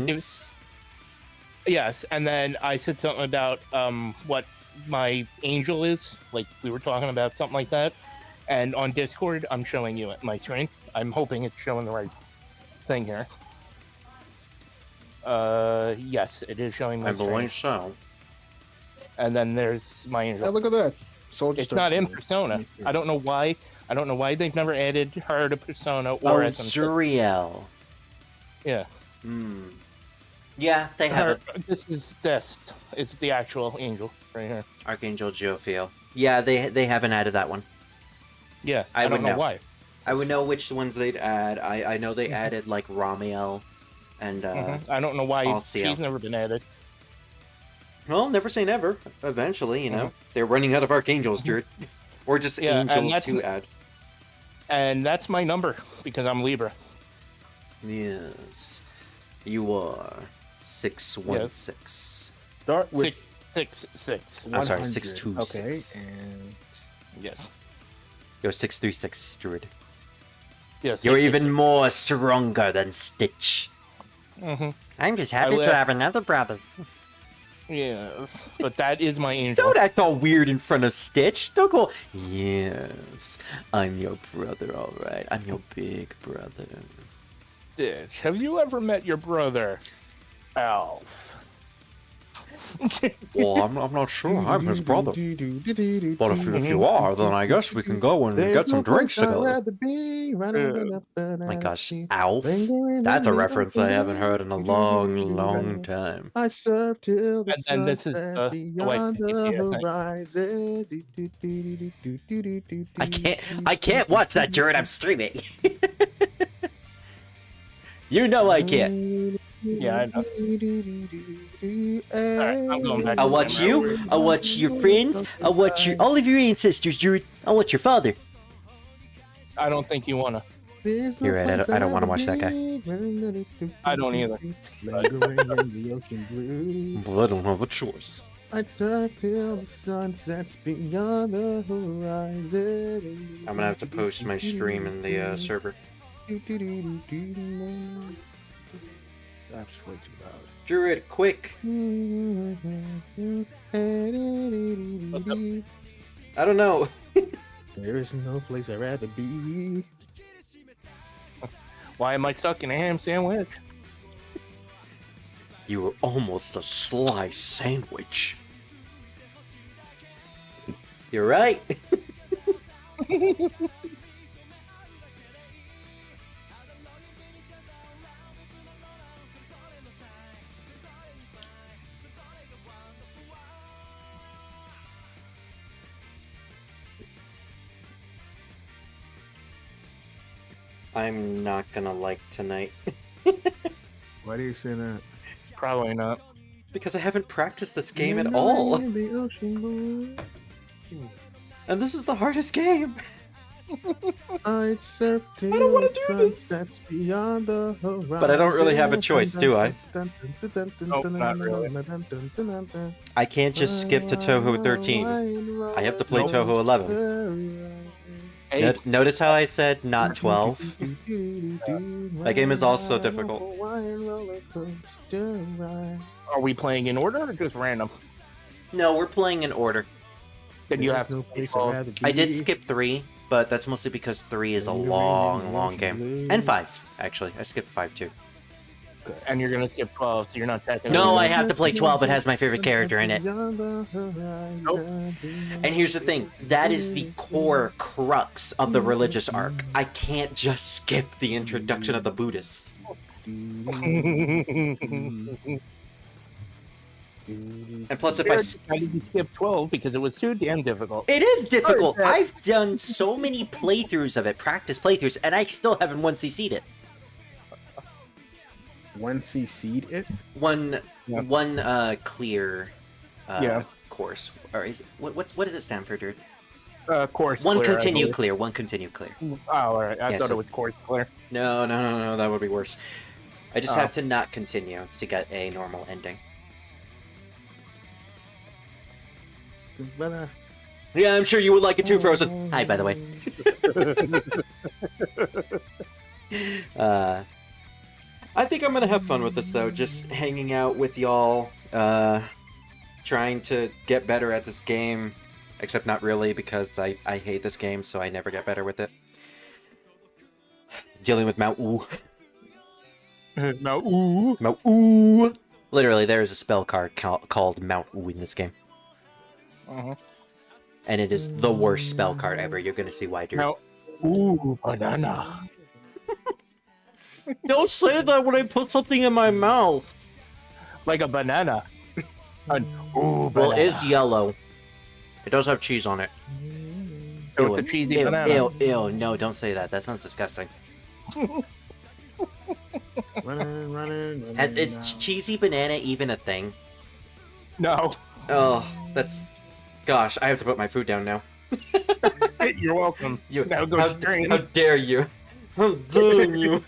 doujins? Yes, and then I said something about what my angel is, like we were talking about something like that. And on Discord, I'm showing you my screen. I'm hoping it's showing the right thing here. Yes, it is showing my screen. I believe so. And then there's my angel. Hey, look at that. It's not in Persona. I don't know why. I don't know why they've never added her to Persona or Oh, SM6. Zuriel. Yeah. Hmm. Yeah, they have it. This is this. It's the actual angel right here. Archangel Jophiel. Yeah, they haven't added that one. Yeah, I don't would know know. why. I would know which ones they'd add. I know they added like Ramiel and I don't know why Alciel. she's never been added. Well, never say never. Eventually, you know, they're running out of archangels, dude. Or just angels to add. And that's my number because I'm Libra. Yes, you are 616. Start with 666. I'm sorry, 100. 626. Okay, and Yes. You're 636, Druid. Yes. You're even more stronger than Stitch. I'm just happy to have another brother. Yes, but that is my angel. Don't act all weird in front of Stitch. Don't go, yes, I'm your brother, alright. I'm your big brother. Stitch, have you ever met your brother, Alf? Well, I'm not sure. I'm his brother. But if you are, then I guess we can go and get some drinks together. My gosh, Alf? That's a reference I haven't heard in a long, long time. I serve till the And this is beyond the horizon. I can't watch that, Jared. I'm streaming. You know I can't. Yeah, I know. Alright, I'm going back. I'll watch you. I'll watch your friends. I'll watch all of your ancestors, Jared. I'll watch your father. I don't think you wanna. You're right. I don't want to watch that guy. I don't either. Well, I don't have a choice. I serve till the sun sets beyond the horizon. I'm gonna have to post my stream in the server. That's way too loud. Druid, quick! I don't know. There is no place I'd rather be. Why am I stuck in a ham sandwich? You were almost a sliced sandwich. You're right. I'm not gonna like tonight. Why do you say that? Probably not. Because I haven't practiced this game at all. And this is the hardest game. I don't want to do this. That's beyond the horizon. But I don't really have a choice, do I? Nope, not really. I can't just skip to Touhou 13. I have to play Nope. Touhou 11. Hey, Notice how I said not 12? That game is also difficult. are we playing in order or just random? No, we're playing in order. Then you have to play 12. I did skip 3, but that's mostly because 3 is a long, long game. And 5, actually. I skipped 5 too. And you're gonna skip 12, so you're not technically. No, I have to play 12. It has my favorite character in it. Nope. And here's the thing. That is the core crux of the religious arc. I can't just skip the introduction of the Buddhists. And plus, if I did you skip 12 because it was too damn difficult. It is difficult. I've done so many playthroughs of it, practice playthroughs, and I still haven't 1cc'd it. 1cc'd it? One clear course. Or is it, what does it stand for, dude? Course One clear, continue clear. One continue clear. Oh, alright. I thought it was course clear. No, that would be worse. I just have to not continue to get a normal ending. Yeah, I'm sure you would like it too, Frozen. Hi, by the way. I think I'm gonna have fun with this though, just hanging out with y'all, trying to get better at this game, except not really because I hate this game, so I never get better with it. Dealing with Mount Wu. Mount Wu. Mount Wu. Literally, there is a spell card called Mount Wu in this game. And it is the worst spell card ever. You're gonna see why, dude. Mount Wu banana. Don't say that when I put something in my mouth. Like a banana. Ooh, Well, it's yellow. It does have cheese on it. So it's a cheesy ew, banana. Ew, no, don't say that. That sounds disgusting. running. And is cheesy banana even a thing? No. Oh, that's... Gosh, I have to put my food down now. You're welcome. You, Now go how dare you? How dare you?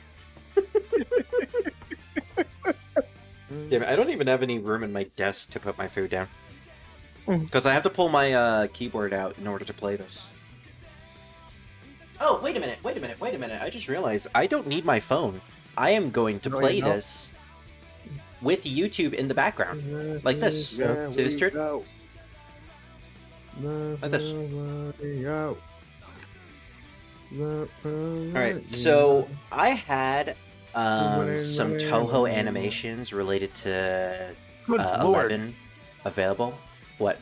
Damn it, I don't even have any room in my desk to put my food down. Because I have to pull my keyboard out in order to play this. Oh, wait a minute. I just realized I don't need my phone. I am going to play this with YouTube in the background. Like this. See this trick? Like this. Alright, so I had some Touhou animations related to 11 available. What?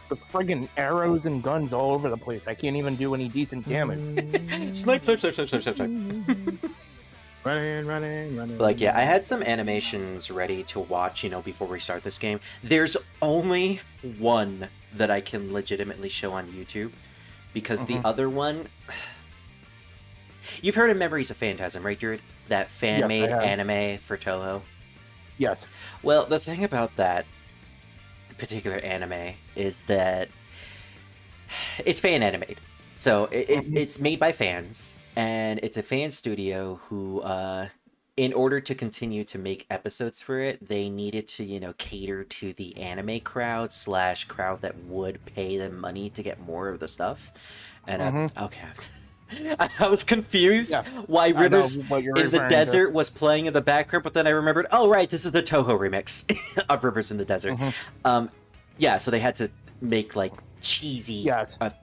The friggin' arrows and guns all over the place. I can't even do any decent damage. Snipe. Running. Like, yeah, I had some animations ready to watch, you know, before we start this game. There's only one that I can legitimately show on YouTube, because the other one... You've heard of Memories of Phantasm, right, Druid? That fan-made anime for Touhou? Yes. Well, the thing about that particular anime is that it's fan-animated. So it's made by fans, and it's a fan studio who, in order to continue to make episodes for it, they needed to, you know, cater to the anime crowd / crowd that would pay them money to get more of the stuff. And, okay. I was confused why Rivers in the Desert was playing in the background, but then I remembered, oh, right, this is the Touhou remix of Rivers in the Desert. Yeah, so they had to make, like, cheesy,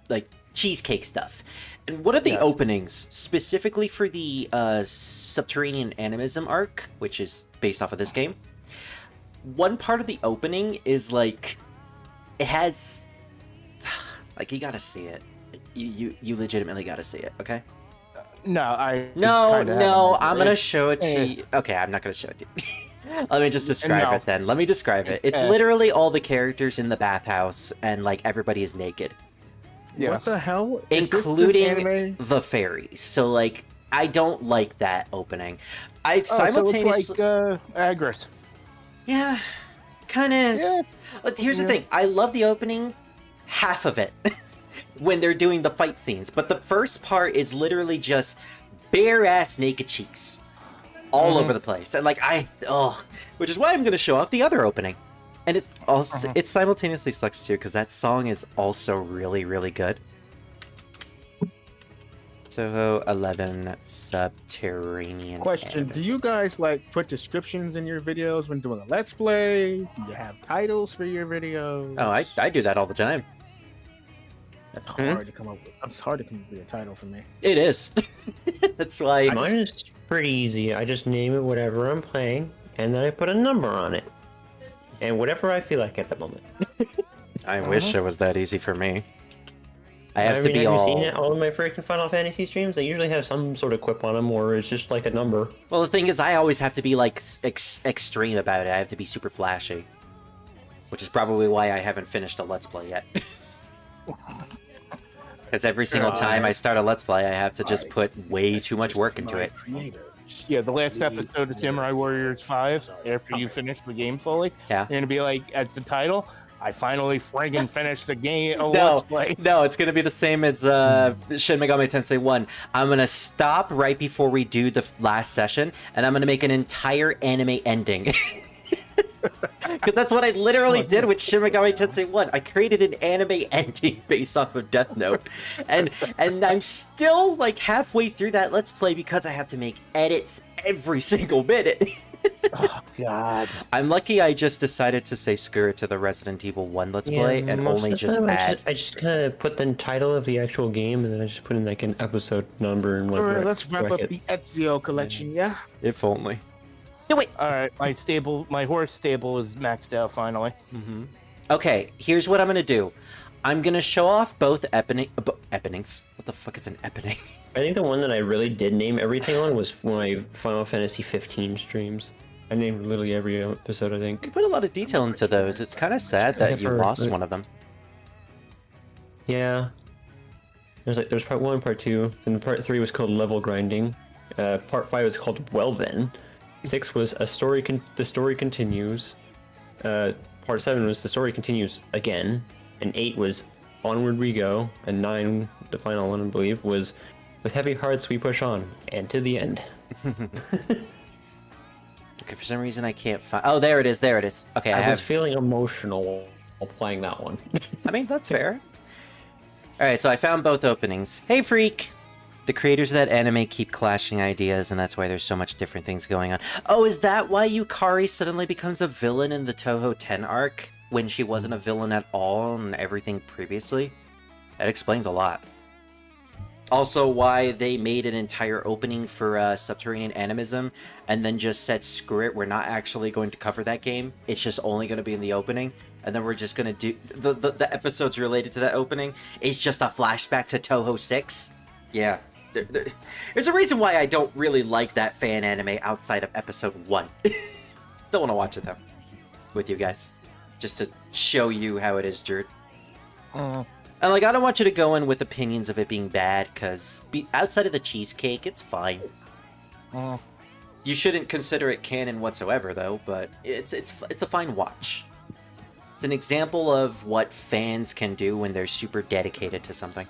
like, cheesecake stuff. And one of the openings, specifically for the Subterranean Animism arc, which is based off of this game, one part of the opening is, like, it has... Like, you gotta see it. You legitimately gotta see it, okay? No, I'm gonna show it to you. Okay, I'm not gonna show it to you. Let me just describe it then. Let me describe it. It's literally all the characters in the bathhouse, and, like, everybody is naked. Yeah. What the hell? Including the fairies. So, like, I don't like that opening. I simultaneously... So it's like, Agris. Yeah, kind of. Yeah. But here's the thing. I love the opening, half of it, when they're doing the fight scenes. But the first part is literally just bare-ass naked cheeks. All over the place. And, like, which is why I'm going to show off the other opening. And it's also, it simultaneously sucks, too, because that song is also really, really good. Touhou 11 Subterranean Question, Animism. do you guys, like, put descriptions in your videos when doing a Let's Play? Do you have titles for your videos? Oh, I do that all the time. That's hard to come up with. It's hard to come up with a title for me. It is. That's why... Mine is pretty easy. I just name it whatever I'm playing, and then I put a number on it. And whatever I feel like at the moment. I wish it was that easy for me. Have you seen it? All of my freaking Final Fantasy streams, they usually have some sort of quip on them, or it's just like a number. Well, the thing is, I always have to be, like, extreme about it. I have to be super flashy. Which is probably why I haven't finished a Let's Play yet. Because every single time I start a Let's Play, I have to just put way too much work into it. Yeah, the last episode of Samurai Warriors 5, after you finish the game fully, you're going to be like, as the title, I finally friggin' finished the game. Let's Play. No, it's going to be the same as Shin Megami Tensei 1. I'm going to stop right before we do the last session, and I'm going to make an entire anime ending. Because that's what I literally did with Shin Megami Tensei 1. I created an anime ending based off of Death Note. And I'm still, like, halfway through that Let's Play because I have to make edits every single minute. Oh God. I'm lucky I just decided to say screw it to the Resident Evil 1 Let's Play and most only of the just time add... I just kind of put the title of the actual game, and then I just put in like an episode number and All what. right, let's wrap up the Ezio collection, yeah? If only. All right, my horse stable is maxed out finally. Mm-hmm. Okay, here's what I'm gonna do. I'm gonna show off both epenings. What the fuck is an epening? I think the one that I really did name everything on was my Final Fantasy 15 streams. I named literally every episode, I You think. put a lot of detail into those. It's kind of sad that you lost one of them. Yeah. There's part 1, part 2, and part 3 was called Level Grinding. Part 5 was called Well Then. 6 was the story continues. Part 7 was the story continues again. And 8 was Onward We Go. And 9, the final one I believe, was With Heavy Hearts We Push On, and to the end. Okay, for some reason I can't find... Oh, there it is, there it is. Okay, I was feeling emotional while playing that one. I mean, that's fair. Alright, so I found both openings. Hey, freak! The creators of that anime keep clashing ideas, and that's why there's so much different things going on. Oh, is that why Yukari suddenly becomes a villain in the Touhou 10 arc? When she wasn't a villain at all and everything previously? That explains a lot. Also, why they made an entire opening for Subterranean Animism, and then just said, screw it, we're not actually going to cover that game. It's just only going to be in the opening. And then we're just going to do... The episodes related to that opening is just a flashback to Touhou 6. Yeah. There's a reason why I don't really like that fan anime outside of episode 1. Still want to watch it, though. With you guys. Just to show you how it is, Jared. And, like, I don't want you to go in with opinions of it being bad, because outside of the cheesecake, it's fine. You shouldn't consider it canon whatsoever, though, but it's a fine watch. It's an example of what fans can do when they're super dedicated to something.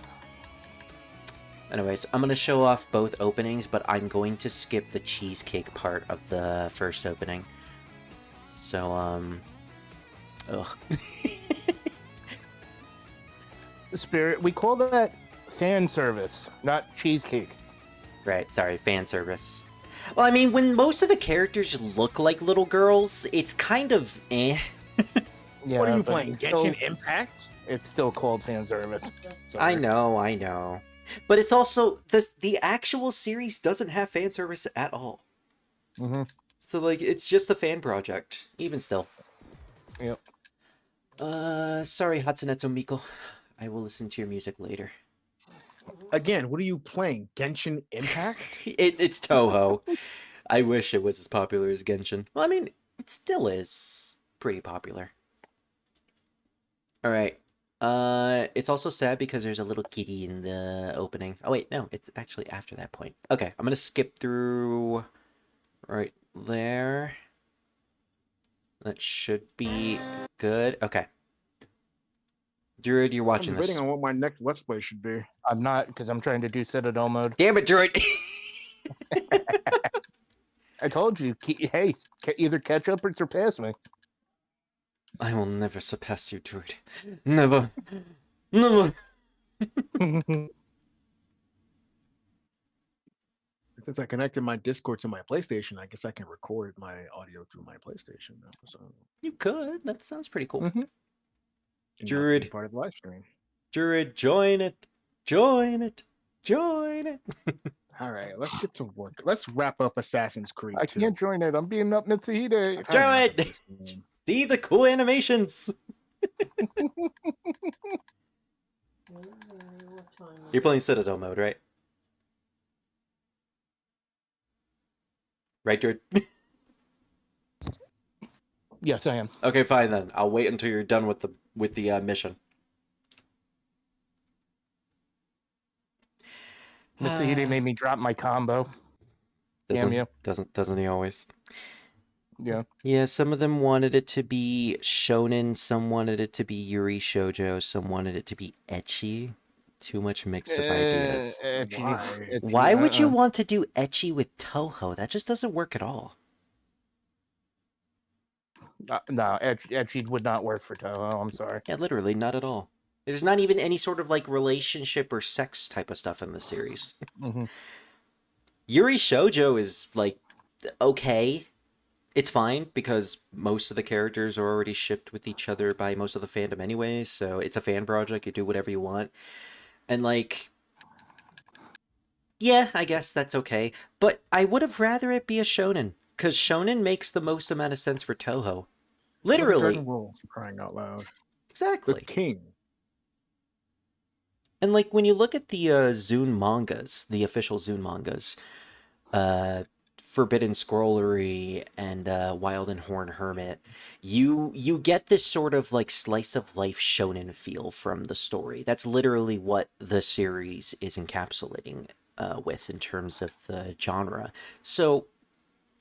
Anyways, I'm going to show off both openings, but I'm going to skip the cheesecake part of the first opening. So, ugh. Spirit, we call that fan service, not cheesecake. Right, sorry, fan service. Well, I mean, when most of the characters look like little girls, it's kind of eh. Yeah, What are you but playing? it's Genshin still- Impact? It's still called fan service. I know. But it's also, the actual series doesn't have fan service at all. Mm-hmm. So, like, it's just a fan project, even still. Yep. Sorry, Hatsunetsu Miko. I will listen to your music later. Again, what are you playing? Genshin Impact? It's Touhou. I wish it was as popular as Genshin. Well, I mean, it still is pretty popular. Alright. It's also sad because there's a little kitty in the opening. Oh, wait, no. It's actually after that point. Okay, I'm gonna skip through right there. That should be good. Okay. Druid, you're watching I'm this. debating on what my next Let's Play should be. I'm not, because I'm trying to do Citadel mode. Damn it, Druid! I told you, hey, either catch up or surpass me. I will never surpass you, Druid. Never. Never. Since I connected my Discord to my PlayStation, I guess I can record my audio through my PlayStation now. So You could. That sounds pretty cool. Mhm. and Druid. not be part of the live stream. Druid, join it. Join it. Join it. All right, let's get to work. Let's wrap up Assassin's Creed I 2. can't join it. I'm beating up Mitsuhide. Druid! See the cool animations. You're playing Citadel mode, right? Right, Druid? Yes, I am. Okay, fine then. I'll wait until you're done with the mission. Mitsuhide made me drop my combo. Damn you. Doesn't he always? Yeah. Yeah, some of them wanted it to be shonen, some wanted it to be yuri shoujo, some wanted it to be ecchi. Too much mix of ideas. Why would you want to do ecchi with Touhou? That just doesn't work at all. No, ecchi would not work for Touhou. I'm sorry. Yeah, literally, not at all. There's not even any sort of, like, relationship or sex type of stuff in the series. Mm-hmm. Yuri shoujo is, like, okay. It's fine because most of the characters are already shipped with each other by most of the fandom anyway, so it's a fan project, you do whatever you want. And like, yeah, I guess that's okay. But I would have rather it be a shonen, because shonen makes the most amount of sense for Touhou. Literally. Dragon Ball, for crying out loud. The Exactly. king. And like, when you look at the Zune mangas, the official Zune mangas, Forbidden Scrollery and Wild and Horn Hermit, you get this sort of like slice of life shonen feel from the story. That's literally what the series is encapsulating with in terms of the genre. So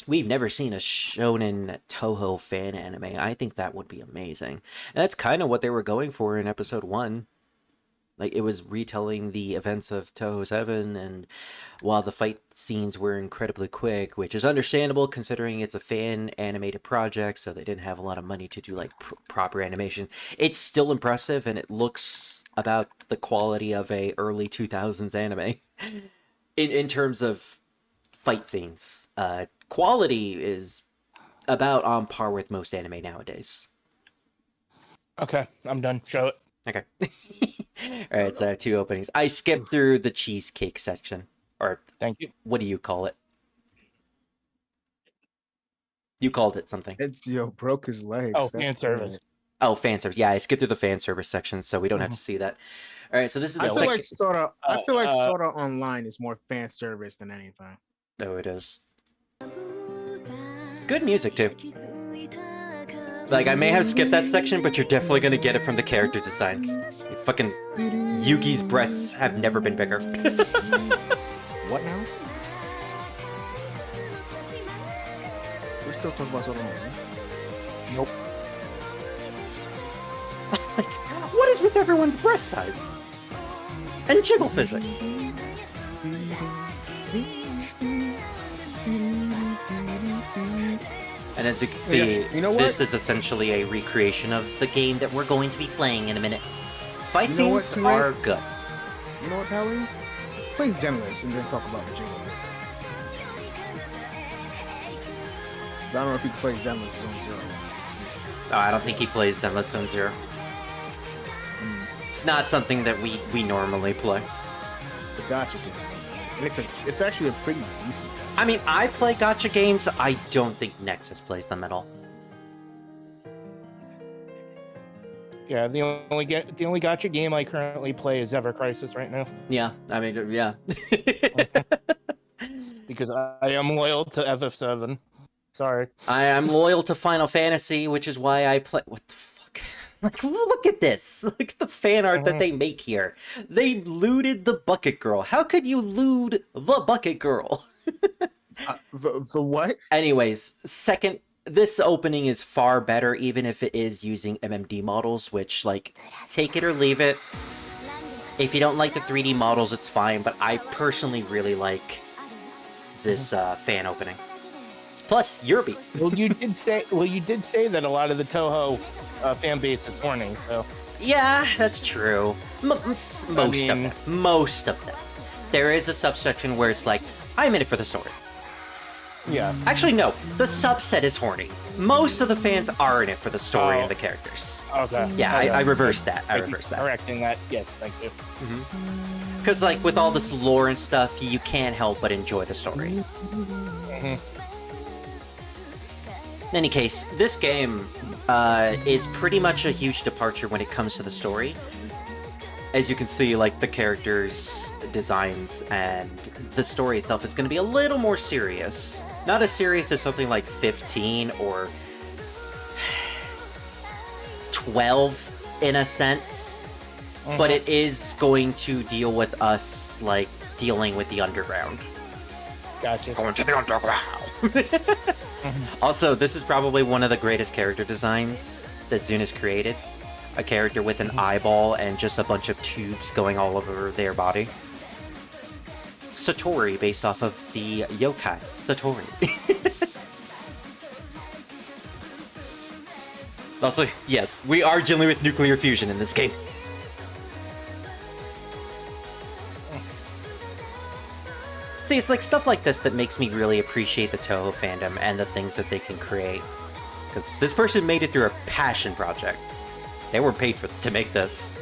we've never seen a shonen Touhou fan anime. I think that would be amazing. And that's kind of what they were going for in episode 1. Like, it was retelling the events of Touhou 7, and while the fight scenes were incredibly quick, which is understandable considering it's a fan-animated project, so they didn't have a lot of money to do, like, proper animation, it's still impressive, and it looks about the quality of a early 2000s anime. In terms of fight scenes. Quality is about on par with most anime nowadays. Okay, I'm done. Show it. Okay. Alright, so I have 2 openings. I skipped through the cheesecake section. Or, Thank you. what do you call it? You called it something. Ezio broke his legs. Oh, That's fan service. bad. Oh, fan service. Yeah, I skipped through the fan service section, so we don't have to see that. Alright, so this is the I feel second... like Sword I feel like Sword Art Online is more fan service than anything. Oh, it is. Good music, too. Like, I may have skipped that section, but you're definitely gonna get it from the character designs. Like, fucking Yugi's breasts have never been bigger. What now? We're still talking about Sword Art Online. Nope. What is with everyone's breast size? And jiggle physics? And as you can see, you know what? this is essentially a recreation of the game that we're going to be playing in a minute. Fight You know what, scenes Kuwait? are good. You know what, Pally? Play Zenless and then talk about the jingle. I don't know if you can play Zenless Zone Zero. Oh, I don't think he plays Zenless Zone Zero. It's not something that we normally play. It's a gotcha game. And it's actually a pretty decent game. I mean, I play gacha games. I don't think Nexus plays them at all. Yeah, the only gacha game I currently play is Ever Crisis right now. Yeah, I mean, yeah. Because I am loyal to FF7. Sorry. I am loyal to Final Fantasy, which is why I play... What the fuck? Like, look at this! Look at the fan art that they make here. They looted the Bucket Girl. How could you loot the Bucket Girl? The what? Anyways, second... This opening is far better, even if it is using MMD models, which, like, take it or leave it. If you don't like the 3D models, it's fine, but I personally really like this fan opening. Plus, Yerby. Well, you did say that a lot of the Touhou fan base is horny, so... Yeah, that's true. Most of them. Most of them. There is a subsection where it's like, I'm in it for the story. Yeah. Actually, no. The subset is horny. Most of the fans are in it for the story and the characters. Okay. Yeah, Okay. I reversed that. I Thank you reversed for that. correcting that. Yes, thank you. Because, like, with all this lore and stuff, you can't help but enjoy the story. In any case, this game is pretty much a huge departure when it comes to the story. As you can see, like, the characters' designs and the story itself is going to be a little more serious. Not as serious as something like 15 or 12 in a sense, but it is going to deal with us, like, dealing with the underground. Gotcha. Going to the underground! Also, this is probably one of the greatest character designs that Zune has created. A character with an eyeball and just a bunch of tubes going all over their body. Satori, based off of the yokai Satori. Also, yes, we are dealing with nuclear fusion in this game. See, it's like stuff like this that makes me really appreciate the Touhou fandom and the things that they can create. Because this person made it through a passion project. They were paid to make this.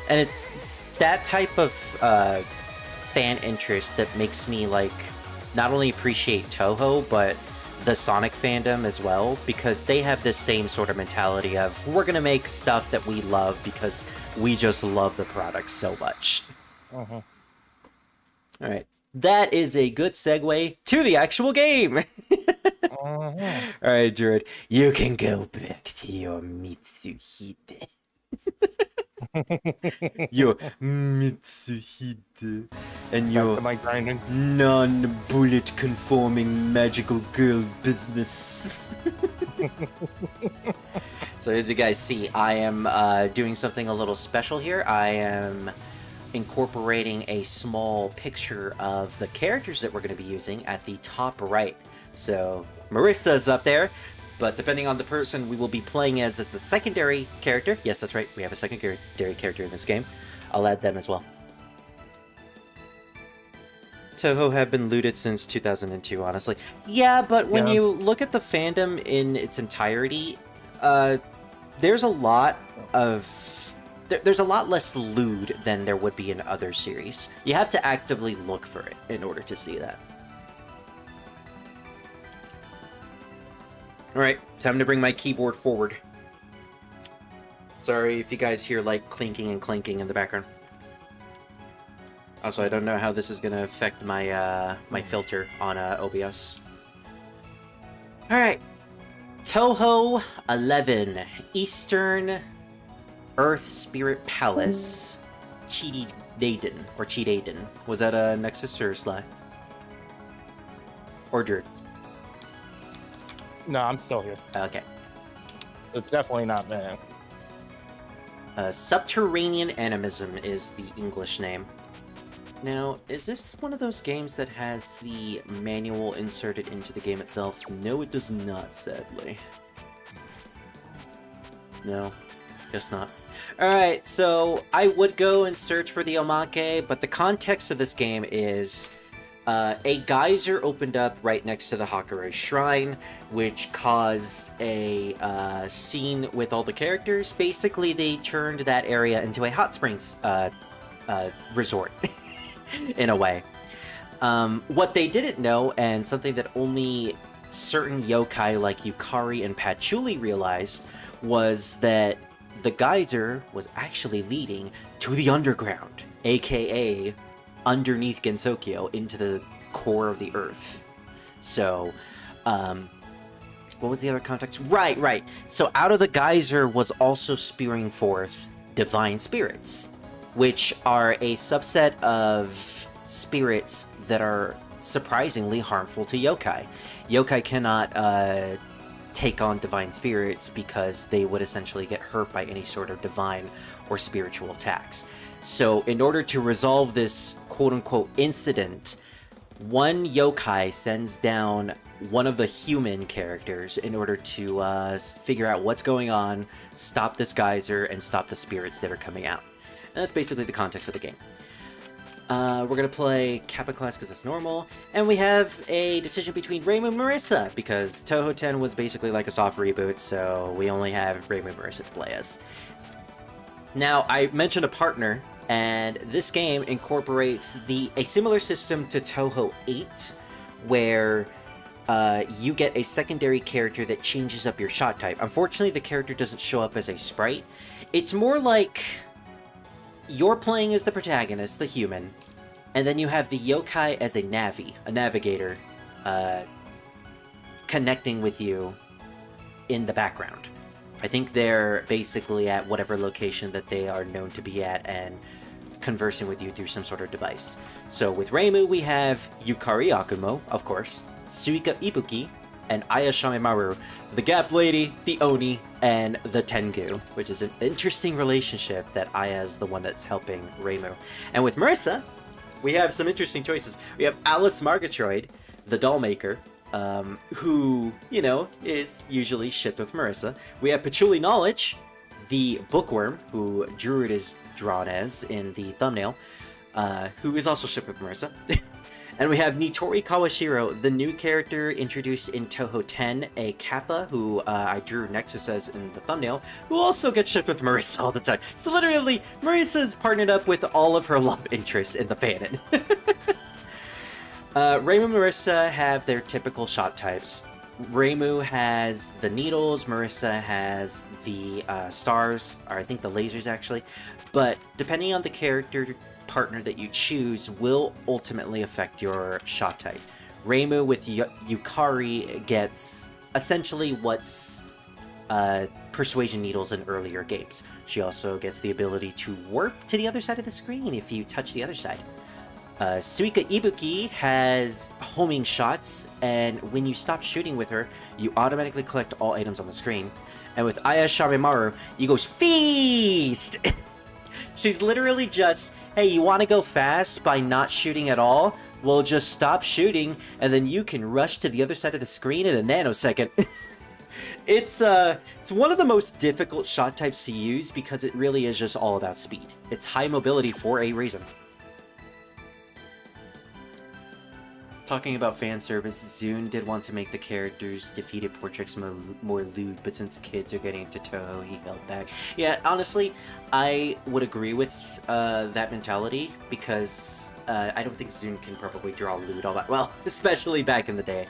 And it's that type of fan interest that makes me like not only appreciate Touhou, but the Sonic fandom as well, because they have this same sort of mentality of we're gonna make stuff that we love because we just love the product so much. Uh-huh. All right, that is a good segue to the actual game. All right, Jared, you can go back to your Mitsuhide. Your Mitsuhide and your Am I grinding? non-bullet conforming magical girl business. So as you guys see, I am doing something a little special here. I am incorporating a small picture of the characters that we're going to be using at the top right. So Marissa's up there, but depending on the person we will be playing as the secondary character. Yes, that's right. We have a secondary character in this game. I'll add them as well. Touhou have been looted since 2002, honestly. Yeah, but when you look at the fandom in its entirety, there's a lot of... There's a lot less lewd than there would be in other series. You have to actively look for it in order to see that. Alright, time to bring my keyboard forward. Sorry if you guys hear like clinking and clanking in the background. Also, I don't know how this is going to affect my my filter on OBS. Alright. Touhou 11. Eastern Earth Spirit Palace. Chidaden. Or Chidaden. Was that a Nexus or Sly? Or Drew? No, I'm still here. Okay. It's definitely not me. Subterranean Animism is the English name. Now, is this one of those games that has the manual inserted into the game itself? No, it does not, sadly. No, guess not. Alright, so I would go and search for the omake, but the context of this game is a geyser opened up right next to the Hakurei Shrine, which caused a scene with all the characters. Basically, they turned that area into a hot springs resort. In a way. What they didn't know, and something that only certain yokai like Yukari and Patchouli realized, was that the geyser was actually leading to the underground, aka underneath Gensokyo, into the core of the earth. So, what was the other context? Right. So out of the geyser was also spewing forth divine spirits, which are a subset of spirits that are surprisingly harmful to yokai. Yokai cannot take on divine spirits because they would essentially get hurt by any sort of divine or spiritual attacks. So in order to resolve this quote-unquote incident, one yokai sends down one of the human characters in order to figure out what's going on, stop this geyser, and stop the spirits that are coming out. And that's basically the context of the game. We're going to play Kappa class because that's normal. And we have a decision between Reimu and Marissa, because Touhou 10 was basically like a soft reboot, so we only have Reimu and Marissa to play as. Now, I mentioned a partner, and this game incorporates a similar system to Touhou 8, where you get a secondary character that changes up your shot type. Unfortunately, the character doesn't show up as a sprite. It's more like you're playing as the protagonist, the human, and then you have the yokai as a navigator, connecting with you in the background. I think they're basically at whatever location that they are known to be at and conversing with you through some sort of device. So with Reimu, we have Yukari Akumo, of course, Suika Ibuki, and Aya Shamemaru, the Gap Lady, the Oni, and the Tengu, which is an interesting relationship that Aya is the one that's helping Reimu. And with Marissa, we have some interesting choices. We have Alice Margatroyd, the doll maker, who, you know, is usually shipped with Marissa. We have Patchouli Knowledge, the bookworm, who Druid is drawn as in the thumbnail, who is also shipped with Marissa. And we have Nitori Kawashiro, the new character introduced in Touhou 10, a Kappa, who I drew Nexus as in the thumbnail, who also gets shipped with Marissa all the time. So literally, Marissa's partnered up with all of her love interests in the fanon. Reimu and Marissa have their typical shot types. Reimu has the needles, Marissa has the stars, or I think the lasers actually. But depending on the character partner that you choose will ultimately affect your shot type. Reimu with Yukari gets essentially what's persuasion needles in earlier games. She also gets the ability to warp to the other side of the screen if you touch the other side. Suika Ibuki has homing shots, and when you stop shooting with her, you automatically collect all items on the screen. And with Aya Sharimaru, you go feast! She's literally just, hey, you want to go fast by not shooting at all? Well, just stop shooting, and then you can rush to the other side of the screen in a nanosecond. It's one of the most difficult shot types to use because it really is just all about speed. It's high mobility for a reason. Talking about fan service, Zune did want to make the characters defeated portraits more lewd, but since kids are getting into Touhou, he held back. Yeah, honestly, I would agree with that mentality, because I don't think Zune can probably draw lewd all that well, especially back in the day.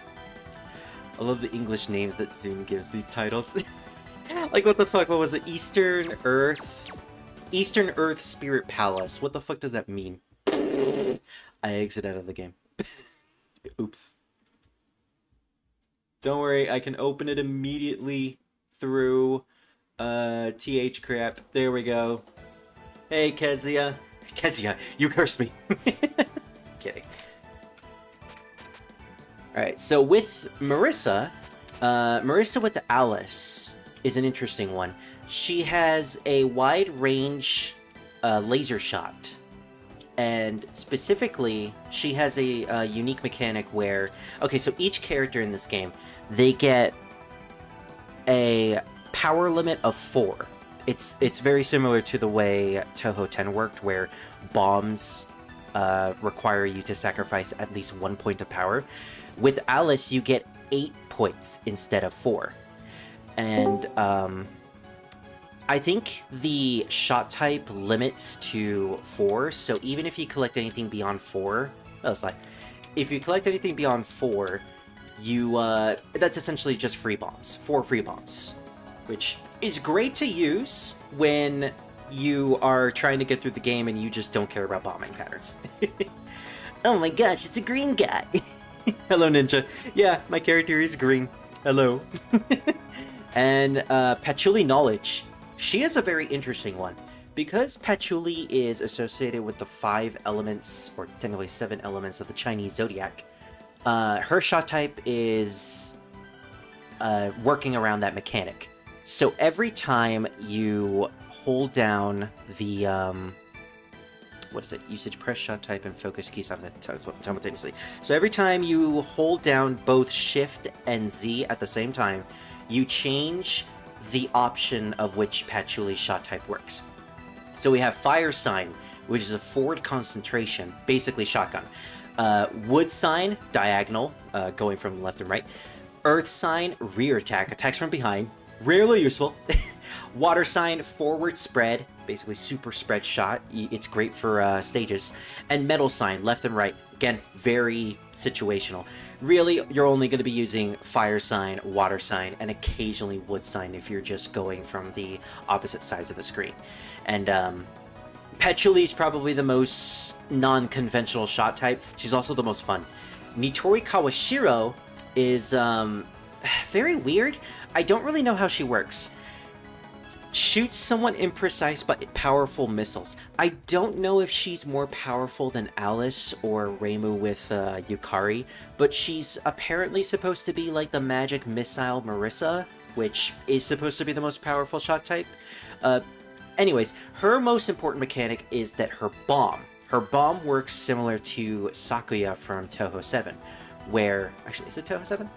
I love the English names that Zune gives these titles. Like, what the fuck, what was it? Eastern Earth Spirit Palace. What the fuck does that mean? I exit out of the game. Oops. Don't worry, I can open it immediately through TH crap. There we go. Hey, Kezia. Kezia, you cursed me. Kidding. Alright, so with Marissa, Marissa with the Alice is an interesting one. She has a wide range laser shot. And specifically, she has a unique mechanic where... Okay, so each character in this game, they get a power limit of 4. It's very similar to the way Touhou 10 worked, where bombs require you to sacrifice at least 1 point of power. With Alice, you get 8 points instead of 4. And I think the shot type limits to 4, so even if you collect anything beyond 4... Oh, it's like... If you collect anything beyond 4, you, that's essentially just free bombs. 4 free bombs. Which is great to use when you are trying to get through the game and you just don't care about bombing patterns. Oh my gosh, it's a green guy! Hello, Ninja. Yeah, my character is green. Hello. And, Patchouli Knowledge. She is a very interesting one. Because Patchouli is associated with the 5 elements, or technically 7 elements of the Chinese zodiac, her shot type is working around that mechanic. So every time you hold down the, what is it? Usage, press, shot type, and focus keys simultaneously. So every time you hold down both Shift and Z at the same time, you change the option of which Patchouli shot type works. So we have Fire Sign, which is a forward concentration, basically shotgun. Wood Sign, diagonal, going from left and right. Earth Sign, rear attack, attacks from behind, rarely useful. Water Sign, forward spread, basically super spread shot. It's great for stages. And Metal Sign, left and right, again, very situational. Really, you're only going to be using Fire Sign, Water Sign, and occasionally Wood Sign if you're just going from the opposite sides of the screen. And Patchouli is probably the most non-conventional shot type. She's also the most fun. Nitori Kawashiro is very weird. I don't really know how she works. Shoots somewhat imprecise but powerful missiles. I don't know if she's more powerful than Alice or Reimu with Yukari, but she's apparently supposed to be like the magic missile Marissa, which is supposed to be the most powerful shot type. Anyways, her most important mechanic is that her bomb works similar to Sakuya from Touhou 7, where... Actually, is it Touhou 7?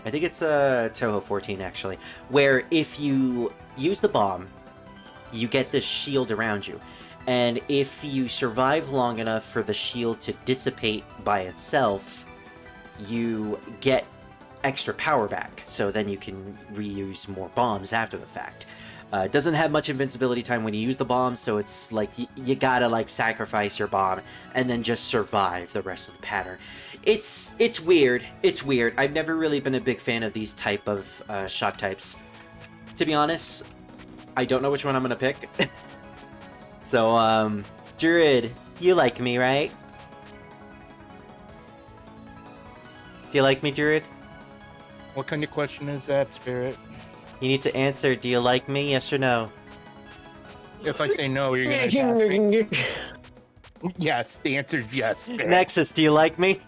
I think it's Touhou 14, actually. Where if you use the bomb, you get this shield around you. And if you survive long enough for the shield to dissipate by itself, you get extra power back. So then you can reuse more bombs after the fact. It doesn't have much invincibility time when you use the bomb, so it's like you gotta like sacrifice your bomb and then just survive the rest of the pattern. It's weird. It's weird. I've never really been a big fan of these type of shot types. To be honest, I don't know which one I'm gonna pick. So, Druid, you like me, right? Do you like me, Druid? What kind of question is that, Spirit? You need to answer, do you like me, yes or no? If I say no, you're gonna Yes, the answer is yes, Spirit. Nexus, do you like me?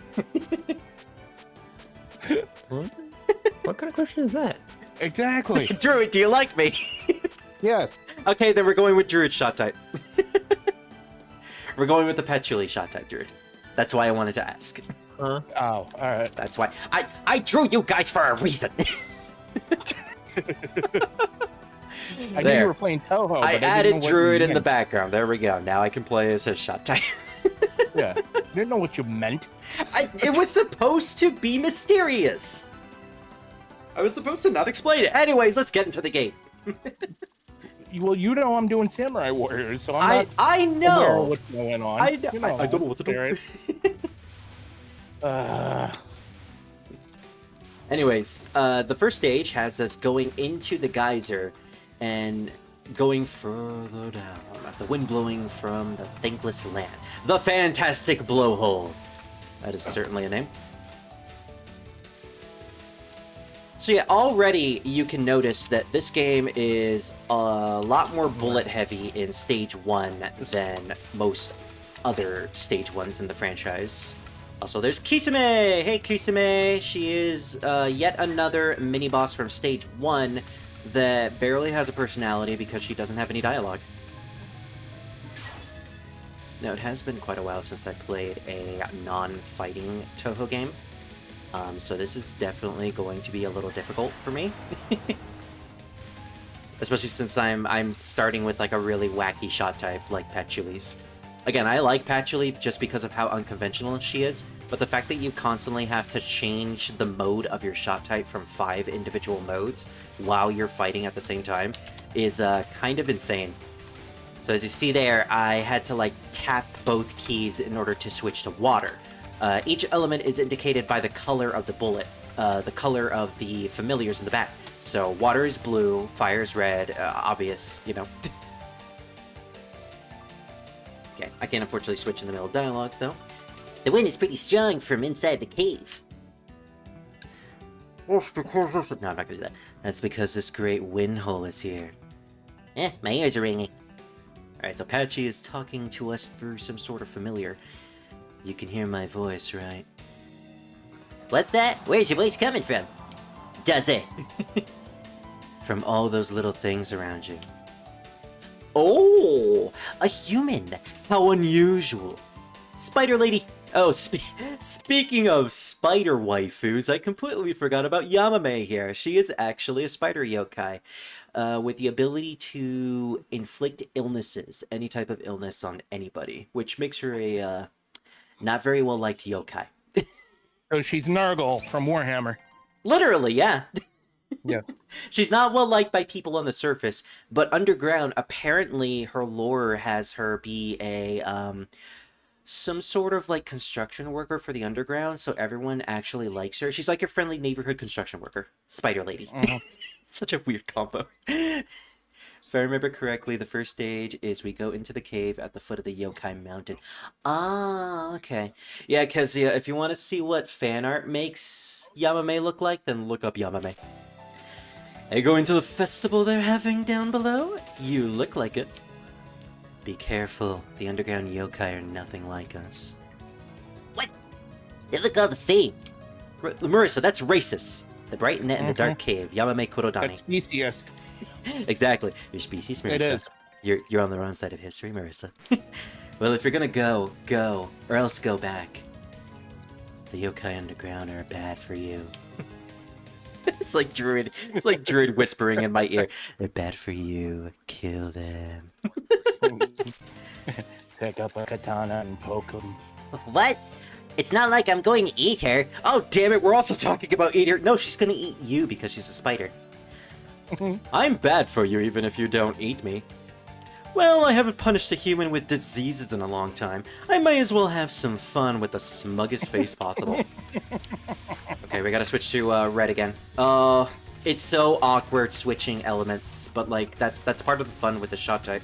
What kind of question is that? Exactly. Druid, do you like me? Yes. Okay, then we're going with Druid shot type. We're going with the Patchouli shot type, Druid. That's why I wanted to ask. Oh, alright. That's why. I drew you guys for a reason. I knew you were playing Touhou. I added Druid in the background. There we go. Now I can play as his shot type. Yeah. I didn't know what you meant. It was supposed to be mysterious. I was supposed to not explain it. Anyways, let's get into the game. Well, you know I'm doing Samurai Warriors, so I'm not I aware of know. what's going on. I You know, don't know what to do. Anyways, the first stage has us going into the geyser and going further down. The wind blowing from the thankless land. The fantastic blowhole. That is certainly a name. So yeah, already you can notice that this game is a lot more bullet heavy in stage 1 than most other stage 1s in the franchise. Also, there's Kisame! Hey, Kisame! She is yet another mini-boss from stage 1 that barely has a personality because she doesn't have any dialogue. Now, it has been quite a while since I played a non-fighting Touhou game. So this is definitely going to be a little difficult for me. Especially since I'm starting with like a really wacky shot type like Patchouli's. Again, I like Patchouli just because of how unconventional she is, but the fact that you constantly have to change the mode of your shot type from 5 individual modes while you're fighting at the same time is kind of insane. So as you see there, I had to like tap both keys in order to switch to water. Each element is indicated by the color of the bullet, the color of the familiars in the back. So water is blue, fire is red, obvious, you know. Okay, I can't unfortunately switch in the middle of dialogue, though. The wind is pretty strong from inside the cave. No, I'm not gonna do that. That's because this great wind hole is here. My ears are ringing. Alright, so Patchy is talking to us through some sort of familiar. You can hear my voice, right? What's that? Where's your voice coming from? Does it? From all those little things around you. Oh, a human. How unusual. Spider lady. Oh, speaking of spider waifus, I completely forgot about Yamame here. She is actually a spider yokai with the ability to inflict illnesses, any type of illness on anybody, which makes her a not very well liked yokai. So she's Nurgle from Warhammer. Literally, yeah. Yeah. She's not well liked by people on the surface, but underground, apparently her lore has her be a some sort of like construction worker for the underground, so everyone actually likes her. She's like your friendly neighborhood construction worker, spider lady. Such a weird combo. If I remember correctly, the first stage is we go into the cave at the foot of the Yokai Mountain. Ah, okay. Yeah, because if you want to see what fan art makes Yamame look like, then look up Yamame. Are you going to the festival they're having down below? You look like it. Be careful, the underground yokai are nothing like us. What? They look all the same. Marissa, that's racist. The bright net in the dark cave, Yamame Kurodani. That's speciest. Exactly. Your species, Marissa. It is. You're on the wrong side of history, Marissa. Well, if you're gonna go, go. Or else go back. The yokai underground are bad for you. It's like Druid. It's like Druid whispering in my ear. They're bad for you. Kill them. Pick up a katana and poke him. What? It's not like I'm going to eat her. Oh, damn it. We're also talking about eat her. No, she's going to eat you because she's a spider. I'm bad for you even if you don't eat me. Well, I haven't punished a human with diseases in a long time. I may as well have some fun with the smuggest face possible. Okay, we gotta switch to red again. It's so awkward switching elements, but like that's part of the fun with the shot type.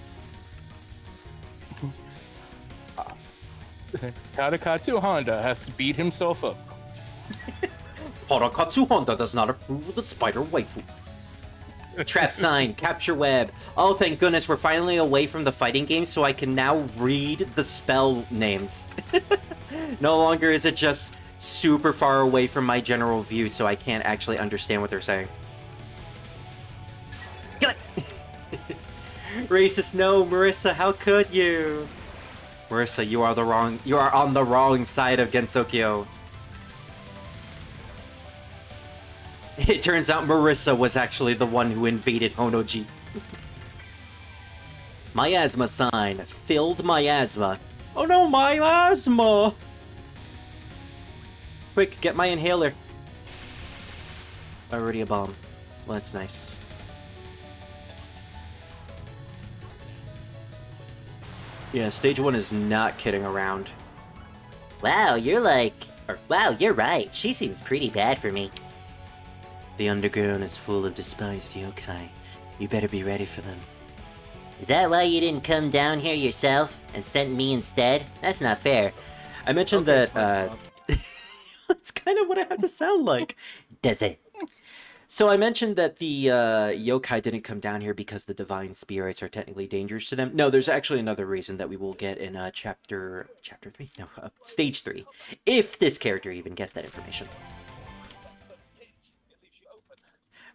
Tadakatsu Honda has to beat himself up. Torakatsu Honda does not approve of the spider waifu. Trap sign, capture web. Oh, thank goodness, we're finally away from the fighting game, so I can now read the spell names. No longer is it just super far away from my general view, so I can't actually understand what they're saying. Racist, no, Marissa, how could you? Marissa, you are on the wrong side of Gensokyo. It turns out Marissa was actually the one who invaded Honoji. Miasma sign. Filled miasma. Oh no, miasma! Quick, get my inhaler. Already a bomb. Well, that's nice. Yeah, stage 1 is not kidding around. Wow, you're right. She seems pretty bad for me. The underground is full of despised yokai. You better be ready for them. Is that why you didn't come down here yourself and sent me instead? That's not fair. I mentioned that, that's kind of what I have to sound like. Does it? So I mentioned that the yokai didn't come down here because the divine spirits are technically dangerous to them. No, there's actually another reason that we will get in chapter 3? No, stage 3. If this character even gets that information.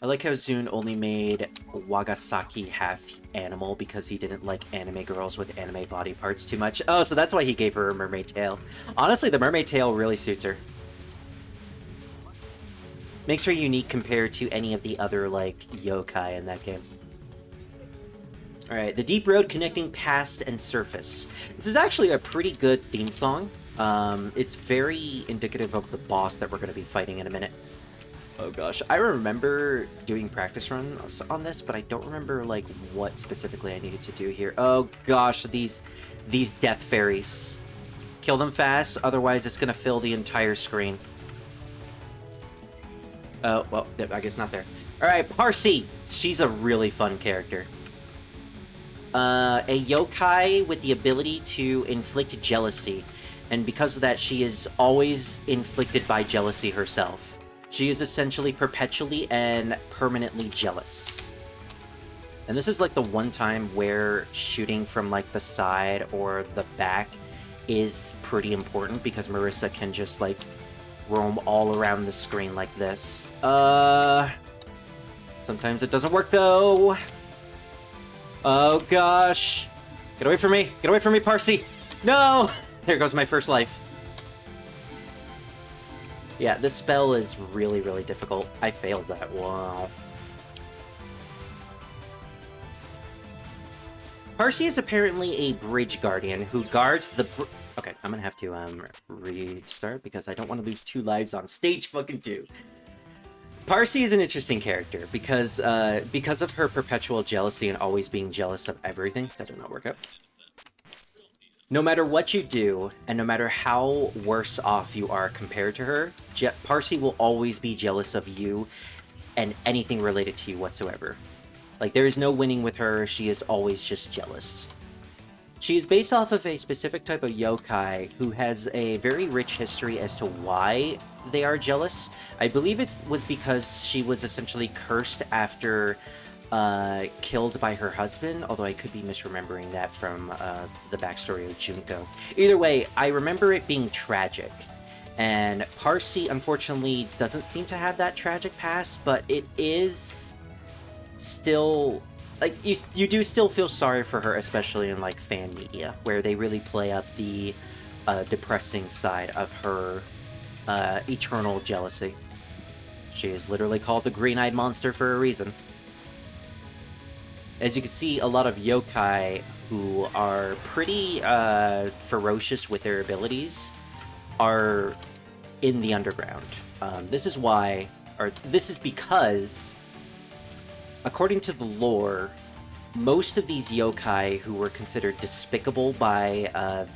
I like how Zune only made Wagasaki half animal because he didn't like anime girls with anime body parts too much. Oh, so that's why he gave her a mermaid tail. Honestly, the mermaid tail really suits her. Makes her unique compared to any of the other, like, yokai in that game. Alright, the deep road connecting past and surface. This is actually a pretty good theme song. It's very indicative of the boss that we're going to be fighting in a minute. Oh gosh, I remember doing practice runs on this, but I don't remember, like, what specifically I needed to do here. Oh gosh, these death fairies. Kill them fast, otherwise it's gonna fill the entire screen. Oh, well, I guess not there. Alright, Parsi! She's a really fun character. A yokai with the ability to inflict jealousy, and because of that, she is always inflicted by jealousy herself. She is essentially perpetually and permanently jealous. And this is like the one time where shooting from like the side or the back is pretty important because Marissa can just like roam all around the screen like this. Sometimes it doesn't work though. Oh gosh. Get away from me. Get away from me, Parsi. No! There goes my first life. Yeah, this spell is really, really difficult. I failed that. Wow. Parsi is apparently a bridge guardian who guards the okay, I'm gonna have to restart because I don't want to lose 2 lives on stage fucking 2. Parsi is an interesting character because of her perpetual jealousy and always being jealous of everything. That did not work out. No matter what you do, and no matter how worse off you are compared to her, Parsi will always be jealous of you and anything related to you whatsoever. Like, there is no winning with her, she is always just jealous. She is based off of a specific type of yokai who has a very rich history as to why they are jealous. I believe it was because she was essentially cursed after killed by her husband, although I could be misremembering that from the backstory of Junko. Either way, I remember it being tragic, and Parsi unfortunately doesn't seem to have that tragic past, but it is still, like, you do still feel sorry for her, especially in like fan media, where they really play up the depressing side of her eternal jealousy. She is literally called the green-eyed monster for a reason. As you can see, a lot of yokai who are pretty ferocious with their abilities are in the underground. This is because, according to the lore, most of these yokai who were considered despicable by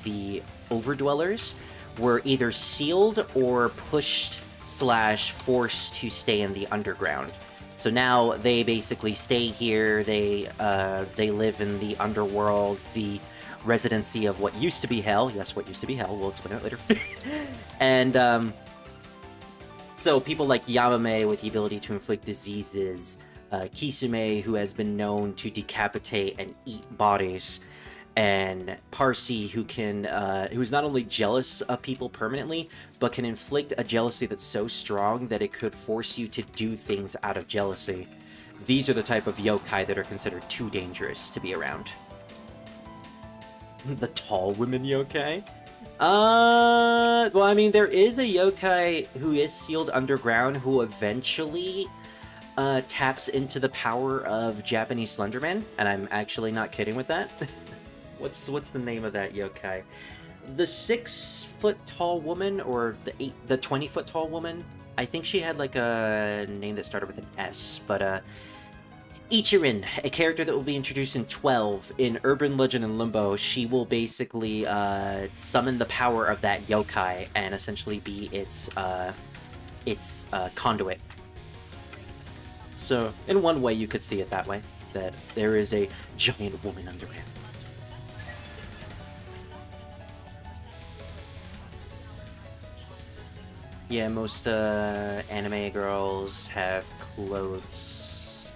the Overdwellers were either sealed or pushed / forced to stay in the underground. So now they basically stay here. They live in the underworld, the residency of what used to be hell. Yes, what used to be hell. We'll explain it later. And so people like Yamame with the ability to inflict diseases, Kisume, who has been known to decapitate and eat bodies, and Parsi, who's not only jealous of people permanently, but can inflict a jealousy that's so strong that it could force you to do things out of jealousy. These are the type of yokai that are considered too dangerous to be around. The tall women yokai? Well, I mean, there is a yokai who is sealed underground who eventually taps into the power of Japanese Slenderman, and I'm actually not kidding with that. What's the name of that yokai? The 6-foot tall woman, or the 20-foot tall woman? I think she had like a name that started with an S, but Ichirin, a character that will be introduced in 12 in Urban Legend and Limbo. She will basically summon the power of that yokai and essentially be its conduit. So, in one way, you could see it that way, that there is a giant woman underground. Yeah, most anime girls have clothes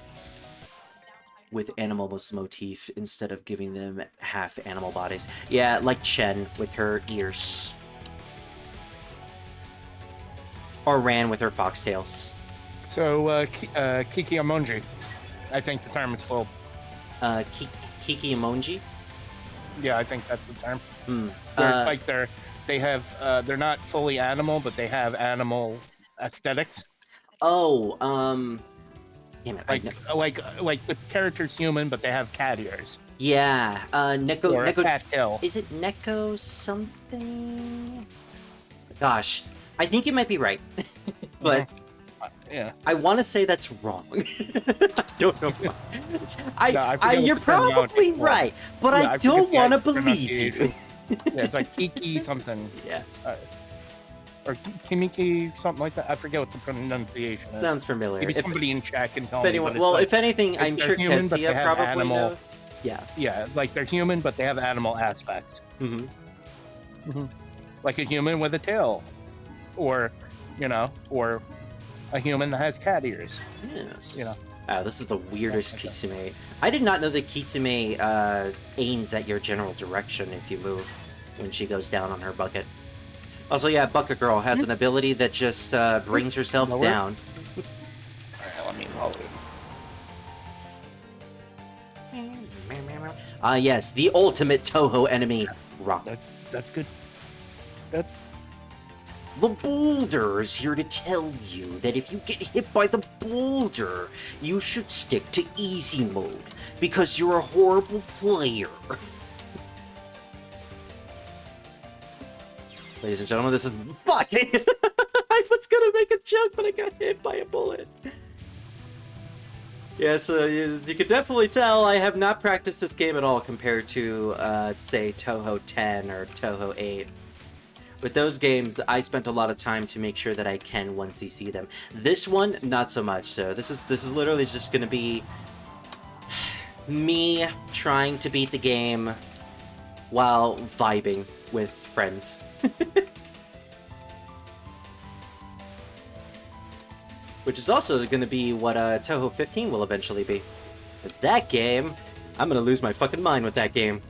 with animal motif instead of giving them half animal bodies. Yeah, like Chen with her ears. Or Ran with her foxtails. So, Kiki Amonji, I think the term is called. Kiki Amonji? Yeah, I think that's the term. Hmm. Where it's like they're not fully animal, but they have animal aesthetics. Oh, damn it. Like the character's human, but they have cat ears. Yeah, Neko... Or a cat tail. Is it Neko something? Gosh, I think you might be right. But... Yeah. I want to say that's wrong. I don't know why. You're probably right, but yeah, I don't want to believe you. Yeah, it's like Kiki something. Yeah. Or Kimiki, something like that. I forget what the pronunciation is. Sounds familiar. Maybe somebody in chat can tell me. Well, like, if anything, I'm sure Kensia probably knows. Yeah. Yeah, like they're human, but they have animal aspects. Mm-hmm. Mm-hmm. Like a human with a tail. Or, or a human that has cat ears. Yes. Wow, this is the weirdest Kisume. I did not know that Kisume aims at your general direction if you move when she goes down on her bucket. Also, yeah, Bucket Girl has an ability that just brings herself down. Alright, let me lower it. Yes, the ultimate Touhou enemy, Rock. That's good. Good. The boulder is here to tell you that if you get hit by the boulder, you should stick to easy mode, because you're a horrible player. Ladies and gentlemen, this is... Fuck! I was gonna make a joke, but I got hit by a bullet. Yeah, so you can definitely tell I have not practiced this game at all compared to, say, Touhou 10 or Touhou 8. With those games, I spent a lot of time to make sure that I can 1cc them. This one, not so much so. This is literally just gonna be me trying to beat the game while vibing with friends. Which is also going to be what Touhou 15 will eventually be. It's that game. I'm going to lose my fucking mind with that game.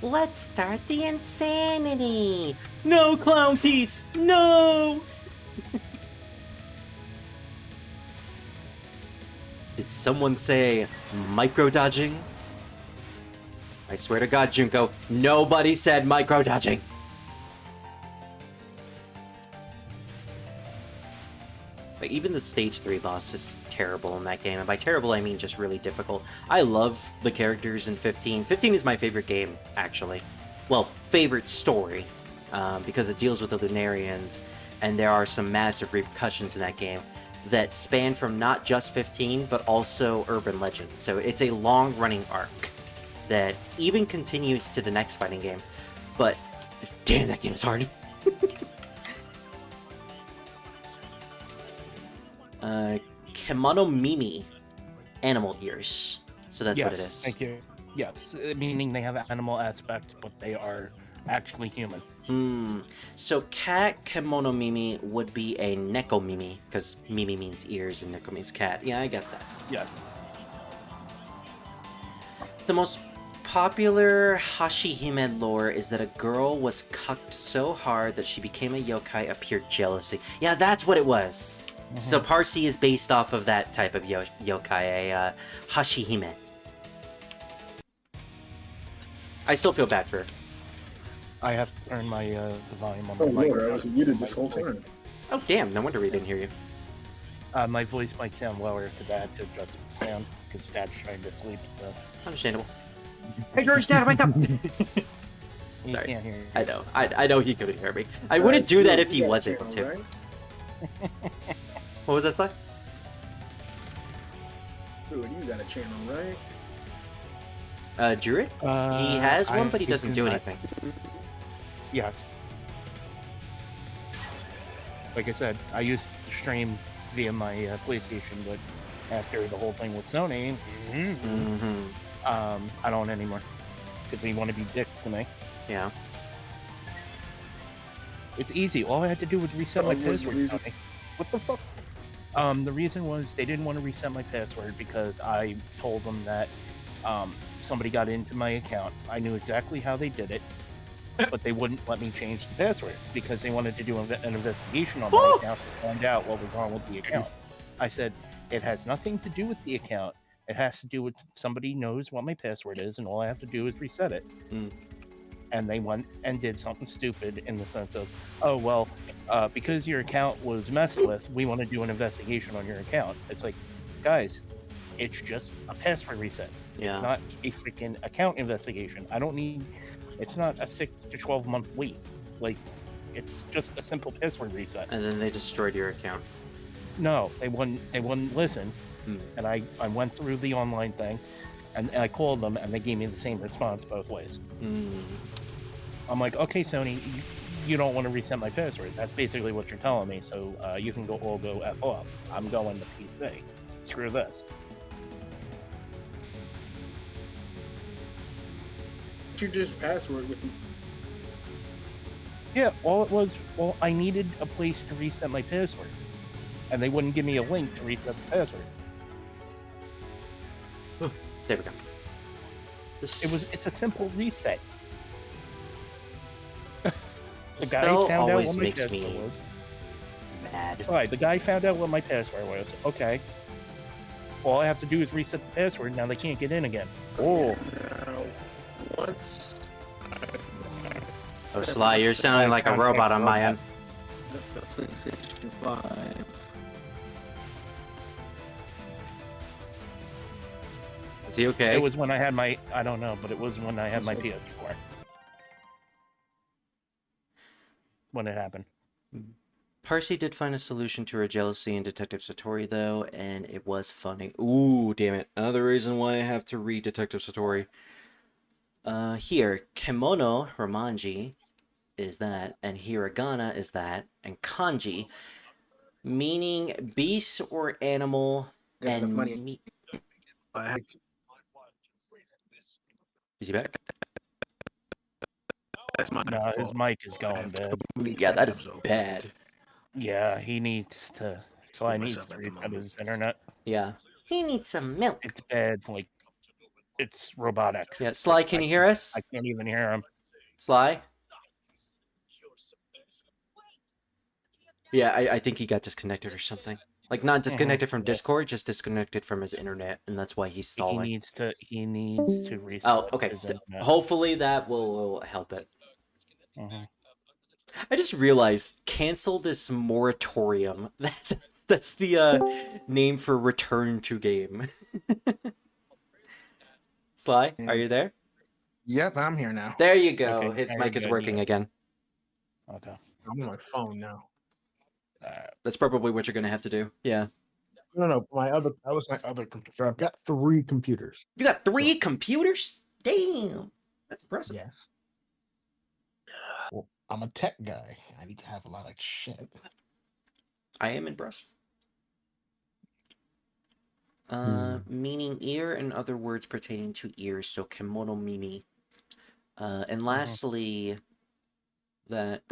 Let's start the insanity. No, clown piece. No. Did someone say micro dodging? I swear to God, Junko, nobody said micro-dodging. Like, even the stage 3 boss is terrible in that game, and by terrible I mean just really difficult. I love the characters in 15. 15 is my favorite game, actually. Well, favorite story, because it deals with the Lunarians, and there are some massive repercussions in that game that span from not just 15, but also Urban Legend. So it's a long-running arc that even continues to the next fighting game. But, damn, that game is hard. Kemono Mimi, animal ears. So that's yes, what it is. Thank you. Yes, meaning they have an animal aspect, but they are actually human. So cat Kemono Mimi would be a Neko Mimi, because Mimi means ears and Neko means cat. Yeah, I get that. Yes. The most popular Hashihime lore is that a girl was cucked so hard that she became a yokai of pure jealousy. Yeah, that's what it was. So Parsi is based off of that type of yokai, a Hashihime. I still feel bad for her. I have to turn my the volume on Oh my mic. lord, I was muted this whole time. Oh damn, no wonder we didn't hear you. My voice might sound lower because I had to adjust the sound because Dad's trying to sleep. So Understandable. Hey George, Dad, wake up! he Sorry. can't hear you. I know. I know he couldn't hear me. I wouldn't do that if he You got a was able channel, to. right? What was that, Sly? Dude, you got a channel, right? Druid? He has one, but he doesn't do anything. Yes. Like I said, I used to stream via my PlayStation, but after the whole thing with Sony, I don't anymore because they want to be dicks to me. Yeah. It's easy. All I had to do was reset my What was the password. reason? Tony. What the fuck? The reason was they didn't want to reset my password because I told them that somebody got into my account. I knew exactly how they did it, but they wouldn't let me change the password because they wanted to do an investigation on my account to find out what was wrong with the account. I said, it has nothing to do with the account. It has to do with somebody knows what my password is, and all I have to do is reset it. And they went and did something stupid in the sense of, oh, well, because your account was messed with, we want to do an investigation on your account. It's like, guys, it's just a password reset. Yeah. It's not a freaking account investigation. I don't need, it's not a 6 to 12 month wait. Like, it's just a simple password reset. And then they destroyed your account. No, they wouldn't listen. And I went through the online thing, and I called them, and they gave me the same response both ways. I'm like, okay, Sony, you don't want to reset my password. That's basically what you're telling me. So you can all go F off. I'm going to PC. Screw this. You just password with Yeah, all it was, well, I needed a place to reset my password, and they wouldn't give me a link to reset the password. There we go. It's a simple reset. The spell always makes password me was. mad. Alright, the guy found out what my password was. Okay. All I have to do is reset the password. Now they can't get in again. Oh. once. Oh, Sly, you're sounding like a robot on my end. The PlayStation 5. Is he okay? It was when I had my, I don't know, but it was when I had my PS4. When it happened. Parsi did find a solution to her jealousy in Detective Satori, though, and it was funny. Ooh, damn it. Another reason why I have to read Detective Satori. Here, Kemono Romanji is that, and Hiragana is that, and Kanji, meaning beast or animal, Got enough and money. meat. I Is he back? That's my No, his fault. mic is going bad. Yeah, that is bad. Yeah, he needs to. So I need myself to at the reset moment. his internet. Yeah. He needs some milk. It's bad. Like, it's robotic. Yeah, Sly, can you hear us? I can't even hear him. Sly? Yeah, I think he got disconnected or something. Like, not disconnected from Discord, just disconnected from his internet, and that's why he's He stalling. needs to reset. Oh, okay. his internet. Hopefully that will help it. Mhm. I just realized, cancel this moratorium. That's the name for return to game. Sly, are you there? Yep, I'm here now. There you go. Okay, His now mic you're is good, working yeah. again. Okay. I'm on my phone now. That's probably what you're gonna have to do. Yeah. No, that was my other computer. I've got 3 computers. You got 3 computers? Damn. That's impressive. Yes. Well, I'm a tech guy. I need to have a lot of shit. I am impressed. Meaning ear and other words pertaining to ears, so kemono mimi. And lastly, that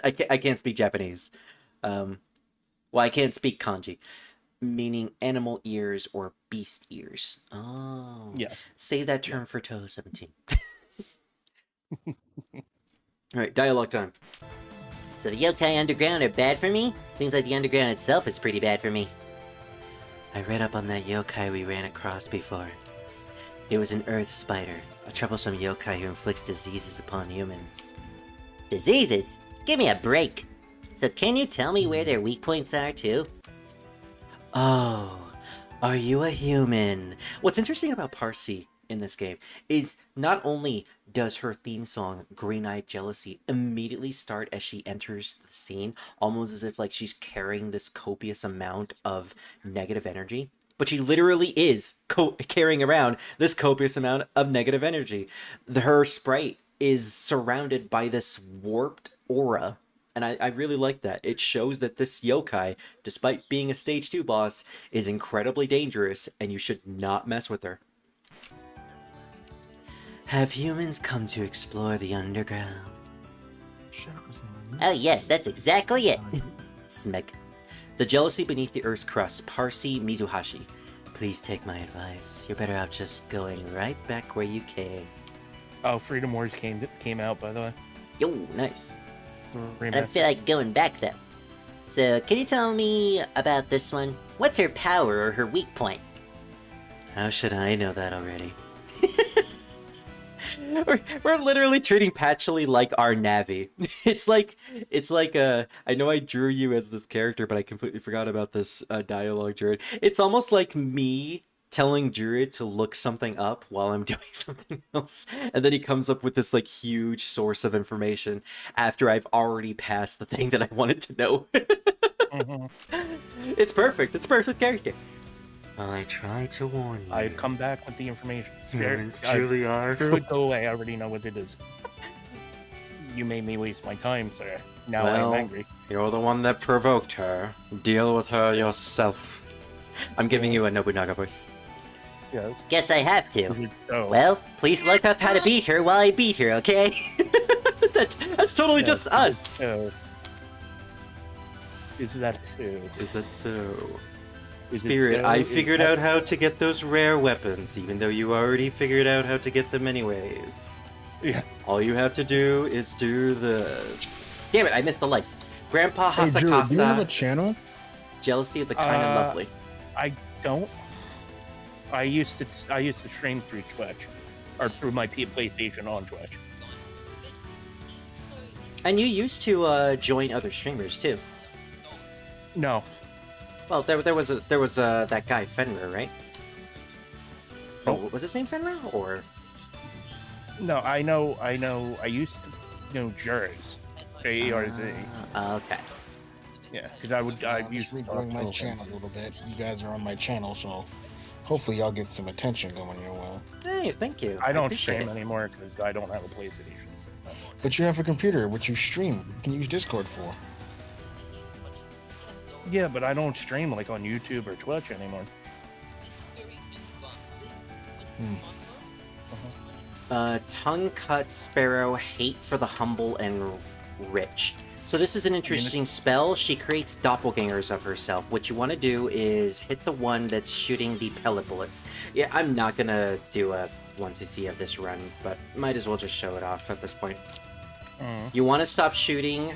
I can't speak Japanese. Well, I can't speak kanji, meaning animal ears or beast ears. Oh, Yes. Save that term for Touhou 17. All right, dialogue time. So the yokai underground are bad for me? Seems like the underground itself is pretty bad for me. I read up on that yokai we ran across before. It was an earth spider, a troublesome yokai who inflicts diseases upon humans. Diseases? Give me a break! So can you tell me where their weak points are, too? Oh, are you a human? What's interesting about Parsi in this game is not only does her theme song, Green Eyed Jealousy, immediately start as she enters the scene, almost as if like she's carrying this copious amount of negative energy, but she literally is carrying around this copious amount of negative energy. Her sprite is surrounded by this warped aura, and I really like that. It shows that this yokai, despite being a stage 2 boss, is incredibly dangerous, and you should not mess with her. Have humans come to explore the underground? Oh yes, that's exactly it. Smeg. The jealousy beneath the earth's crust, Parsi Mizuhashi. Please take my advice. You're better out just going right back where you came. Oh, Freedom Wars came out, by the way. Yo, nice. I Remastered. don't feel like going back though. So, can you tell me about this one? What's her power or her weak point? How should I know that already? We're literally treating Patchouli like our Navi. It's like I know I drew you as this character, but I completely forgot about this dialogue, Druid. It's almost like me telling Druid to look something up while I'm doing something else, and then he comes up with this like huge source of information after I've already passed the thing that I wanted to know. It's perfect. It's a perfect character. Well, I try to warn you. I've come back with the information. Humans truly are. Druid, go away. I already know what it is. You made me waste my time, sir. Now Well, I'm angry. You're the one that provoked her. Deal with her yourself. I'm giving you a Nobunaga voice. Yes. Guess I have to. Is it so? Well, please look up how to beat her while I beat her, okay? That's totally Yes, just us. So, is that so? Is that so? Is it Spirit, so? I Is figured that- out how to get those rare weapons, even though you already figured out how to get them anyways. Yeah. All you have to do is do this. Damn it, I missed the life. Grandpa Hey, Drew, do you have a Hasakasa. channel? Jealousy of the kind of lovely. I don't. I used to stream through Twitch, or through my PlayStation on Twitch. And you used to join other streamers too. No. Well, there was that guy Fenrir, right? Oh, was his name Fenrir or? No, I know. I used to know Jers, J-E-R-Z. Okay. Yeah, because I I'm used just to talk regrowing my to him. channel a little bit. You guys are on my channel, so hopefully y'all get some attention going your way. Hey, thank you. I don't appreciate stream it. anymore because I don't have a PlayStation. So. But you have a computer, which you stream. You can use Discord for. Yeah, but I don't stream like on YouTube or Twitch anymore. Tongue cut sparrow, hate for the humble and rich. So this is an interesting spell. She creates doppelgangers of herself. What you want to do is hit the one that's shooting the pellet bullets. Yeah, I'm not gonna do a 1cc of this run, but might as well just show it off at this point. You want to stop shooting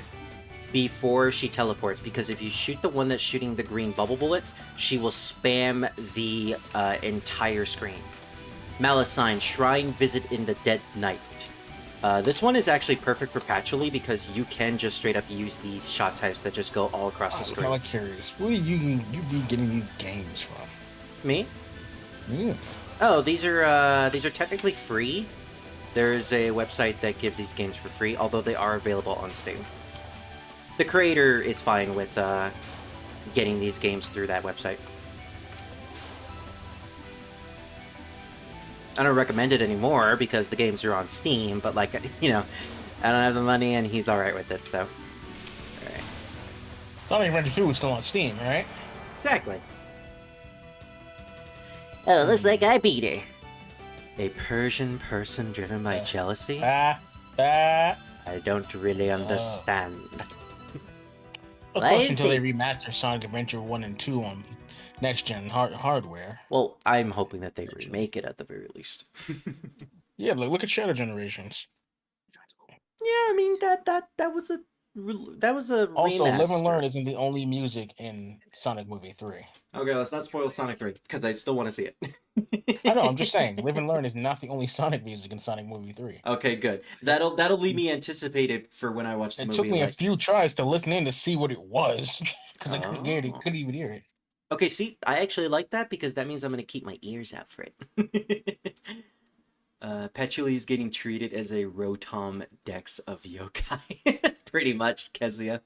before she teleports, because if you shoot the one that's shooting the green bubble bullets, she will spam the entire screen. Malicine, Shrine Visit in the Dead Night. This one is actually perfect for Patchouli because you can just straight up use these shot types that just go all across the screen. I'm curious. Where do you be getting these games from? Me? Yeah. Oh, these are technically free. There's a website that gives these games for free, although they are available on Steam. The creator is fine with getting these games through that website. I don't recommend it anymore because the games are on Steam, but like, you know, I don't have the money and he's alright with it, so. Alright. Sonic Adventure 2 is still on Steam, right? Exactly. Oh, looks like I beat her. A Persian person driven by jealousy? I don't really understand. Of course, until they remaster Sonic Adventure 1 and 2 on next-gen hardware. Well, I'm hoping that they remake it at the very least. Yeah, look at Shadow Generations. Yeah, I mean that was a Also, remaster. Live and Learn isn't the only music in Sonic Movie 3. Okay, let's not spoil Sonic 3 because I still want to see it. I know, I'm just saying, Live and Learn is not the only Sonic music in Sonic Movie 3. Okay, good. That'll leave me anticipated for when I watch the movie. It took me a few tries to listen in to see what it was because I couldn't even hear it. Okay, see, I actually like that because that means I'm going to keep my ears out for it. Petuli is getting treated as a Rotom Dex of yokai. Pretty much, Kezia.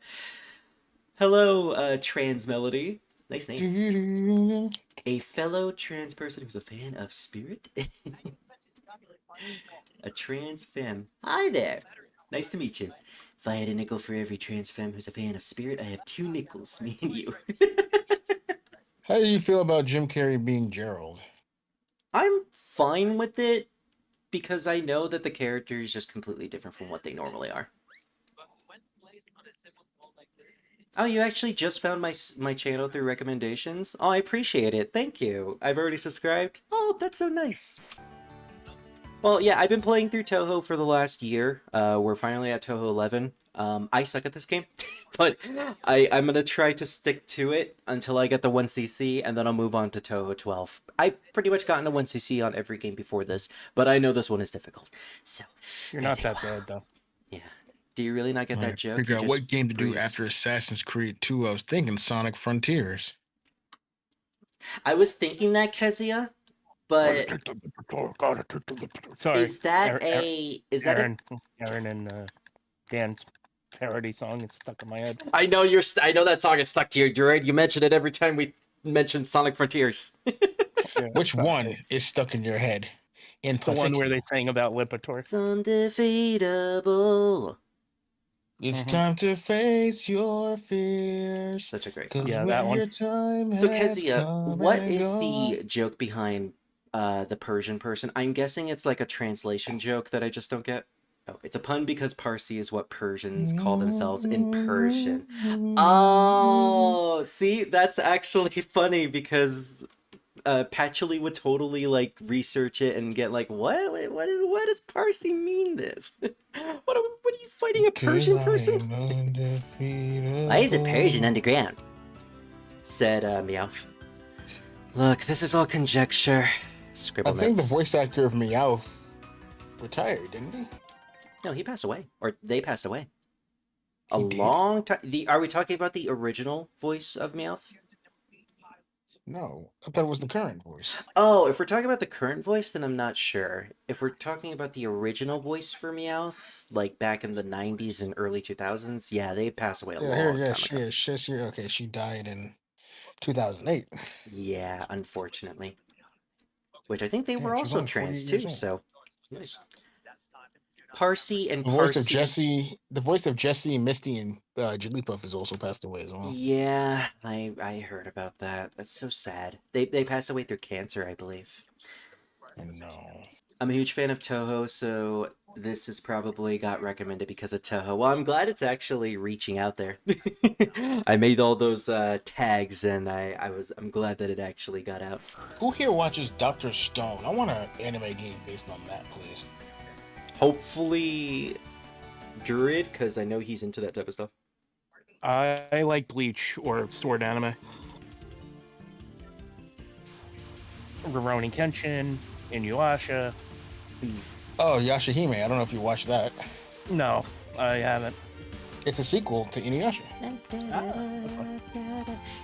Hello, Trans Melody. Nice name. A fellow trans person who's a fan of Spirit. A trans femme. Hi there. Nice to meet you. If I had a nickel for every trans femme who's a fan of Spirit, I have 2 nickels, me and you. How do you feel about Jim Carrey being Gerald? I'm fine with it because I know that the character is just completely different from what they normally are. Oh, you actually just found my channel through recommendations? Oh, I appreciate it. Thank you. I've already subscribed. Oh, that's so nice. Well, yeah, I've been playing through Touhou for the last year. We're finally at Touhou 11. I suck at this game, but I'm going to try to stick to it until I get the 1cc, and then I'll move on to Touhou 12. I've pretty much gotten a 1cc on every game before this, but I know this one is difficult. So you're not that bad, though. Yeah. Do you really not get that joke? Figure out what game to do after Assassin's Creed 2. I was thinking Sonic Frontiers. I was thinking that, Kezia, but sorry. Is that Aaron and Dan's parody song is stuck in my head. I know I know that song is stuck to your head. You mention it every time we mention Sonic Frontiers. Yeah, which one is stuck in your head? The one where they sang about Lipitor. It's undefeatable. It's time to face your fears. Such a great song. Yeah, that one. So Kezia, what is the joke behind the Persian person? I'm guessing it's like a translation joke that I just don't get. Oh, it's a pun because Parsi is what Persians call themselves in Persian. Oh, see, that's actually funny because Patchouli would totally like research it and get like, what does Parsi mean this? What are you fighting a Persian person? Why is it Persian underground? Said Meowth. Look, this is all conjecture. Scribble I think the notes. voice actor of Meowth retired, didn't he? No, he passed away, or they passed away. A long time. Are we talking about the original voice of Meowth? No, I thought it was the current voice. Oh, if we're talking about the current voice, then I'm not sure. If we're talking about the original voice for Meowth, like back in the 90s and early 2000s, yeah, they passed away a long time ago. Okay, she died in 2008. Yeah, unfortunately. Which I think they were also trans too, so nice. Parsi and the voice of Jessie, Misty, and Jigglypuff has also passed away as well. Yeah, I heard about that. That's so sad. They passed away through cancer, I believe. No. I'm a huge fan of Touhou, so this has probably got recommended because of Touhou. Well, I'm glad it's actually reaching out there. I made all those tags, and I'm glad that it actually got out. Who here watches Dr. Stone? I want an anime game based on that, please. Hopefully Druid, because I know he's into that type of stuff. I like Bleach or Sword anime. Rurouni Kenshin, Inuyasha. Oh, Yashahime. I don't know if you watched that. No, I haven't. It's a sequel to Inuyasha.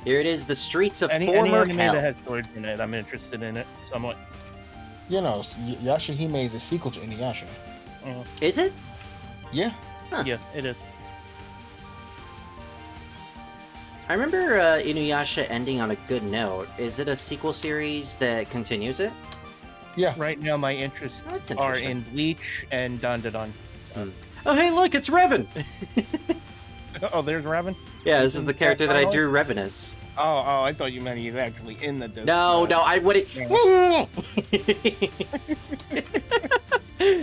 Here it is, the streets of Any former anime hell. that has swords in it, I'm interested in it somewhat. You know, Yashahime is a sequel to Inuyasha. Is it? Yeah. Huh. Yeah, it is. I remember Inuyasha ending on a good note. Is it a sequel series that continues it? Yeah. Right now, my interests That's are interesting. in Bleach and Dandadan. Oh, hey, look, it's Revan! Oh, there's Raven? Yeah, this is the character that I drew Revan as. Oh, I thought you meant he's actually in the No, I wouldn't.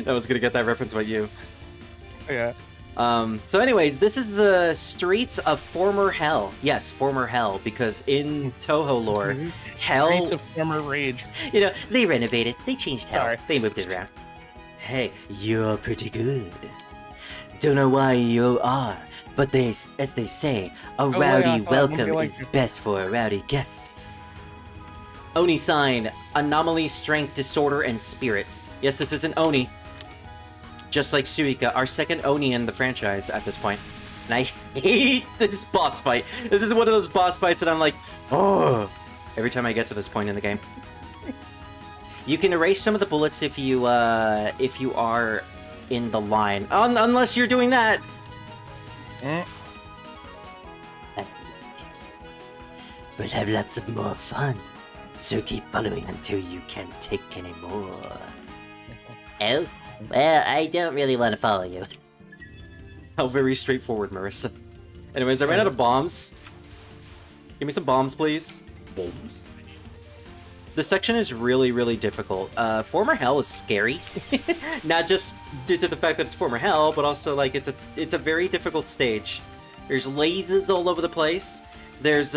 I was gonna get that reference by you. Yeah. So anyways, this is the streets of former hell. Yes, former hell, because in Touhou lore, hell, Streets of former rage. you know, they renovated, they changed hell, Sorry. they moved it around. Hey, you're pretty good. Don't know why you are, but as they say, a yeah, rowdy I thought welcome maybe like is you. best for a rowdy guest. Oni sign, anomaly, strength, disorder, and spirits. Yes, this is an Oni. Just like Suika, our second Oni in the franchise at this point. And I hate this boss fight. This is one of those boss fights that I'm like, oh, every time I get to this point in the game. You can erase some of the bullets if you are in the line. Unless you're doing that. We'll have lots of more fun. So keep following until you can't take any more. Oh? Well, I don't really want to follow you. How very straightforward, Marissa. Anyways, I ran out of bombs. Give me some bombs, please. Bombs. This section is really, really difficult. Former Hell is scary. Not just due to the fact that it's Former Hell, but also, like, it's a very difficult stage. There's lasers all over the place. There's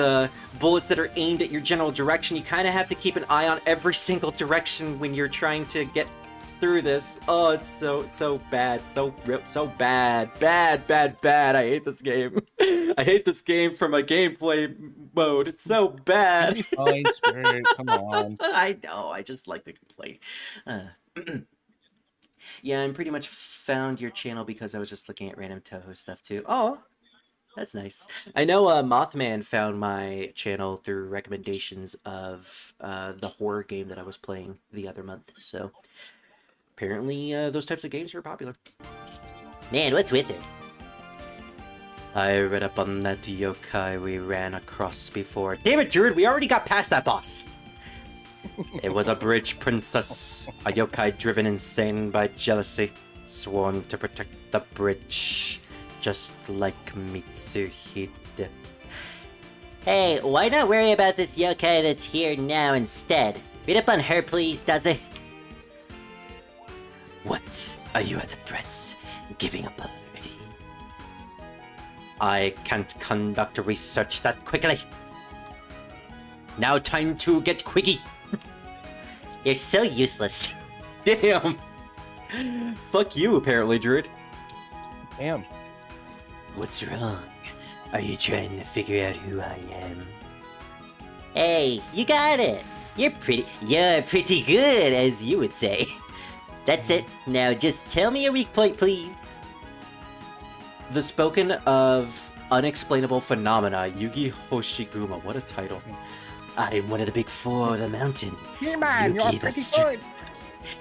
bullets that are aimed at your general direction. You kind of have to keep an eye on every single direction when you're trying to get through this. Oh, it's so bad. So bad. Bad. I hate this game. I hate this game from a gameplay mode. It's so bad. Fine, Spirit, come on. I know, I just like to complain. Yeah, I pretty much found your channel because I was just looking at random Touhou stuff too. Oh, that's nice. I know Mothman found my channel through recommendations of the horror game that I was playing the other month, so apparently those types of games are popular. Man, what's with it? I read up on that yokai we ran across before. Damn it, Druid, we already got past that boss! It was a bridge princess, a yokai driven insane by jealousy, sworn to protect the bridge, just like Mitsuhide. Hey, why not worry about this yokai that's here now instead? Read up on her, please, Daze. What? Are you out of breath? Giving up already? I can't conduct research that quickly. Now time to get quiggy. You're so useless. Damn. Fuck you, apparently, Druid. Damn. What's wrong? Are you trying to figure out who I am? Hey, you got it. You're pretty good, as you would say. That's it. Now just tell me your weak point, please. The spoken of unexplainable phenomena, Yugi Hoshiguma. What a title. I'm one of the big four of the mountain. He-Man, you're Yugi the pretty Str- good.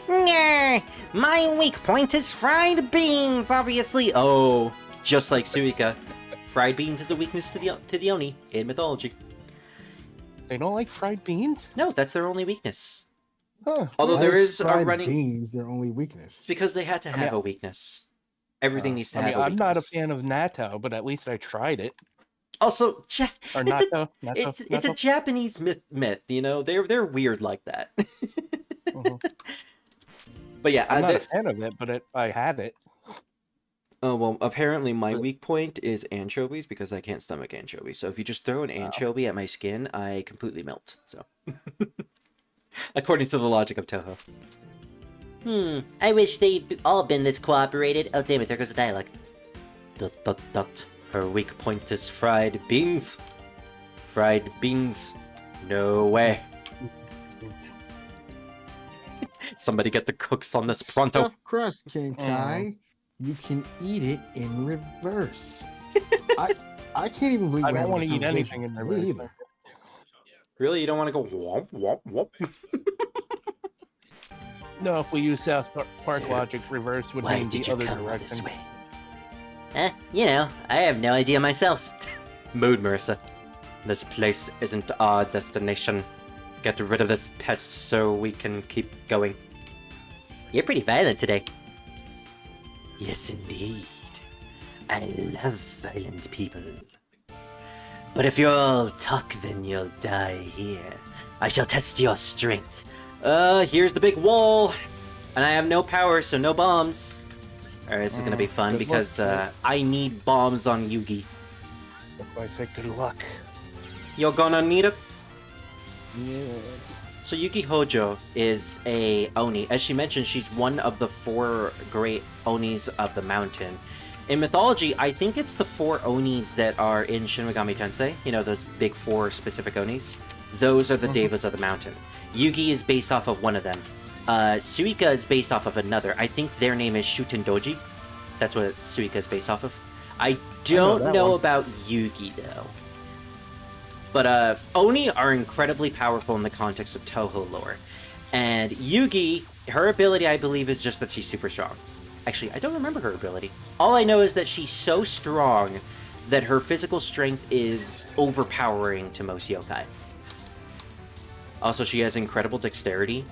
Nah, my weak point is fried beans, obviously. Oh, just like Suika. Fried beans is a weakness to the Oni in mythology. They don't like fried beans? No, that's their only weakness. Huh. Although Why there is a fried running... beans their only weakness? It's because they had to have mean, a weakness. Everything needs to have a I'm weakness. not a fan of natto, but at least I tried it. Also, Or it's natto. it's a Japanese myth, you know? They're weird like that. Mhm. But yeah, I'm not a fan of it, but I have it. oh well, apparently my weak point is anchovies because I can't stomach anchovies. So if you just throw an anchovy at my skin, I completely melt. So, according to the logic of Touhou. I wish they'd all been this cooperated. Oh damn it, there goes the dialogue. ... Her weak point is fried beans. Fried beans. No way. Somebody get the cooks on this pronto. Stuffed crust, Kenkai. You can eat it in reverse. I can't even believe I we're don't having want this to eat anything conversation. in Me reverse. either. Really? You don't want to go womp, womp, womp? No, if we use South Park So, logic, reverse would Why mean did the you other come all direction. this way? You know, I have no idea myself. Mood, Marissa. This place isn't our destination. Get rid of this pest so we can keep going. You're pretty violent today. Yes, indeed. I love violent people. But if you'll all talk, then you'll die here. I shall test your strength. Here's the big wall. And I have no power, so no bombs. Alright, this is gonna be fun good because luck, I need bombs on Yugi. That's why I said good luck. You're gonna need it? Yes. So Yugi Hojo is a Oni. As she mentioned, she's one of the 4 great Onis of the mountain. In mythology, I think it's the 4 Onis that are in Shin Megami Tensei. You know, those big 4 specific Onis. Those are the Devas of the mountain. Yugi is based off of one of them. Suika is based off of another. I think their name is Shutendoji. That's what Suika is based off of. I don't know one. about Yugi, though. But Oni are incredibly powerful in the context of Touhou lore. And Yugi, her ability, I believe, is just that she's super strong. Actually, I don't remember her ability. All I know is that she's so strong that her physical strength is overpowering to most yokai. Also, she has incredible dexterity.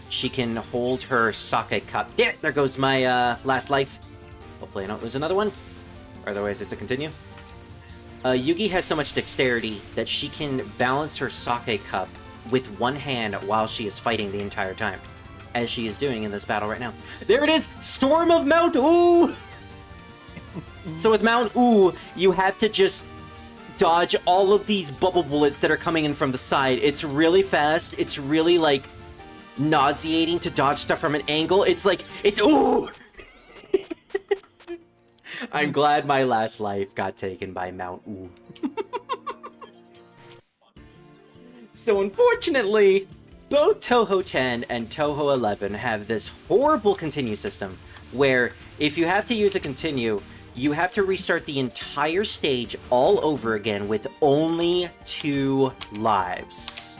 She can hold her sake cup. Damn it, there goes my last life. Hopefully I don't lose another one. Otherwise, it's a continue. Yugi has so much dexterity that she can balance her sake cup with one hand while she is fighting the entire time. As she is doing in this battle right now. There it is! Storm of Mount Oo! So with Mount Oo, you have to just dodge all of these bubble bullets that are coming in from the side. It's really fast. It's really, like, nauseating to dodge stuff from an angle. It's like, it's ooh! I'm glad my last life got taken by Mount Oo. So unfortunately, both Touhou 10 and Touhou 11 have this horrible continue system, where if you have to use a continue, you have to restart the entire stage all over again with only 2 lives.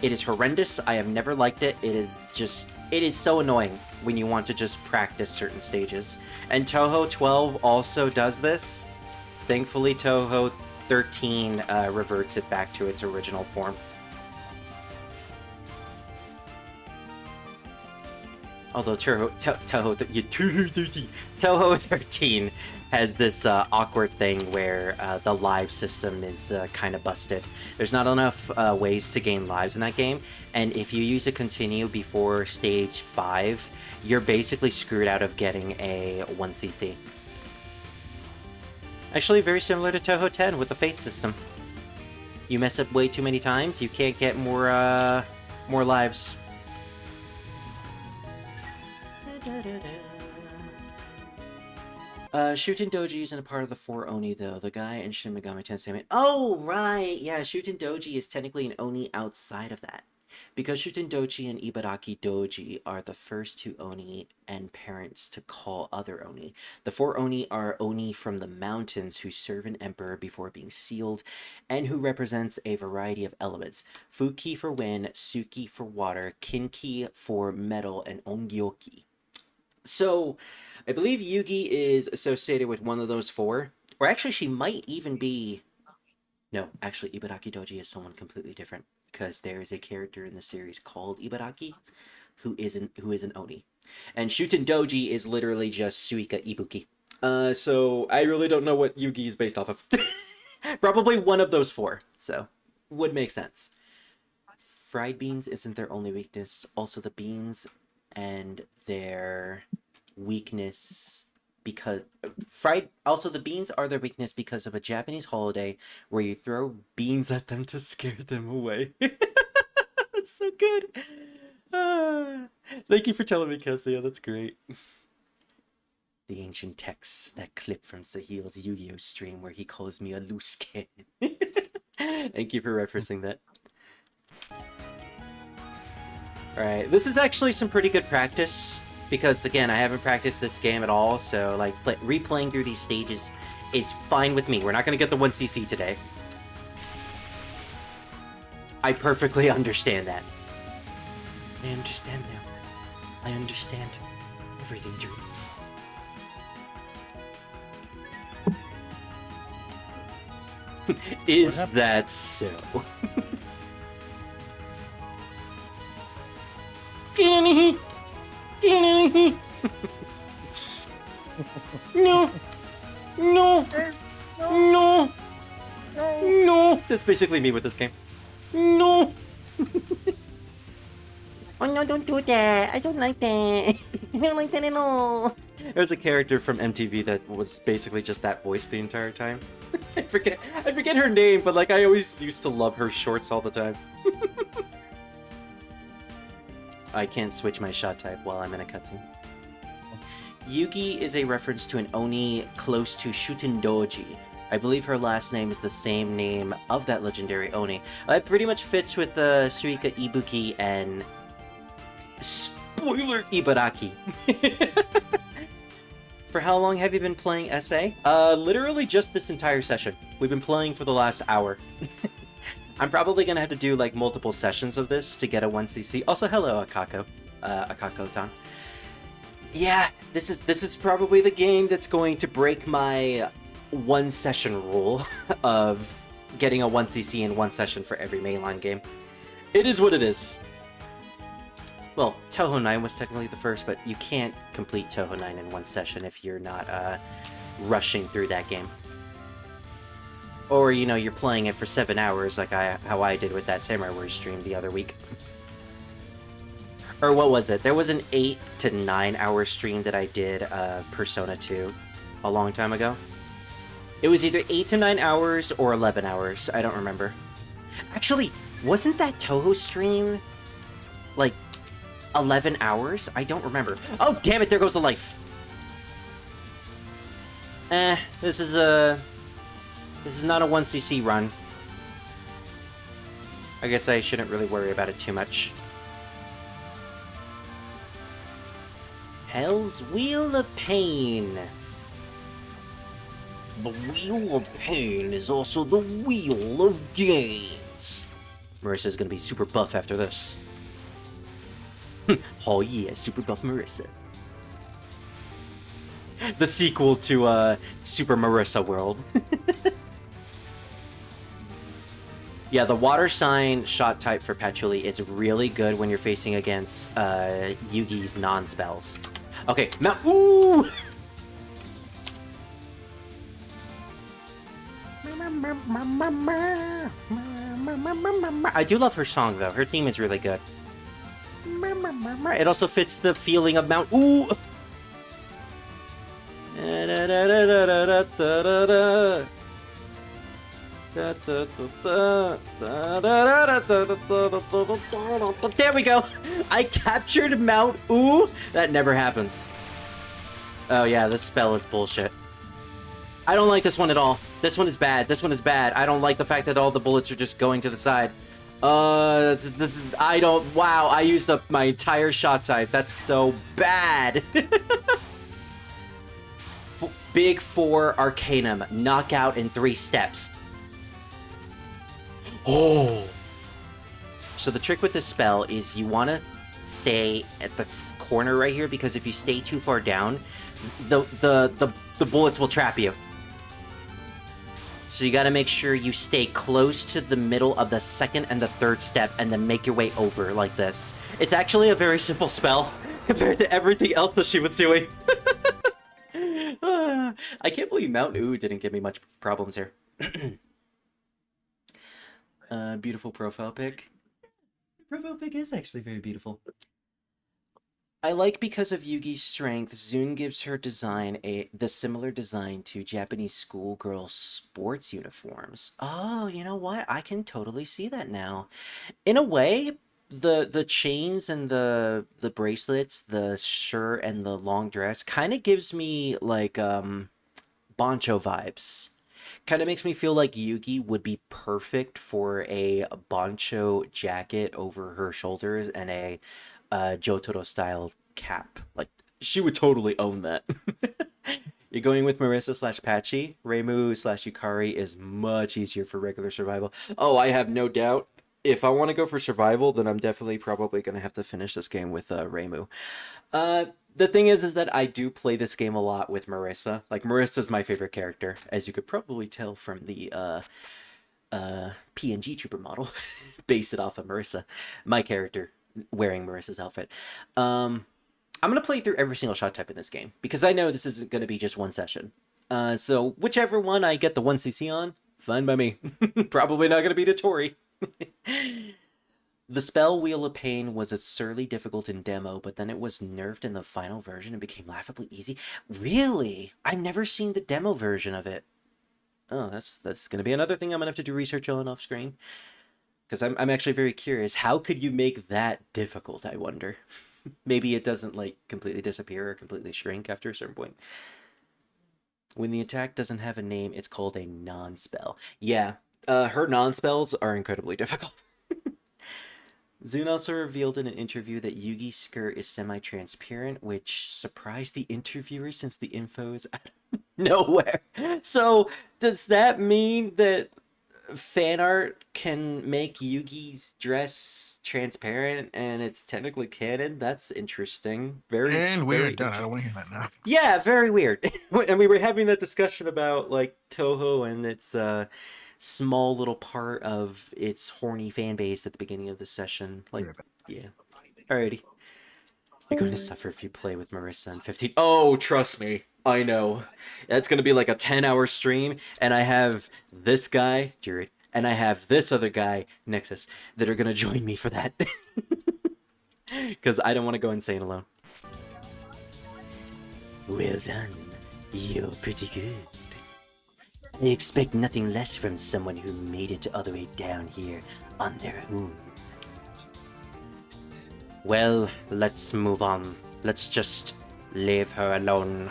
It is horrendous. I have never liked it. It is so annoying when you want to just practice certain stages. And Touhou 12 also does this. Thankfully, Touhou 13 reverts it back to its original form. Although Touhou 13 has this awkward thing where the live system is kind of busted. There's not enough ways to gain lives in that game, and if you use a continue before stage 5, you're basically screwed out of getting a 1cc. Actually, very similar to Touhou 10 with the Fate system. You mess up way too many times, you can't get more lives. Shutendoji isn't a part of the 4 Oni, though. The guy in Shin Megami Tensei... Oh, right! Yeah, Shutendoji is technically an Oni outside of that. Because Shutendoji and Ibaraki Doji are the first 2 Oni and parents to call other Oni. The 4 Oni are Oni from the mountains who serve an emperor before being sealed, and who represents a variety of elements. Fuki for wind, Suki for water, Kinki for metal, and Ongyoki. So, I believe Yugi is associated with one of those 4. Or actually, she might even be... No, actually, Ibaraki Doji is someone completely different. Because there is a character in the series called Ibaraki who is an Oni. And Shutendoji is literally just Suika Ibuki. So, I really don't know what Yugi is based off of. Probably one of those 4. So, would make sense. Fried beans isn't their only weakness. Also, the beans and their weakness because the beans are their weakness because of a Japanese holiday where you throw beans at them to scare them away. That's so good. Thank you for telling me, Cassia. That's great. the ancient texts, that clip from Sahil's Yu-Gi-Oh stream where he calls me a loose cannon. Thank you for referencing that. Alright, this is actually some pretty good practice, because again, I haven't practiced this game at all, so like replaying through these stages is fine with me. We're not going to get the 1cc today. I perfectly understand that. I understand now. I understand everything, Drew. Is that so? No. No. No. No. That's basically me with this game. No. Oh no, don't do that. I don't like that. I don't like that at all. There's a character from MTV that was basically just that voice the entire time. I forget her name, but like I always used to love her shorts all the time. I can't switch my shot type while I'm in a cutscene. Yugi is a reference to an Oni close to Shutendoji. I believe her last name is the same name of that legendary Oni. It pretty much fits with Suika Ibuki and... Spoiler Ibaraki! For how long have you been playing SA? Literally just this entire session. We've been playing for the last hour. I'm probably gonna have to do like multiple sessions of this to get a 1cc. Also, hello, Akako. Akako-tan. Yeah, this is probably the game that's going to break my one session rule of getting a 1cc in one session for every mainline game. It is what it is. Well, Touhou 9 was technically the first, but you can't complete Touhou 9 in one session if you're not rushing through that game. Or, you know, you're playing it for 7 hours like how I did with that Samurai Warriors stream the other week. Or what was it? There was an 8 to 9 hour stream that I did of Persona 2 a long time ago. It was either 8 to 9 hours or 11 hours. I don't remember. Actually, wasn't that Touhou stream like 11 hours? I don't remember. Oh, damn it, there goes the life. This is not a 1cc run. I guess I shouldn't really worry about it too much. Hell's Wheel of Pain. The Wheel of Pain is also the Wheel of Gains. Marissa's gonna be super buff after this. Oh yeah, super buff Marissa. The sequel to Super Marissa World. Yeah, the water sign shot type for Patchouli is really good when you're facing against Yugi's non-spells. Okay, Mount... Ooh! I do love her song, though. Her theme is really good. It also fits the feeling of Mount... Ooh! There we go! I captured Mount Ooh! That never happens. Oh yeah, this spell is bullshit. I don't like this one at all. This one is bad. This one is bad. I don't like the fact that all the bullets are just going to the side. I don't... Wow, I used up my entire shot type. That's so bad. Big 4 Arcanum. Knockout in 3 steps. Oh! So the trick with this spell is you want to stay at the corner right here, because if you stay too far down, the bullets will trap you. So you gotta make sure you stay close to the middle of the second and the third step and then make your way over like this. It's actually a very simple spell compared to everything else that she was doing. I can't believe Mount Ooh didn't give me much problems here. Beautiful profile pic. Profile pic is actually very beautiful. I like, because of Yugi's strength, Zune gives her design the similar design to Japanese schoolgirl sports uniforms. Oh, you know what? I can totally see that now. In a way, the chains and the bracelets, the shirt and the long dress kind of gives me like Bancho vibes. Kind of makes me feel like Yugi would be perfect for a Bancho jacket over her shoulders and a Jotaro style cap. Like she would totally own that. You're going with Marissa slash Patchy. Reimu slash Yukari is much easier for regular survival. Oh, I have no doubt. If I want to go for survival, then I'm definitely probably going to have to finish this game with Reimu. The thing is that I do play this game a lot with Marissa. Like, Marissa's my favorite character, as you could probably tell from the PNG Trooper model. Based it off of Marissa. My character wearing Marissa's outfit. I'm going to play through every single shot type in this game, because I know this isn't going to be just one session. So whichever one I get the 1cc on, fine by me. Probably not going to be Tori. The spell Wheel of Pain was absurdly difficult in demo, but then it was nerfed in the final version and became laughably easy. Really? I've never seen the demo version of it. Oh, that's going to be another thing I'm going to have to do research on off screen. Because I'm actually very curious. How could you make that difficult, I wonder? Maybe it doesn't, like, completely disappear or completely shrink after a certain point. When the attack doesn't have a name, it's called a non-spell. Yeah, her non-spells are incredibly difficult. Zune also revealed in an interview that Yugi's skirt is semi-transparent, which surprised the interviewer since the info is out of nowhere. So, does that mean that fan art can make Yugi's dress transparent and it's technically canon? That's interesting. Very And we're very done. I don't want to hear that now. Yeah, very weird. And we were having that discussion about like Touhou and its small little part of its horny fan base at the beginning of the session. Like, yeah. Alrighty. You're going to suffer if you play with Marissa and 15. Oh, trust me. I know. That's going to be like a 10-hour stream, and I have this guy, Jared, and I have this other guy, Nexus, that are going to join me for that. Because I don't want to go insane alone. Well done. You're pretty good. I expect nothing less from someone who made it all the way down here on their own. Well, let's move on. Let's just leave her alone.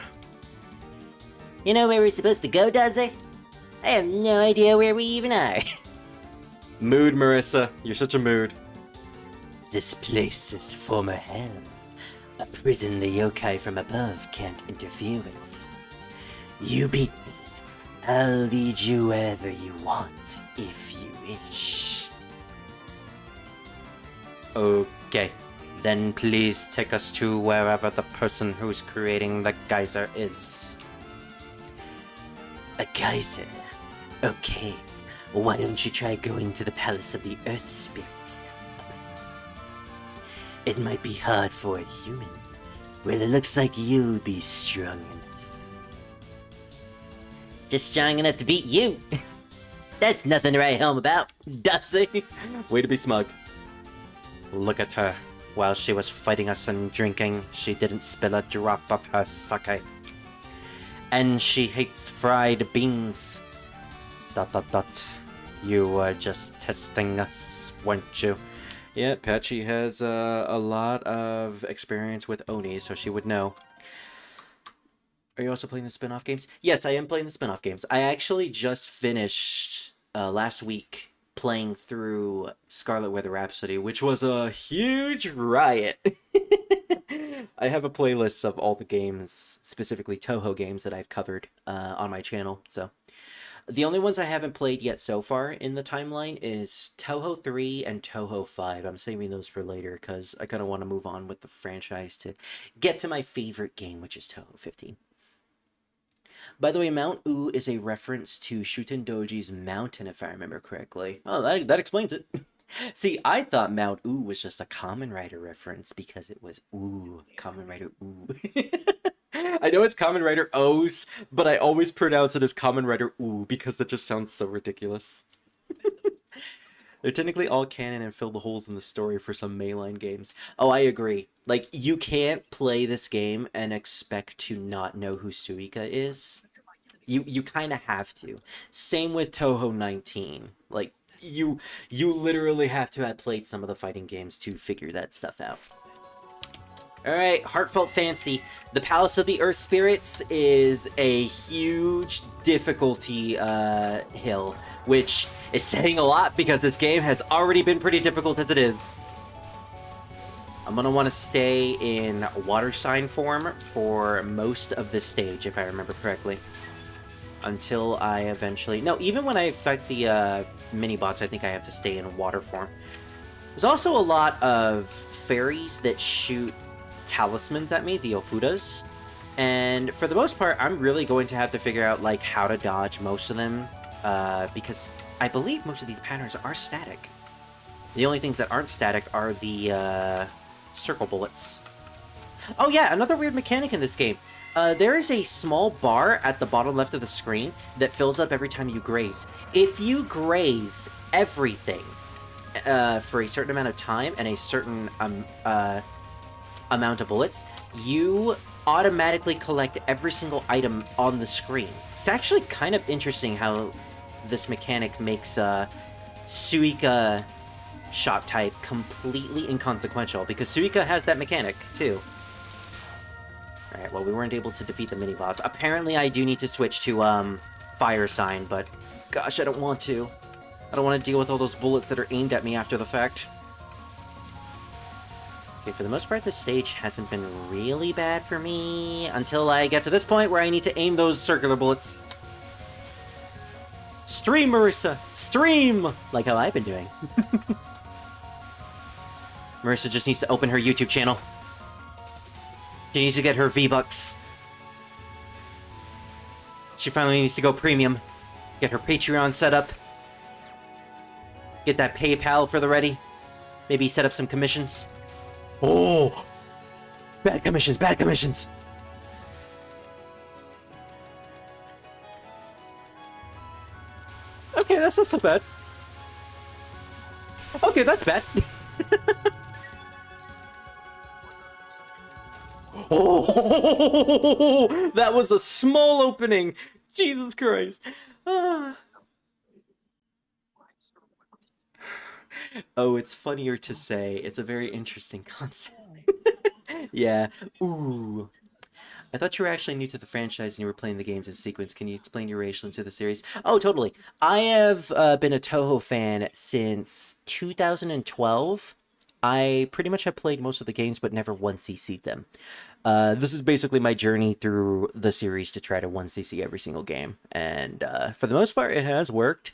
You know where we're supposed to go, does it? I have no idea where we even are. Mood, Marissa. You're such a mood. This place is former hell. A prison the yokai from above can't interfere with. You beat me. I'll lead you wherever you want, if you wish. Okay, then please take us to wherever the person who's creating the geyser is. A geyser? Okay, why don't you try going to the Palace of the Earth Spirits? It might be hard for a human. Well, it looks like you'll be strong enough. Just strong enough to beat you. That's nothing to write home about, does it? Way to be smug. Look at her. While she was fighting us and drinking, she didn't spill a drop of her sake. And she hates fried beans. ... You were just testing us, weren't you? Yeah, Patchy has a lot of experience with Oni, so she would know. Are you also playing the spin-off games? Yes, I am playing the spin-off games. I actually just finished last week playing through Scarlet Weather Rhapsody, which was a huge riot. I have a playlist of all the games, specifically Touhou games, that I've covered on my channel. So the only ones I haven't played yet so far in the timeline is Touhou 3 and Touhou 5. I'm saving those for later because I kind of want to move on with the franchise to get to my favorite game, which is Touhou 15. By the way, Mount U is a reference to Shuten Doji's mountain, if I remember correctly. Oh, that explains it. See, I thought Mount U was just a Kamen Rider reference because it was ooh, Kamen Rider ooh. I know it's Kamen Rider O's, but I always pronounce it as Kamen Rider ooh because it just sounds so ridiculous. They're technically all canon and fill the holes in the story for some mainline games. Oh, I agree. Like, you can't play this game and expect to not know who Suika is. You kind of have to. Same with Touhou 19. Like, you literally have to have played some of the fighting games to figure that stuff out. Alright, Heartfelt Fancy. The Palace of the Earth Spirits is a huge difficulty hill, which is saying a lot because this game has already been pretty difficult as it is. I'm going to want to stay in water sign form for most of this stage, if I remember correctly. Until I eventually... No, even when I affect the mini-boss, I think I have to stay in water form. There's also a lot of fairies that shoot talismans at me, the Ofudas. And for the most part, I'm really going to have to figure out, like, how to dodge most of them. Because I believe most of these patterns are static. The only things that aren't static are the circle bullets. Oh yeah, another weird mechanic in this game. There is a small bar at the bottom left of the screen that fills up every time you graze. If you graze everything for a certain amount of time and a certain amount of bullets, you automatically collect every single item on the screen. It's actually kind of interesting how this mechanic makes Suika shot type completely inconsequential, because Suika has that mechanic too. Alright, well, we weren't able to defeat the mini-boss. Apparently I do need to switch to fire sign, but gosh, I don't want to. I don't want to deal with all those bullets that are aimed at me after the fact. Okay, for the most part, this stage hasn't been really bad for me until I get to this point where I need to aim those circular bullets. Stream, Marissa! Stream! Like how I've been doing. Marissa just needs to open her YouTube channel. She needs to get her V-Bucks. She finally needs to go premium. Get her Patreon set up. Get that PayPal for the ready. Maybe set up some commissions. Oh! Bad commissions, bad commissions! Okay, that's not so bad. Okay, that's bad. Oh, that was a small opening. Jesus Christ. Ah. Oh, it's funnier to say. It's a very interesting concept. Yeah. Ooh. I thought you were actually new to the franchise and you were playing the games in sequence. Can you explain your relation to the series? Oh, totally. I have been a Touhou fan since 2012. I pretty much have played most of the games, but never 1CC'd them. This is basically my journey through the series to try to 1CC every single game. And for the most part, it has worked.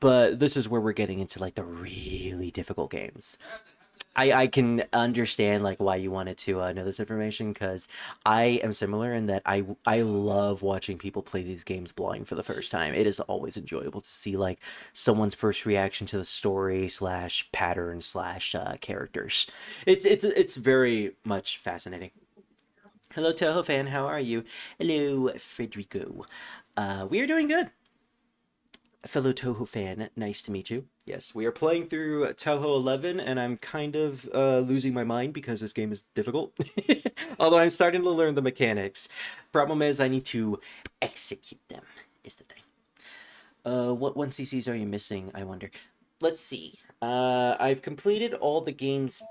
But this is where we're getting into, like, the really difficult games. I can understand, like, why you wanted to know this information, because I am similar in that I love watching people play these games blind for the first time. It is always enjoyable to see, like, someone's first reaction to the story / pattern / characters. It's very much fascinating. Hello, Touhou fan. How are you? Hello, Federico. We are doing good. Fellow Touhou fan, nice to meet you. Yes, we are playing through Touhou 11, and I'm kind of losing my mind because this game is difficult. Although I'm starting to learn the mechanics. Problem is, I need to execute them, is the thing. What 1CCs are you missing, I wonder? Let's see. I've completed all the games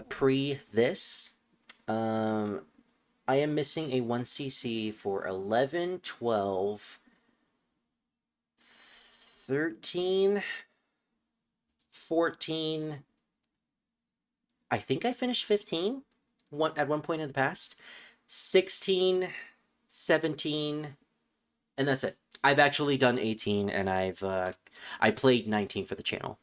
pre this. I am missing a 1CC for 11, 12... 13, 14, I think I finished 15 at one point in the past, 16, 17, and that's it. I've actually done 18, and I played 19 for the channel,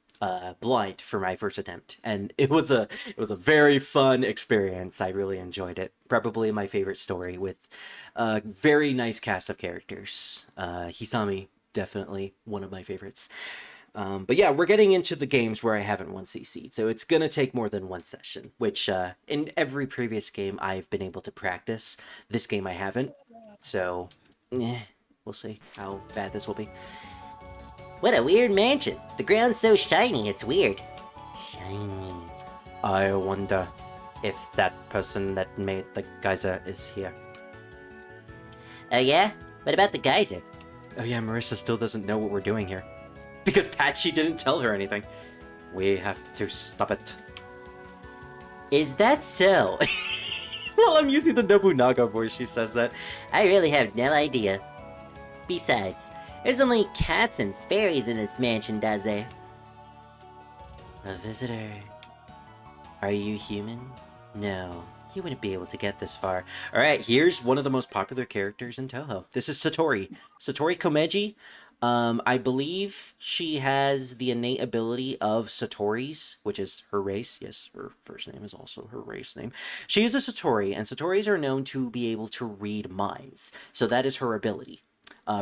blind for my first attempt, and it was a very fun experience. I really enjoyed it. Probably my favorite story, with a very nice cast of characters. Hisami, definitely one of my favorites. But yeah, we're getting into the games where I haven't 1CC'd, so it's gonna take more than one session, which in every previous game I've been able to practice. This game I haven't, so we'll see how bad this will be. What a weird mansion. The ground's so shiny, it's weird. Shiny. I wonder if that person that made the geyser is here. Oh yeah? What about the geyser? Oh yeah, Marissa still doesn't know what we're doing here. Because Patchy didn't tell her anything. We have to stop it. Is that so? Well, I'm using the Nobunaga voice, she says that. I really have no idea. Besides, there's only cats and fairies in this mansion, does there? A visitor. Are you human? No, you wouldn't be able to get this far. Alright, here's one of the most popular characters in Touhou. This is Satori. Satori Komeji. I believe she has the innate ability of Satori's, which is her race. Yes, her first name is also her race name. She is a Satori, and Satoris are known to be able to read minds. So that is her ability.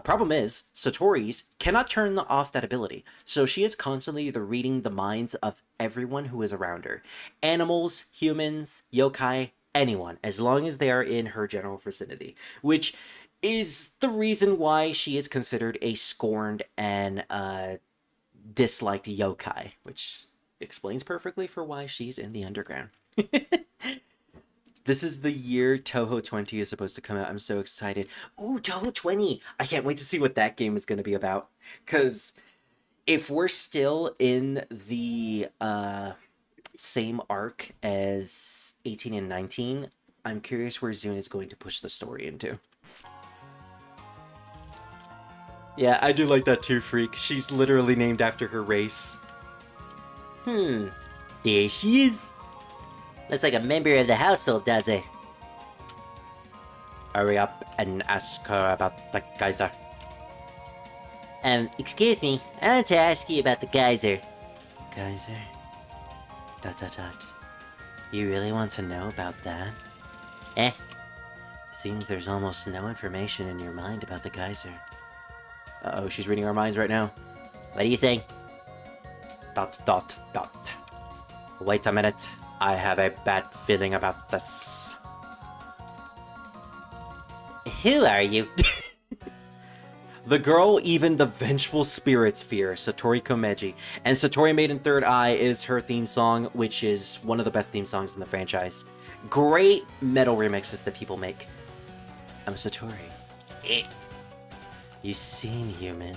Problem is, Satori's cannot turn off that ability, so she is constantly reading the minds of everyone who is around her. Animals, humans, yokai, anyone, as long as they are in her general vicinity, which is the reason why she is considered a scorned and disliked yokai, which explains perfectly for why she's in the underground. This is the year Touhou 20 is supposed to come out. I'm so excited. Ooh, Touhou 20! I can't wait to see what that game is going to be about. Because if we're still in the same arc as 18 and 19, I'm curious where Zune is going to push the story into. Yeah, I do like that too, Freak. She's literally named after her race. There she is. Looks like a member of the household, does it? Hurry up and ask her about the geyser. Excuse me. I want to ask you about the geyser. Geyser? ... You really want to know about that? It seems there's almost no information in your mind about the geyser. Uh-oh, she's reading our minds right now. What are you saying? ... Wait a minute. I have a bad feeling about this. Who are you? The girl even the vengeful spirits fear, Satori Komeji. And Satori Maiden Third Eye is her theme song, which is one of the best theme songs in the franchise. Great metal remixes that people make. I'm Satori. You seem human.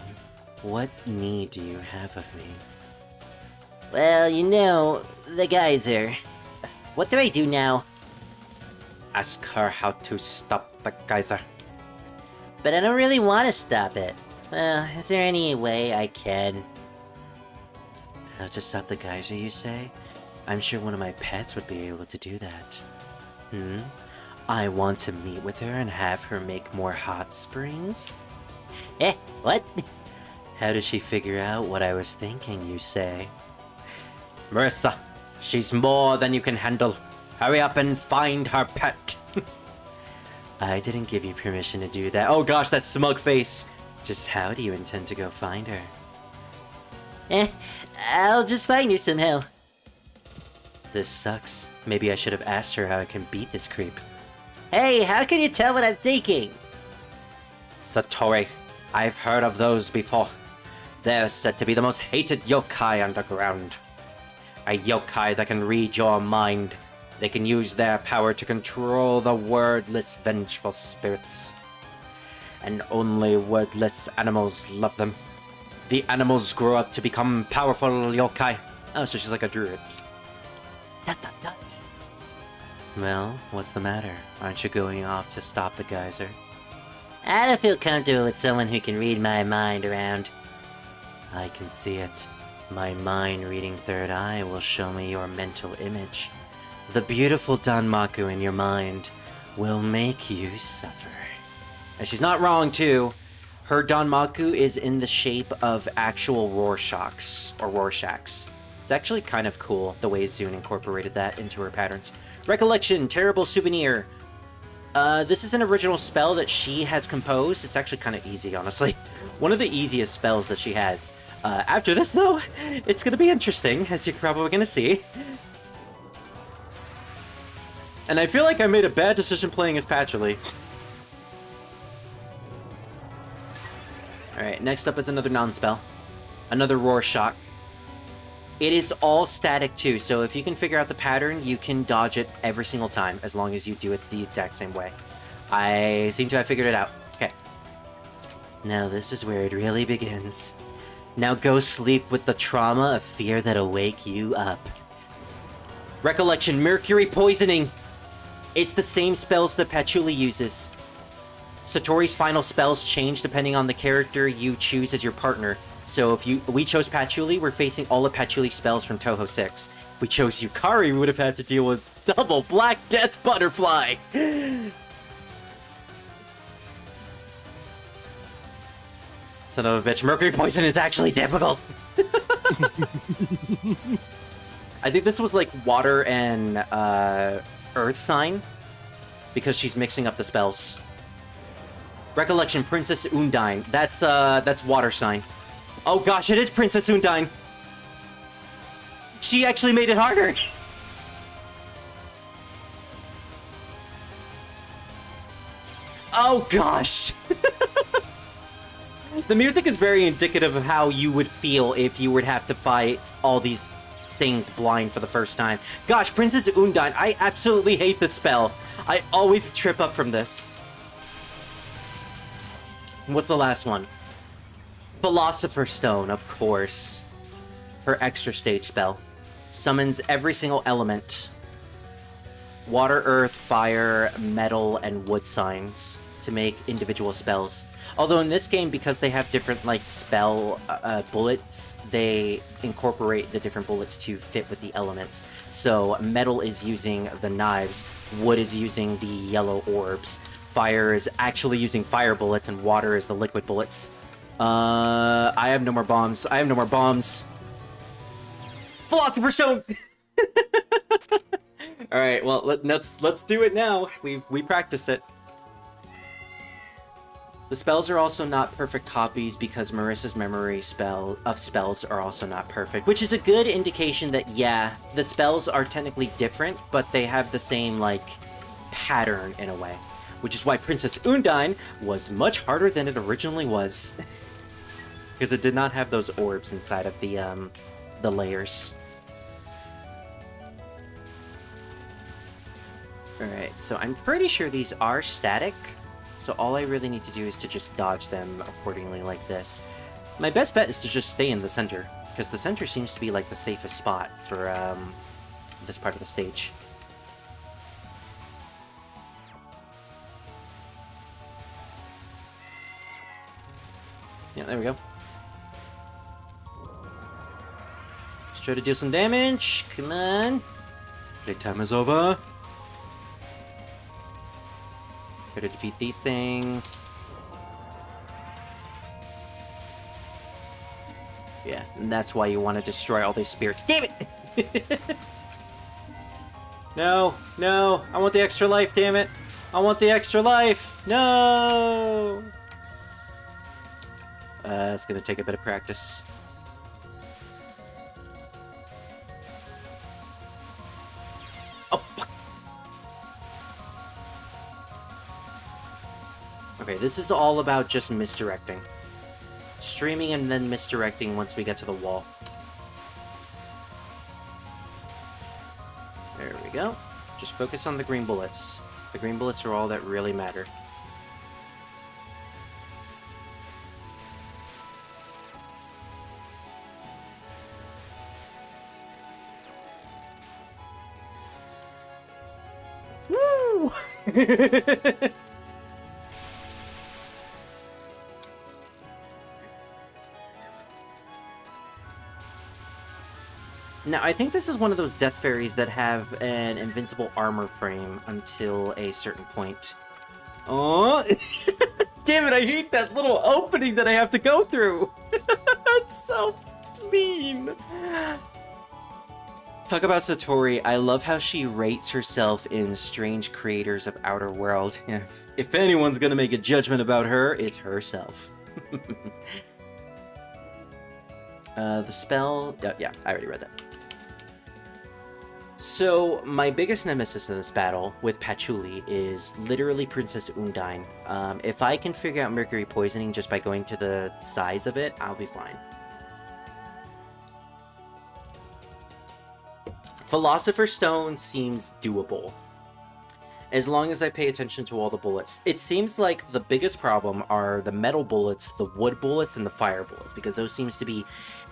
What need do you have of me? Well, you know, the geyser. What do I do now? Ask her how to stop the geyser. But I don't really want to stop it. Well, is there any way I can? How to stop the geyser, you say? I'm sure one of my pets would be able to do that. I want to meet with her and have her make more hot springs? What? How did she figure out what I was thinking, you say? Marissa, she's more than you can handle. Hurry up and find her pet. I didn't give you permission to do that. Oh gosh, that smug face. Just how do you intend to go find her? I'll just find her somehow. This sucks. Maybe I should have asked her how I can beat this creep. Hey, how can you tell what I'm thinking? Satori, I've heard of those before. They're said to be the most hated yokai underground. A yokai that can read your mind. They can use their power to control the wordless, vengeful spirits. And only wordless animals love them. The animals grow up to become powerful yokai. Oh, so she's like a druid. Well, what's the matter? Aren't you going off to stop the geyser? I don't feel comfortable with someone who can read my mind around. I can see it. My mind-reading third eye will show me your mental image. The beautiful Danmaku in your mind will make you suffer. And she's not wrong, too. Her Danmaku is in the shape of actual Rorschachs, or Rorschachs. It's actually kind of cool, the way Zune incorporated that into her patterns. Recollection, Terrible Souvenir. This is an original spell that she has composed. It's actually kind of easy, honestly. One of the easiest spells that she has. After this, though, it's going to be interesting, as you're probably going to see. And I feel like I made a bad decision playing as Patcherly. Alright, next up is another non-spell. Another Rorschach. It is all static too, so if you can figure out the pattern, you can dodge it every single time, as long as you do it the exact same way. I seem to have figured it out. Okay. Now this is where it really begins. Now go sleep with the trauma of fear that'll wake you up. Recollection, mercury poisoning. It's the same spells that Patchouli uses. Satori's final spells change depending on the character you choose as your partner. So if we chose Patchouli, we're facing all of Patchouli's spells from Touhou 6. If we chose Yukari, we would have had to deal with double Black Death Butterfly. Son of a bitch, mercury poison is actually difficult. I think this was like water and earth sign, because she's mixing up the spells. Recollection, Princess Undine. That's water sign. Oh gosh, it is Princess Undine. She actually made it harder. Oh gosh. The music is very indicative of how you would feel if you would have to fight all these things blind for the first time. Gosh, Princess Undine, I absolutely hate this spell. I always trip up from this. What's the last one? Philosopher's Stone, of course. Her extra stage spell. Summons every single element. Water, earth, fire, metal, and wood signs to make individual spells. Although in this game, because they have different, like, spell bullets, they incorporate the different bullets to fit with the elements. So metal is using the knives, wood is using the yellow orbs, fire is actually using fire bullets, and water is the liquid bullets. I have no more bombs. I have no more bombs. Philosopher's Stone! Alright, well, let's do it now. We practiced it. The spells are also not perfect copies because Marissa's memory spells are also not perfect, which is a good indication that, yeah, the spells are technically different, but they have the same, like, pattern in a way. Which is why Princess Undine was much harder than it originally was. Because it did not have those orbs inside of the layers. Alright, so I'm pretty sure these are static. So all I really need to do is to just dodge them accordingly like this. My best bet is to just stay in the center, because the center seems to be like the safest spot for this part of the stage. Yeah, there we go. Let's try to do some damage. Come on. Playtime is over. Try to defeat these things. Yeah, and that's why you want to destroy all these spirits. Damn it! No, no, I want the extra life, damn it! I want the extra life! No! It's gonna take a bit of practice. Oh, fuck! Okay, this is all about just misdirecting. Streaming and then misdirecting once we get to the wall. There we go. Just focus on the green bullets. The green bullets are all that really matter. Woo! Now, I think this is one of those death fairies that have an invincible armor frame until a certain point. Oh! Damn it, I hate that little opening that I have to go through! It's so mean! Talk about Satori, I love how she rates herself in Strange Creators of Outer World. Yeah. If anyone's gonna make a judgment about her, it's herself. The spell... yeah, I already read that. So, my biggest nemesis in this battle with Patchouli is literally Princess Undine. If I can figure out mercury poisoning just by going to the sides of it, I'll be fine. Philosopher's Stone seems doable. as long as I pay attention to all the bullets. It seems like the biggest problem are the metal bullets, the wood bullets, and the fire bullets, because those seems to be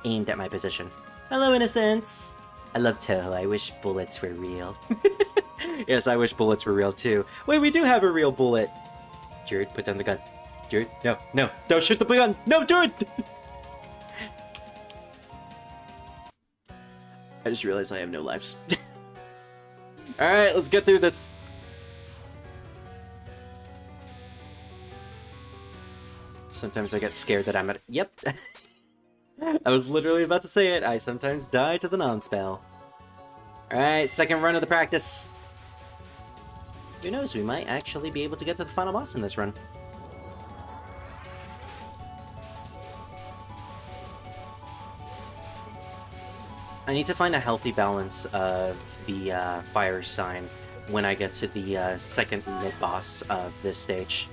aimed at my position. Hello, Innocence! I love Touhou. I wish bullets were real. Yes, I wish bullets were real too. Wait, we do have a real bullet. Jared, put down the gun. Jared, no, no, don't shoot the gun! No, Jared! I just realized I have no lives. Alright, let's get through this. Sometimes I get scared that I'm at... Yep. I was literally about to say it. I sometimes die to the non-spell. Alright, second run of the practice. Who knows, we might actually be able to get to the final boss in this run. I need to find a healthy balance of the fire sign when I get to the second mid-boss of this stage.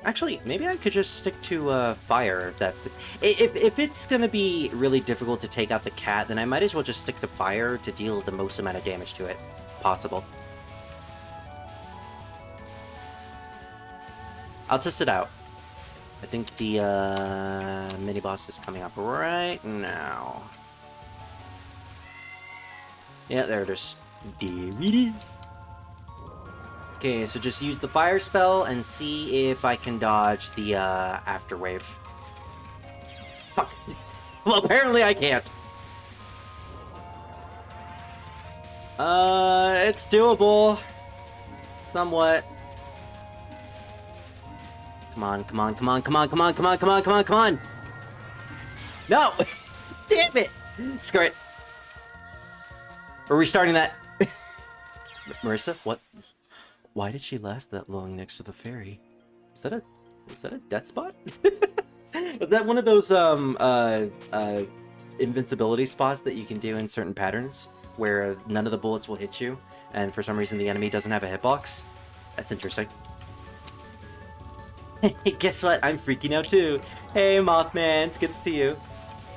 Actually, maybe I could just stick to fire if that's the... If it's gonna be really difficult to take out the cat, then I might as well just stick to fire to deal the most amount of damage to it possible. I'll test it out. I think the mini-boss is coming up right now. Yeah, there it is. There it is. Okay, so just use the fire spell and see if I can dodge the afterwave. Fuck. Well, apparently I can't. It's doable. Somewhat. Come on, come on, come on, come on, come on, come on, come on, come on, come on! No! Damn it! Screw it. We're restarting that. Marissa, what? Why did she last that long next to the ferry? Is that a death spot? Was that one of those invincibility spots that you can do in certain patterns where none of the bullets will hit you and for some reason the enemy doesn't have a hitbox? That's interesting. Guess what? I'm freaking out too. Hey Mothman, it's good to see you.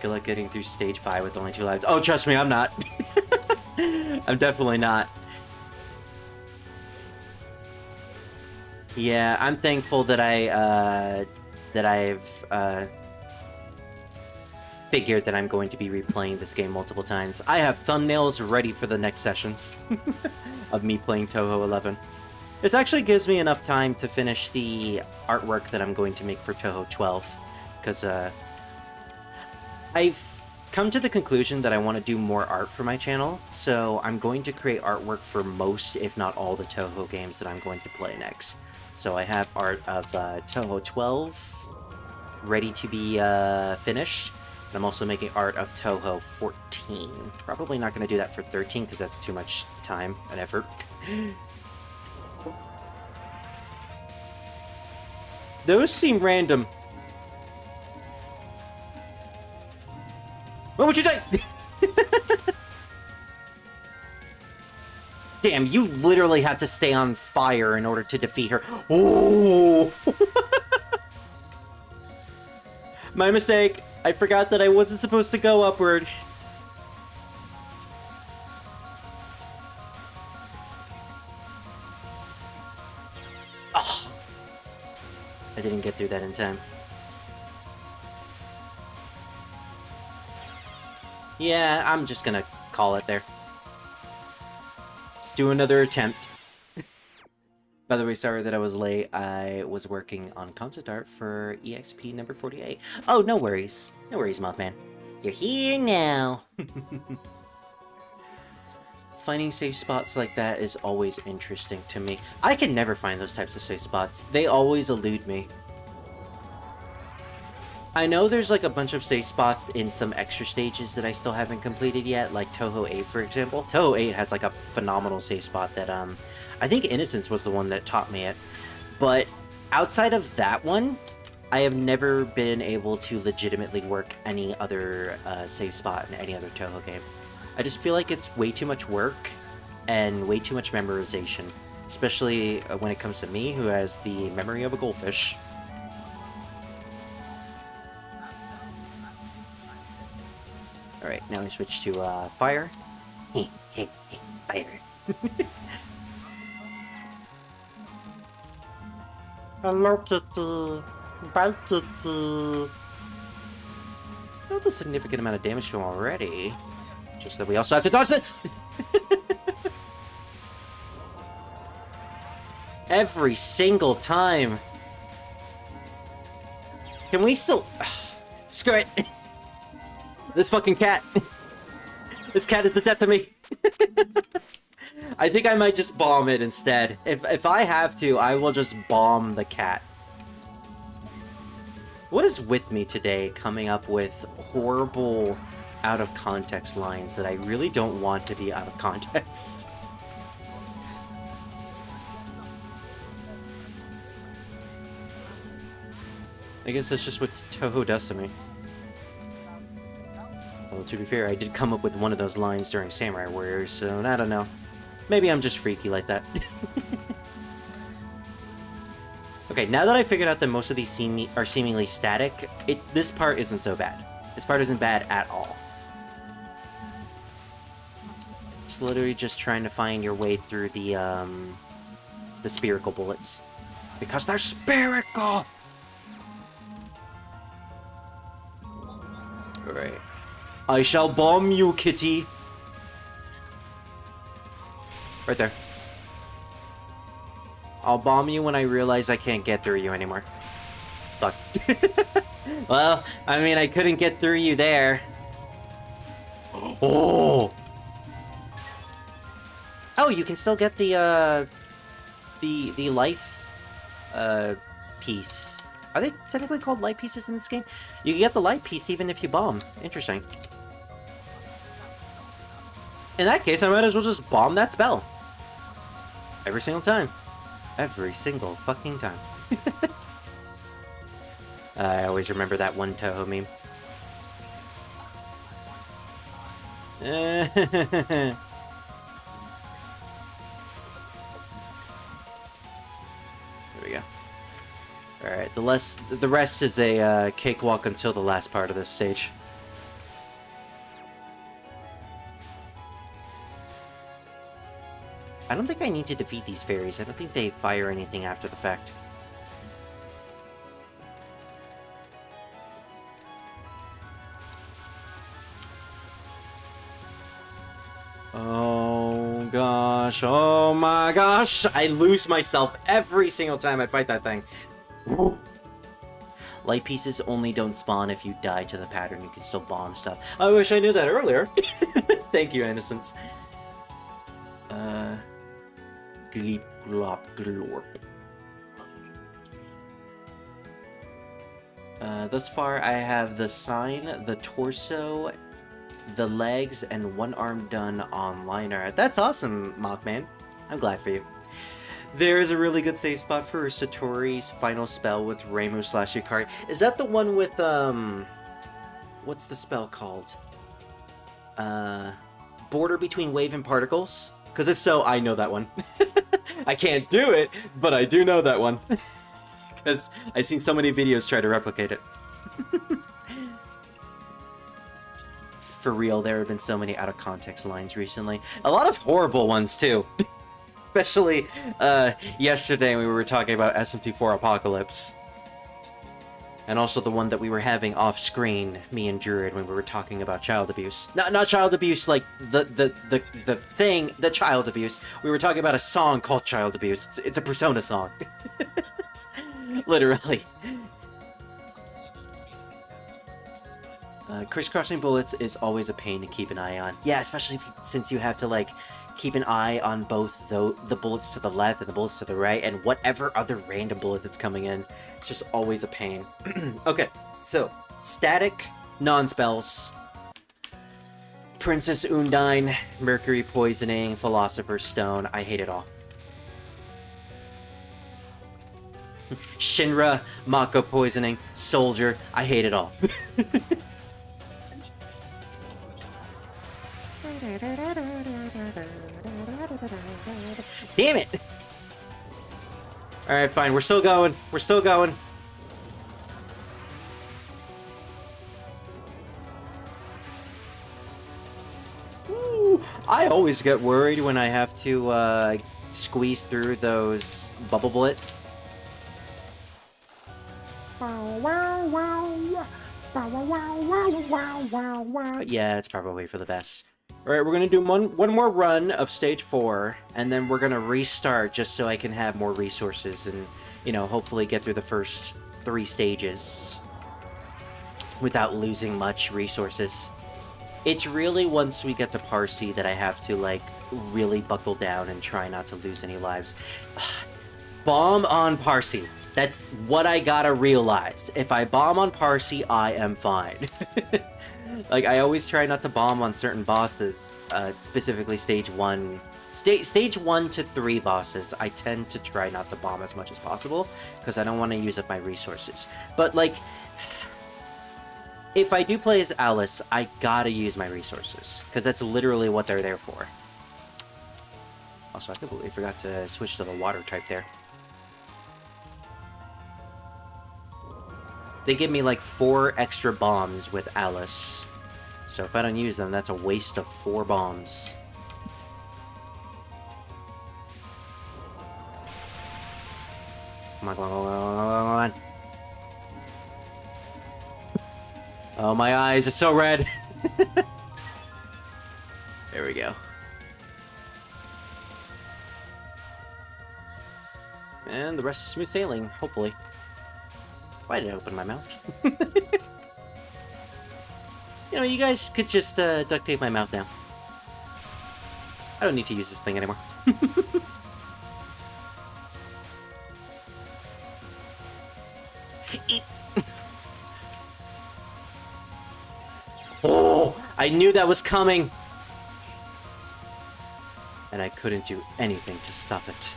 Good luck getting through stage 5 with only 2 lives. Oh, trust me, I'm not. I'm definitely not. Yeah, I'm thankful that I've figured that I'm going to be replaying this game multiple times. I have thumbnails ready for the next sessions of me playing Touhou 11. This actually gives me enough time to finish the artwork that I'm going to make for Touhou 12, because I've come to the conclusion that I want to do more art for my channel, so I'm going to create artwork for most, if not all, the Touhou games that I'm going to play next. So I have art of Touhou 12 ready to be finished. And I'm also making art of Touhou 14. Probably not going to do that for 13 because that's too much time and effort. Those seem random. What would you do? Damn, you literally have to stay on fire in order to defeat her. Oh! My mistake. I forgot that I wasn't supposed to go upward. Oh. I didn't get through that in time. Yeah, I'm just gonna call it there. Let's do another attempt. By the way, sorry that I was late. I was working on concept art for EXP number 48. Oh, no worries. No worries, Mothman. You're here now. Finding safe spots like that is always interesting to me. I can never find those types of safe spots. They always elude me. I know there's like a bunch of safe spots in some extra stages that I still haven't completed yet, like Touhou 8, for example. Touhou 8 has like a phenomenal safe spot that, I think Innocence was the one that taught me it. But outside of that one, I have never been able to legitimately work any other safe spot in any other Touhou game. I just feel like it's way too much work and way too much memorization. Especially when it comes to me, who has the memory of a goldfish. Alright, now we switch to fire. Fire. Hello, Kitty. Bye, Kitty. That's a significant amount of damage to him already. Just that we also have to dodge this! Every single time. Can we still... Screw it. This fucking cat. This cat is the death to me. I think I might just bomb it instead. If I have to, I will just bomb the cat. What is with me today coming up with horrible out-of-context lines that I really don't want to be out of context? I guess that's just what Touhou does to me. Well, to be fair, I did come up with one of those lines during Samurai Warriors, so I don't know. Maybe I'm just freaky like that. Okay, now that I figured out that most of these are seemingly static, this part isn't so bad. This part isn't bad at all. It's literally just trying to find your way through the spherical bullets. Because they're spherical! Alright. I shall bomb you, kitty. Right there. I'll bomb you when I realize I can't get through you anymore. Fuck. Well, I mean, I couldn't get through you there. Oh! Oh, you can still get the life, piece. Are they technically called light pieces in this game? You can get the light piece even if you bomb. Interesting. In that case, I might as well just bomb that spell. Every single time. Every single fucking time. I always remember that one Touhou meme. There we go. Alright, the rest is a cakewalk until the last part of this stage. I don't think I need to defeat these fairies. I don't think they fire anything after the fact. Oh gosh, oh my gosh! I lose myself every single time I fight that thing. Light pieces only don't spawn if you die to the pattern. You can still bomb stuff. I wish I knew that earlier. Thank you, Innocence. Gleep, glop, glorp. Thus far, I have the sign, the torso, the legs, and one arm done on liner. That's awesome, Mothman. I'm glad for you. There is a really good save spot for Satori's final spell with Reimu/Yukari. Is that the one with, what's the spell called? Border between wave and particles? Because if so, I know that one. I can't do it, but I do know that one. Because I've seen so many videos try to replicate it. For real, there have been so many out-of-context lines recently. A lot of horrible ones, too. Especially, yesterday we were talking about SMT4 Apocalypse. And also the one that we were having off-screen, me and Druid, when we were talking about child abuse. Not child abuse like the thing, the child abuse. We were talking about a song called Child Abuse. It's a Persona song. Literally. Crisscrossing bullets is always a pain to keep an eye on. Yeah, especially since you have to, like, keep an eye on both the bullets to the left and the bullets to the right, and whatever other random bullet that's coming in. It's just always a pain. Okay, so, static, non-spells, Princess Undine, Mercury Poisoning, Philosopher's Stone, I hate it all. Shinra, Mako Poisoning, Soldier, I hate it all. Damn it! Alright, fine, we're still going. We're still going. Ooh. I always get worried when I have to squeeze through those bubble blitz. Yeah, it's probably for the best. Alright, we're gonna do one more run of stage 4, and then we're gonna restart just so I can have more resources and, you know, hopefully get through the first 3 stages without losing much resources. It's really once we get to Parsi that I have to, like, really buckle down and try not to lose any lives. Bomb on Parsi. That's what I gotta realize. If I bomb on Parsi, I am fine. Like, I always try not to bomb on certain bosses, specifically stage 1. Stage 1 to 3 bosses, I tend to try not to bomb as much as possible, because I don't want to use up my resources. But, like, if I do play as Alice, I gotta use my resources, because that's literally what they're there for. Also, I completely forgot to switch to the water type there. They give me like 4 extra bombs with Alice. So if I don't use them, that's a waste of 4 bombs. Come on, come on, come on, come on. Oh, my eyes are so red. There we go. And the rest is smooth sailing, hopefully. Why did I open my mouth? You know, you guys could just duct tape my mouth now. I don't need to use this thing anymore. Oh, I knew that was coming! And I couldn't do anything to stop it.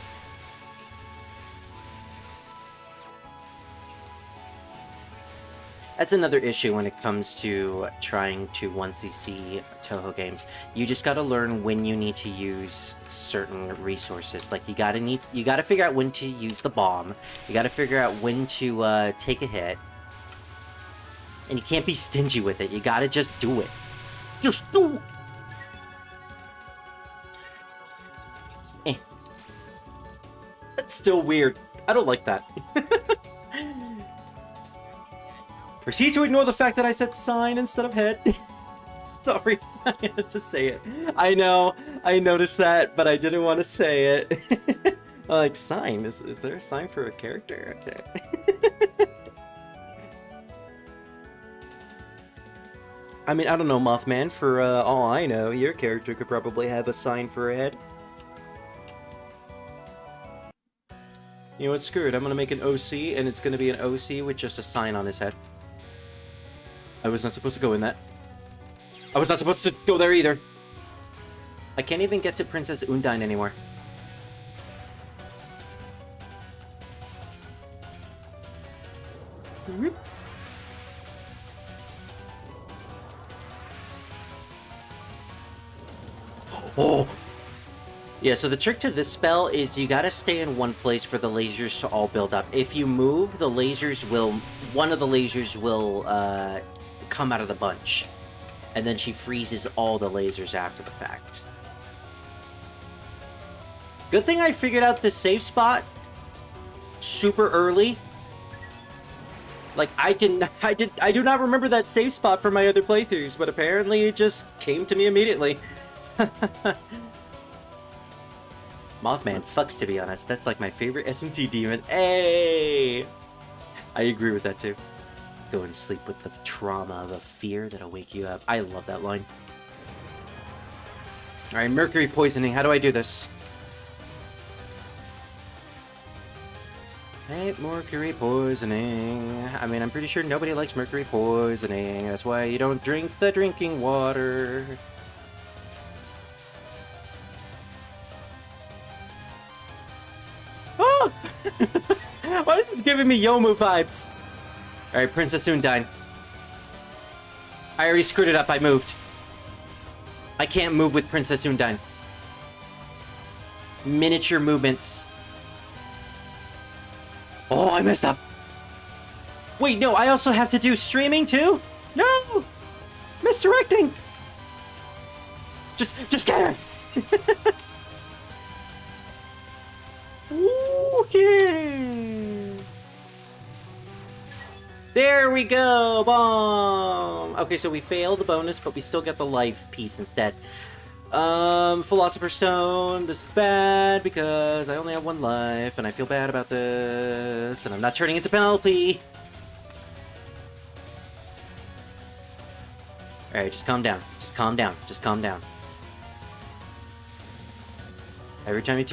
That's another issue when it comes to trying to 1cc Touhou games. You just gotta learn when you need to use certain resources. Like, you gotta figure out when to use the bomb. You gotta figure out when to take a hit. And you can't be stingy with it. You gotta just do it. Just do it! Eh. That's still weird. I don't like that. Proceed to ignore the fact that I said sign instead of head. Sorry, I had to say it. I know, I noticed that, but I didn't want to say it. Like, sign? Is there a sign for a character? Okay. I mean, I don't know, Mothman. For all I know, your character could probably have a sign for a head. You know what, screw it. I'm gonna make an OC, and it's gonna be an OC with just a sign on his head. I was not supposed to go in that. I was not supposed to go there either. I can't even get to Princess Undine anymore. Oh! Yeah, so the trick to this spell is you gotta stay in one place for the lasers to all build up. If you move, the lasers will... One of the lasers will, come out of the bunch. And then she freezes all the lasers after the fact. Good thing I figured out this safe spot super early. Like, I do not remember that safe spot from my other playthroughs, but apparently it just came to me immediately. Mothman fucks, to be honest. That's like my favorite S&T demon. Hey! I agree with that too. Go and sleep with the trauma, the fear that'll wake you up. I love that line. Alright, mercury poisoning. How do I do this? Hey, mercury poisoning. I mean, I'm pretty sure nobody likes mercury poisoning. That's why you don't drink the drinking water. Oh! Why is this giving me Yomu vibes? Alright, Princess Undine. I already screwed it up. I moved. I can't move with Princess Undine. Miniature movements. Oh, I messed up. Wait, no, I also have to do streaming too? No! Misdirecting! Just get her! Okay. There we go! Bomb! Okay, so we failed the bonus, but we still get the life piece instead. Philosopher's Stone. This is bad because I only have 1 life, and I feel bad about this, and I'm not turning into Penelope. Alright, just calm down. Just calm down. Just calm down. Every time you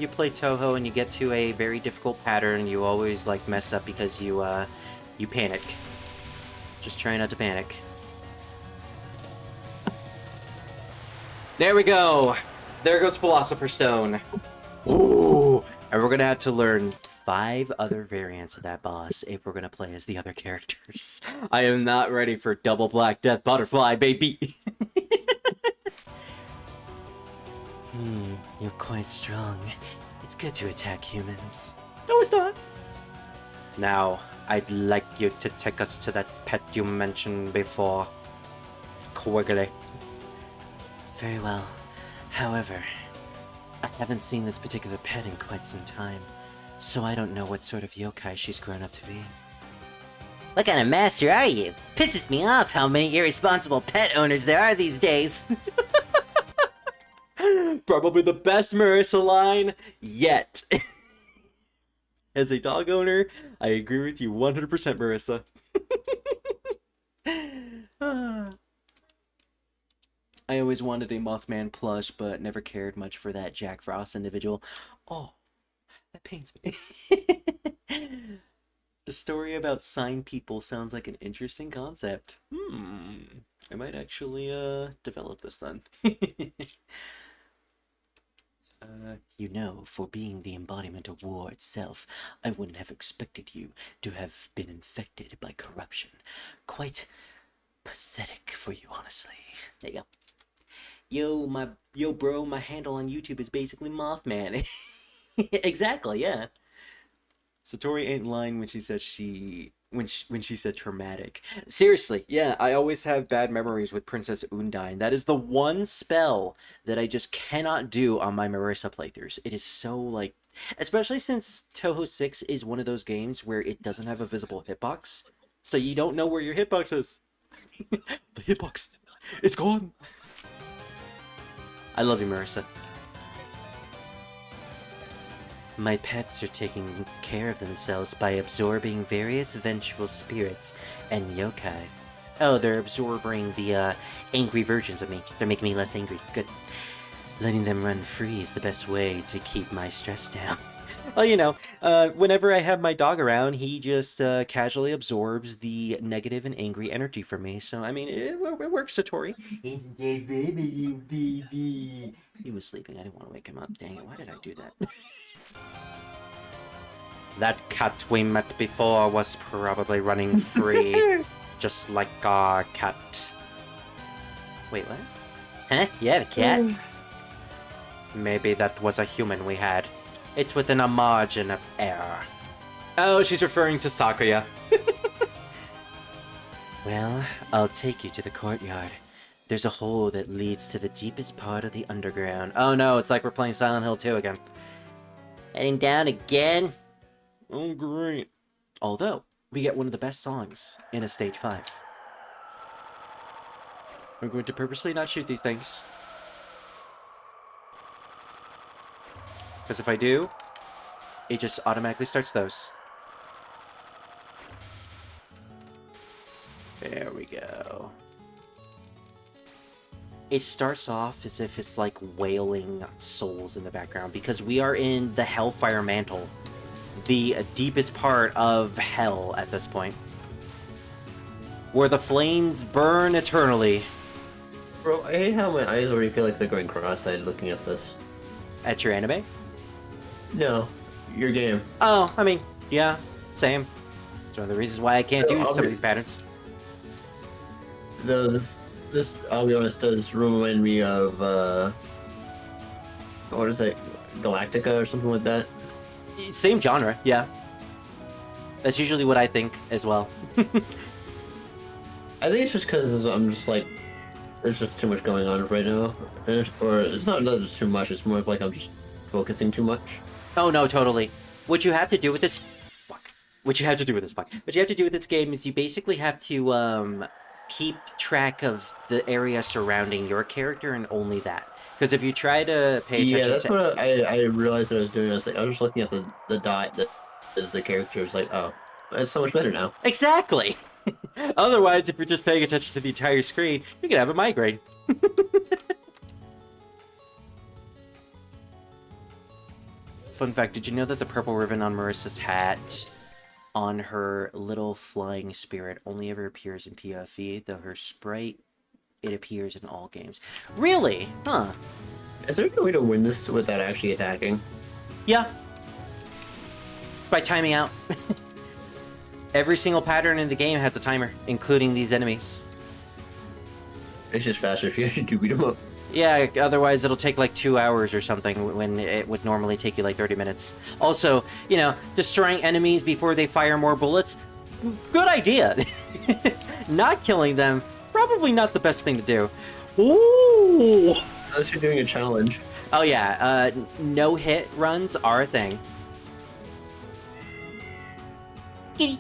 play Touhou and you get to a very difficult pattern, you always like mess up because you panic. Just try not to panic. There we go. There goes Philosopher's Stone. Ooh, and we're gonna have to learn 5 other variants of that boss if we're gonna play as the other characters. I am not ready for double Black Death Butterfly, baby. You're quite strong. It's good to attack humans. No, it's not. Now, I'd like you to take us to that pet you mentioned before. Quigley. Very well. However, I haven't seen this particular pet in quite some time, so I don't know what sort of yokai she's grown up to be. What kind of master are you? Pisses me off how many irresponsible pet owners there are these days. Probably the best Marissa line yet. As a dog owner, I agree with you 100%, Marissa. I always wanted a Mothman plush, but never cared much for that Jack Frost individual. Oh, that pains me. The story about sign people sounds like an interesting concept. I might actually develop this then. You know, for being the embodiment of war itself, I wouldn't have expected you to have been infected by corruption. Quite pathetic for you, honestly. There you go. Yo bro, my handle on YouTube is basically Mothman. Exactly, yeah. Satori ain't lying when she said when she said traumatic. Seriously, yeah, I always have bad memories with Princess Undine. That is the one spell that I just cannot do on my Marissa playthroughs. It is so, like... Especially since Touhou 6 is one of those games where it doesn't have a visible hitbox. So you don't know where your hitbox is. The hitbox. It's gone. I love you, Marissa. My pets are taking care of themselves by absorbing various vengeful spirits and yokai. Oh, they're absorbing the angry versions of me. They're making me less angry. Good. Letting them run free is the best way to keep my stress down. Well, you know, whenever I have my dog around, he just casually absorbs the negative and angry energy from me. So, I mean, it works, Satori. He was sleeping. I didn't want to wake him up. Dang it, why did I do that? That cat we met before was probably running free. Just like our cat. Wait, what? Huh? You have a cat? Maybe that was a human we had. It's within a margin of error. Oh, she's referring to Sakuya. Well, I'll take you to the courtyard. There's a hole that leads to the deepest part of the underground. Oh no, it's like we're playing Silent Hill 2 again. Heading down again? Oh, great. Although, we get one of the best songs in a Stage 5. I'm going to purposely not shoot these things. Because if I do, it just automatically starts those. There we go. It starts off as if it's like wailing souls in the background because we are in the Hellfire Mantle, the deepest part of hell at this point, where the flames burn eternally. Bro, I hate how my eyes already feel like they're going cross-eyed looking at this. At your anime? No, your game. Oh, I mean, yeah, same. It's one of the reasons why I can't do some of these patterns. Though this, I'll be honest, does remind me of, what is it, Galactica or something like that? Same genre, yeah. That's usually what I think as well. I think it's just because I'm just like, There's just too much going on right now. Or it's not that there's too much, it's more of like I'm just focusing too much. Oh no, totally. What you have to do with this... Fuck. What you have to do with this game is you basically have to, keep track of the area surrounding your character and only that. Because if you try to pay attention Yeah, that's to... what I realized that I was doing. I was just looking at the dot that is the character. It's like, oh, it's so much better now. Exactly! Otherwise, if you're just paying attention to the entire screen, you could have a migraine. Fun fact, did you know that the purple ribbon on Marissa's hat on her little flying spirit only ever appears in PFE, though her sprite, it appears in all games? Really? Huh. Is there a way to win this without actually attacking? Yeah. By timing out. Every single pattern in the game has a timer, including these enemies. It's just faster if you actually do beat them up. Yeah, otherwise it'll take like 2 hours or something when it would normally take you like 30 minutes. Also, you know, destroying enemies before they fire more bullets, good idea. Not killing them, probably not the best thing to do. Ooh! Unless you're doing a challenge. Oh yeah, no-hit runs are a thing. Giddy.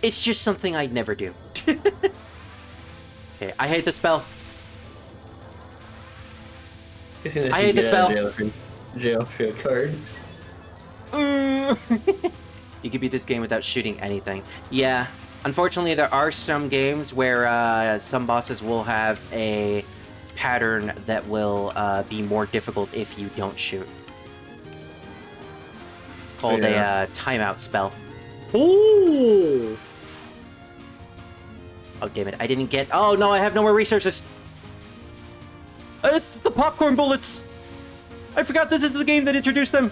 It's just something I'd never do. Okay, I hate the spell. I hate the spell. Jail card. You could beat this game without shooting anything. Yeah, unfortunately there are some games where some bosses will have a pattern that will be more difficult if you don't shoot. It's called a timeout spell. Ooh! Oh, damn it. I didn't get... Oh, no, I have no more resources. It's the popcorn bullets. I forgot this is the game that introduced them.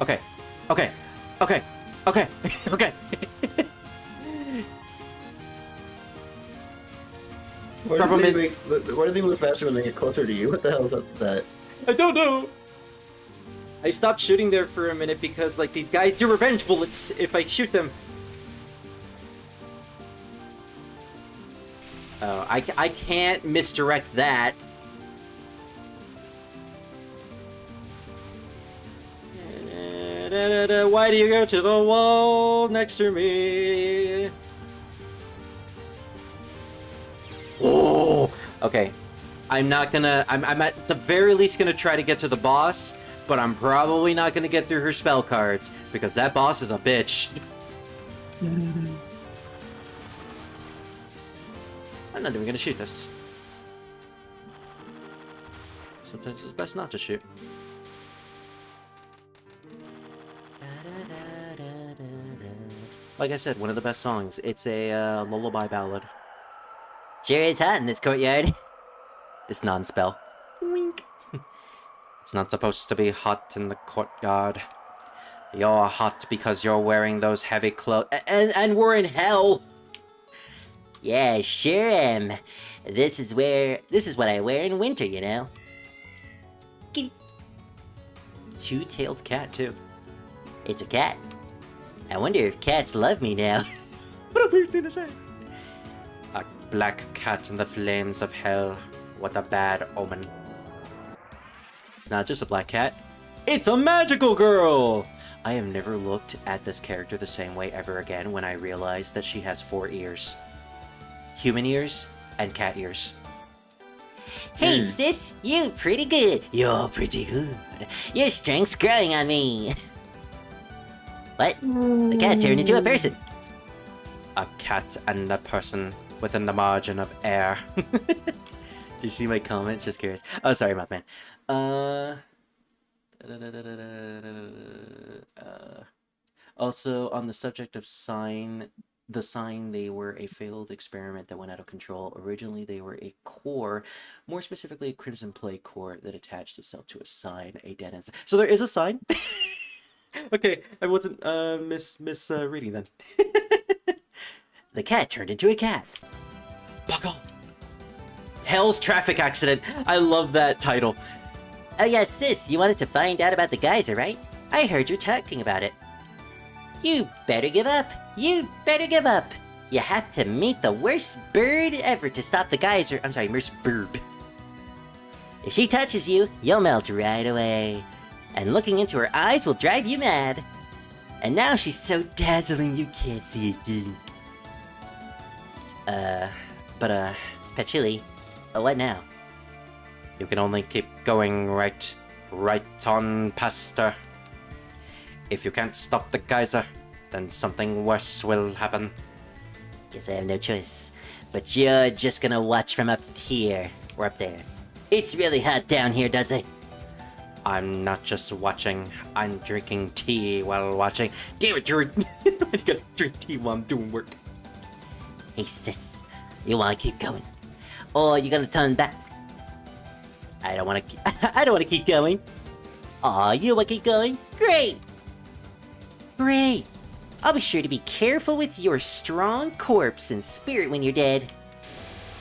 Okay. Okay. Okay. Okay. Okay. Why do they move faster when they get closer to you? What the hell is up with that? I don't know. I stopped shooting there for a minute because, like, these guys do revenge bullets if I shoot them. Oh, I can't misdirect that. Why do you go to the wall next to me? Oh, okay. I'm not gonna... I'm at the very least gonna try to get to the boss, but I'm probably not gonna get through her spell cards, because that boss is a bitch. I'm not even gonna shoot this. Sometimes it's best not to shoot. Like I said, one of the best songs. It's a lullaby ballad. Sure is hot in this courtyard. It's non-spell. Wink. It's not supposed to be hot in the courtyard. You're hot because you're wearing those heavy clothes. And we're in hell. Yeah, sure am. This is what I wear in winter, you know. Kitty. Two-tailed cat, too. It's a cat. I wonder if cats love me now. What a weird thing to say. A black cat in the flames of hell. What a bad omen. It's not just a black cat. It's a magical girl! I have never looked at this character the same way ever again when I realized that she has 4 ears. Human ears and cat ears. Hey sis, you pretty good. You're pretty good. Your strength's growing on me. What? The cat turned into a person. A cat and a person within the margin of air. Do you see my comments? Just curious. Oh, sorry, Mothman. Also, on the subject of the sign, they were a failed experiment that went out of control. Originally, they were a core, more specifically a Crimson Plague core that attached itself to a sign, a dead end. So there is a sign? Okay, I wasn't reading then. The cat turned into a cat. Buckle. Hell's Traffic Accident. I love that title. Oh yeah, sis, you wanted to find out about the geyser, right? I heard you're talking about it. You better give up. You better give up. You have to meet the worst bird ever to stop the geyser. I'm sorry, worst bird. If she touches you, you'll melt right away. And looking into her eyes will drive you mad. And now she's so dazzling you can't see a thing. Patchouli, what now? You can only keep going right on past her. If you can't stop the geyser, then something worse will happen. Guess I have no choice. But you're just gonna watch from up here, or up there. It's really hot down here, does it? I'm not just watching, I'm drinking tea while watching. Damn it, Jordan! I gotta drink tea while I'm doing work. Hey sis, you wanna keep going? Or you gonna turn back? I don't wanna keep going. Aw, you wanna keep going? Great! Great! I'll be sure to be careful with your strong corpse and spirit when you're dead.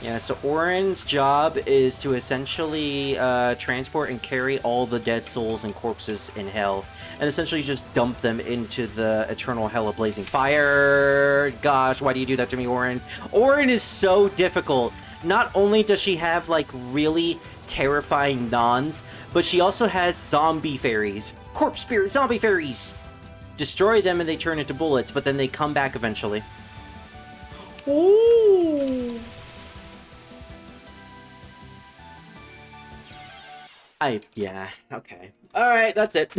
Yeah, so Oren's job is to essentially transport and carry all the dead souls and corpses in hell, and essentially just dump them into the eternal hell of blazing fire. Gosh, why do you do that to me, Oren? Oren is so difficult. Not only does she have, like, really terrifying nons, but she also has zombie fairies. Corpse spirit zombie fairies! Destroy them and they turn into bullets, but then they come back eventually. Ooh! Yeah, okay. Alright, that's it.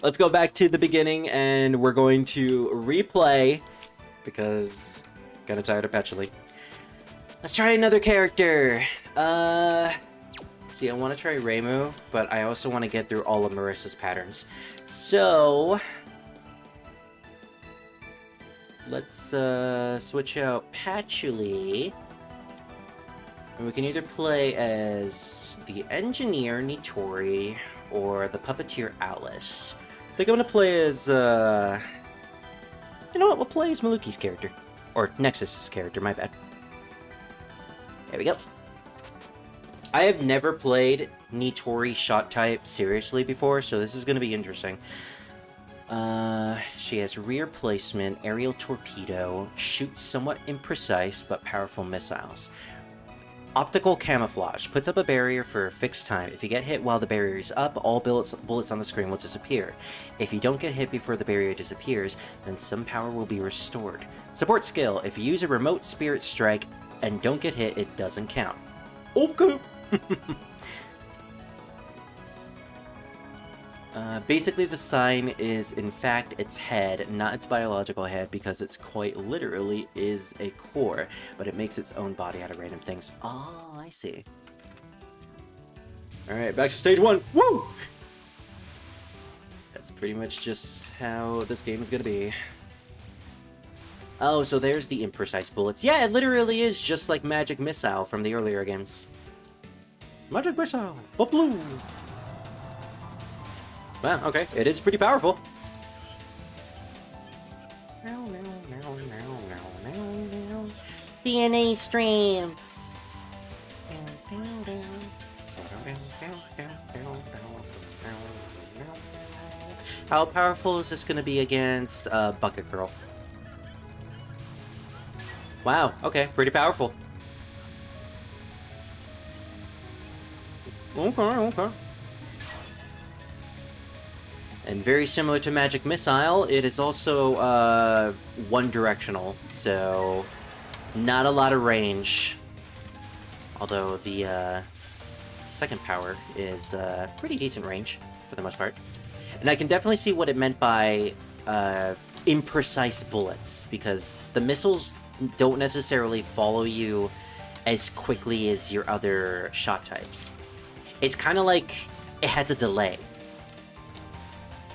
Let's go back to the beginning, and we're going to replay, because I'm kinda tired of Petchily. Let's try another character. See, I want to try Reimu, but I also want to get through all of Marissa's patterns. So, let's switch out Patchouli. And we can either play as the engineer Nitori or the puppeteer Alice. I think I'm gonna play as you know what, we'll play as Maluki's character. Or Nexus's character, my bad. There we go. I have never played Nitori shot type seriously before, so this is gonna be interesting. She has rear placement, aerial torpedo, shoots somewhat imprecise but powerful missiles. Optical camouflage, puts up a barrier for a fixed time. If you get hit while the barrier is up, all bullets on the screen will disappear. If you don't get hit before the barrier disappears, then some power will be restored. Support skill, if you use a remote spirit strike and don't get hit, it doesn't count. Okay! Basically, the sign is, in fact, its head, not its biological head, because it's quite literally is a core, but it makes its own body out of random things. Oh, I see. Alright, back to stage 1. Woo! That's pretty much just how this game is gonna be. Oh, so there's the imprecise bullets. Yeah, it literally is just like Magic Missile from the earlier games. Magic Missile! Blue! Wow, okay, it is pretty powerful. DNA strands. How powerful is this going to be against Bucket Girl? Wow, okay, pretty powerful. Okay. And very similar to Magic Missile, it is also one-directional, so not a lot of range. Although the second power is pretty decent range, for the most part. And I can definitely see what it meant by imprecise bullets, because the missiles don't necessarily follow you as quickly as your other shot types. It's kind of like it has a delay.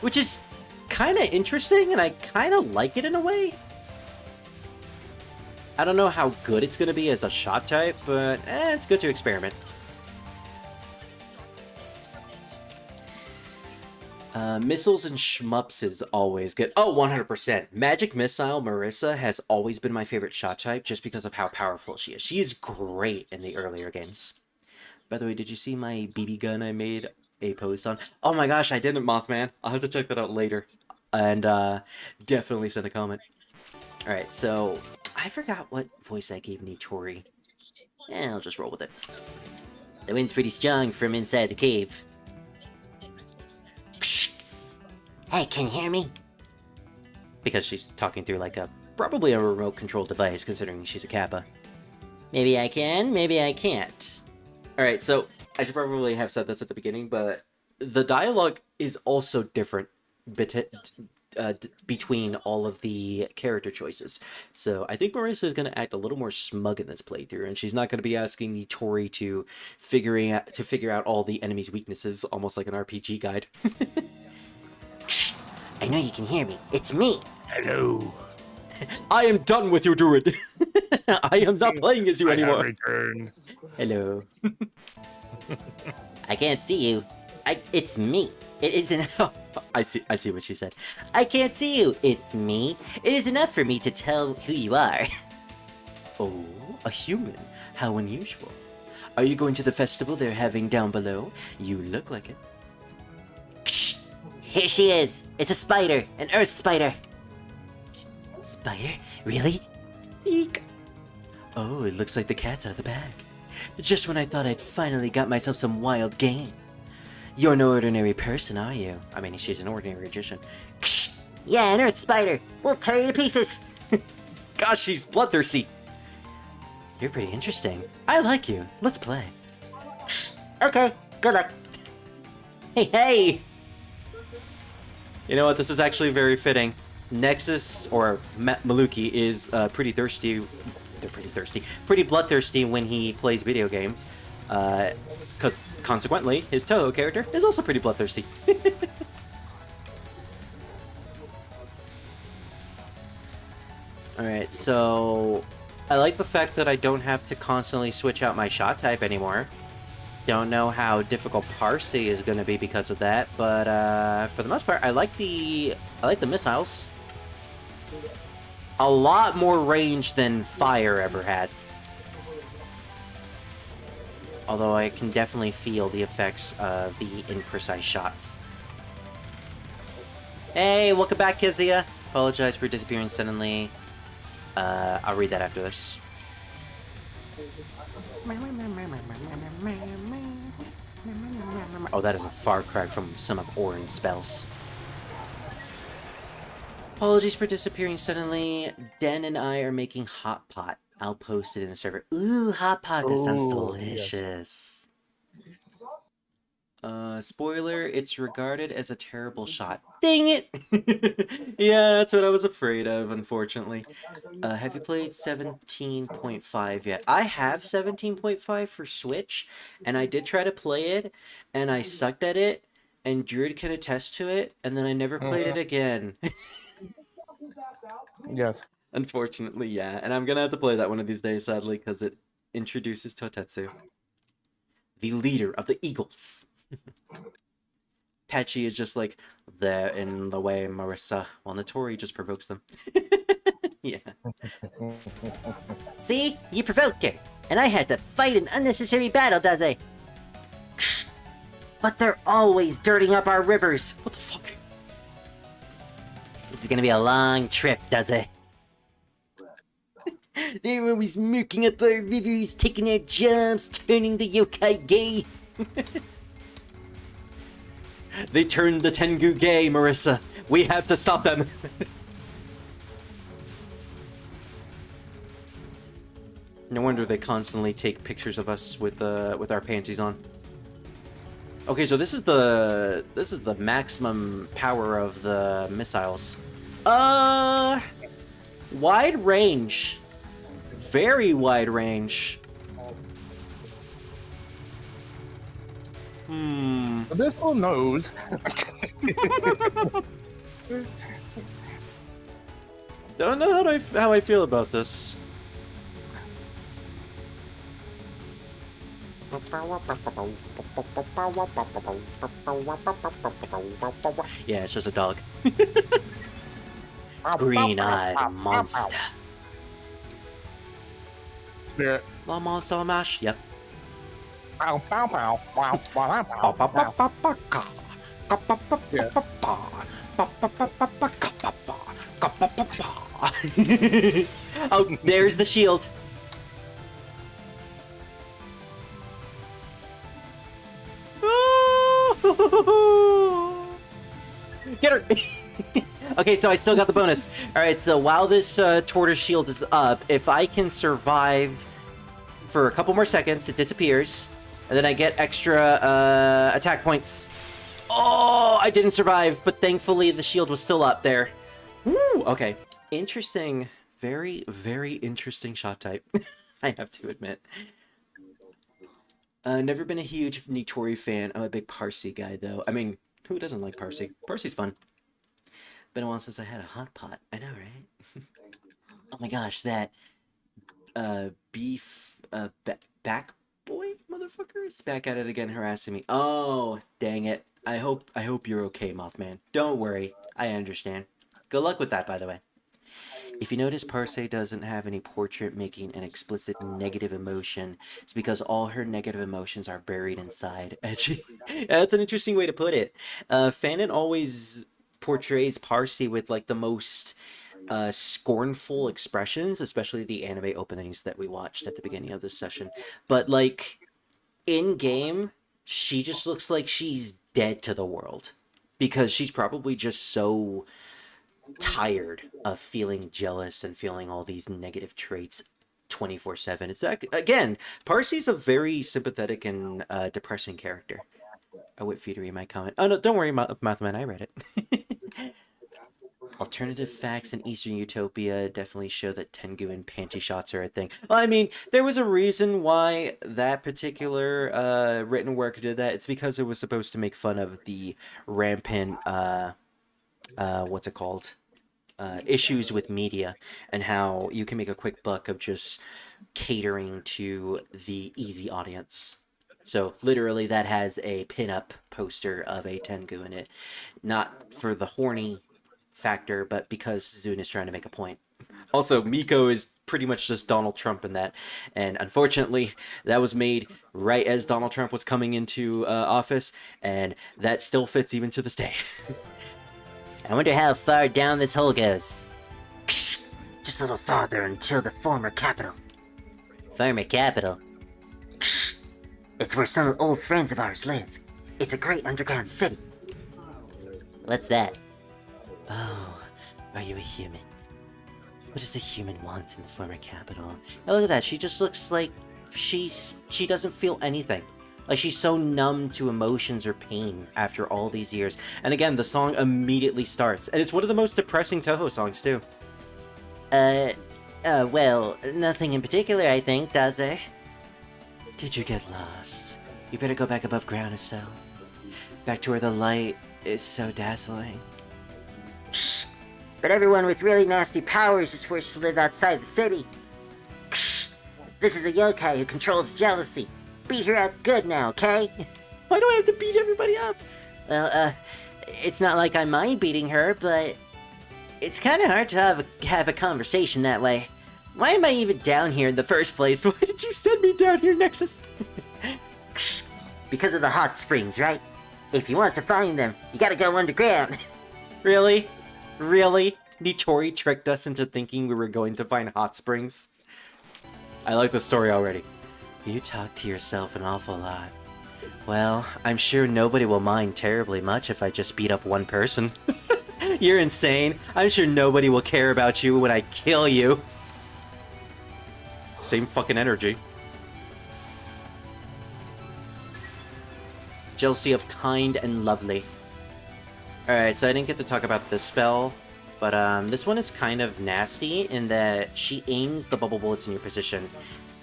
Which is kind of interesting, and I kind of like it in a way. I don't know how good it's going to be as a shot type, but it's good to experiment. Missiles and shmups is always good. Oh, 100%. Magic Missile Marissa has always been my favorite shot type just because of how powerful she is. She is great in the earlier games. By the way, did you see my BB gun I made a post on? Oh my gosh, I didn't, Mothman. I'll have to check that out later. and definitely send a comment. All right, so I forgot what voice I gave Nitori. Yeah, I'll just roll with it. The wind's pretty strong from inside the cave. Hey, can you hear me? Because she's talking through like probably a remote control device, considering she's a Kappa. Maybe I can, maybe I can't. Alright, so I should probably have said this at the beginning, but the dialogue is also different between all of the character choices. So I think Marissa is going to act a little more smug in this playthrough, and she's not going to be asking Nitori to figure out all the enemy's weaknesses, almost like an RPG guide. Shh! I know you can hear me. It's me. Hello. I am done with you, druid. I am not playing as you anymore. Return. Hello. I can't see you. It's me. It isn't. I see what she said. I can't see you. It's me. It is enough for me to tell who you are. Oh, a human. How unusual. Are you going to the festival they're having down below? You look like it. Shh! Here she is. It's a spider. An earth spider. Spider? Really? Eek. Oh, it looks like the cat's out of the bag. Just when I thought I'd finally got myself some wild game. You're no ordinary person, are you? I mean, she's an ordinary magician. Ksh! Yeah, an earth spider. We'll tear you to pieces. Gosh, she's bloodthirsty. You're pretty interesting. I like you. Let's play. Ksh! Okay, good luck. Hey! You know what? This is actually very fitting. Nexus, or Maluki, is pretty thirsty. They're pretty bloodthirsty when he plays video games. Because consequently, his Touhou character is also pretty bloodthirsty. Alright, so I like the fact that I don't have to constantly switch out my shot type anymore. Don't know how difficult Parsi is going to be because of that, but for the most part, I like the missiles. A lot more range than fire ever had. Although I can definitely feel the effects of the imprecise shots. Hey, welcome back, Kizia. Apologize for disappearing suddenly. I'll read that after this. Oh, that is a far cry from some of Orin's spells. Apologies for disappearing suddenly. Den and I are making hot pot. I'll post it in the server. Ooh, hot pot. That sounds delicious. Spoiler, it's regarded as a terrible shot. Dang it! Yeah, that's what I was afraid of, unfortunately. Have you played 17.5 yet? I have 17.5 for Switch, and I did try to play it, and I sucked at it, and Druid can attest to it, and then I never played it again. Yes. Unfortunately, yeah. And I'm gonna have to play that one of these days, sadly, because it introduces Totetsu. The leader of the Eagles. Patchy is just like, they're in the way, Marissa, while Notori just provokes them. Yeah. See? You provoked her. And I had to fight an unnecessary battle, does I? But they're always dirtying up our rivers. What the fuck? This is gonna be a long trip, does it? They're always mucking up our rivers, taking our jumps, turning the yokai gay. They turned the Tengu gay, Marissa. We have to stop them. No wonder they constantly take pictures of us with our panties on. Okay, so this is the maximum power of the missiles. Wide range. Very wide range. This one knows. Don't know how I feel about this. Yeah, it's just a dog. Green-eyed monster. Spirit. La monster mash. Yep. Pow, pow, pow. Wow, wow, pow, pow, pow. Yeah. Oh, there's the shield. Get her! Okay, so I still got the bonus. Alright, so while this tortoise shield is up, if I can survive for a couple more seconds, it disappears. And then I get extra attack points. Oh, I didn't survive, but thankfully the shield was still up there. Woo! Okay. Interesting. Very, very interesting shot type. I have to admit. Never been a huge Nitori fan. I'm a big Parsi guy, though. I mean, who doesn't like Parsi? Parsi's fun. Been a while since I had a hot pot. I know, right? Oh my gosh, that beef back boy motherfucker is back at it again, harassing me. Oh, dang it. I hope you're okay, Mothman. Don't worry. I understand. Good luck with that, by the way. If you notice, Parse doesn't have any portrait making an explicit negative emotion. It's because all her negative emotions are buried inside. Edgy. That's an interesting way to put it. Fanon always portrays Parse with like the most scornful expressions, especially the anime openings that we watched at the beginning of this session. But like in game, she just looks like she's dead to the world because she's probably just so tired of feeling jealous and feeling all these negative traits 24/7. It's again, Parse's a very sympathetic and depressing character. I wait for you to read my comment. Oh no, don't worry, Mothman, I read it. Alternative facts in Eastern Utopia definitely show that Tengu and panty shots are a thing. Well, I mean, there was a reason why that particular written work did that. It's because it was supposed to make fun of the rampant what's it called? Issues with media and how you can make a quick buck of just catering to the easy audience. So literally that has a pin-up poster of a Tengu in it. Not for the horny factor, but because Zune is trying to make a point. Also, Miko is pretty much just Donald Trump in that. And unfortunately, that was made right as Donald Trump was coming into office, and that still fits even to this day. I wonder how far down this hole goes. Just a little farther until the former capital. Former capital? It's where some old friends of ours live. It's a great underground city. What's that? Oh, are you a human? What does a human want in the former capital? Oh, look at that. She just looks like she doesn't feel anything. Like she's so numb to emotions or pain after all these years. And again, the song immediately starts. And it's one of the most depressing Touhou songs, too. Well, nothing in particular, I think, does there? Did you get lost? You better go back above ground or so. Back to where the light is so dazzling. Shh! But everyone with really nasty powers is forced to live outside the city. Shh! This is a yokai who controls jealousy. Beat her up good now, okay? Why do I have to beat everybody up? Well, it's not like I mind beating her, but it's kind of hard to have a conversation that way. Why am I even down here in the first place? Why did you send me down here, Nexus? Because of the hot springs, right? If you want to find them, you gotta go underground. Really? Really? Nitori tricked us into thinking we were going to find hot springs? I like the story already. You talk to yourself an awful lot. Well, I'm sure nobody will mind terribly much if I just beat up one person. You're insane. I'm sure nobody will care about you when I kill you. Same fucking energy. Jealousy of kind and lovely. Alright, so I didn't get to talk about this spell, but this one is kind of nasty in that she aims the bubble bullets in your position,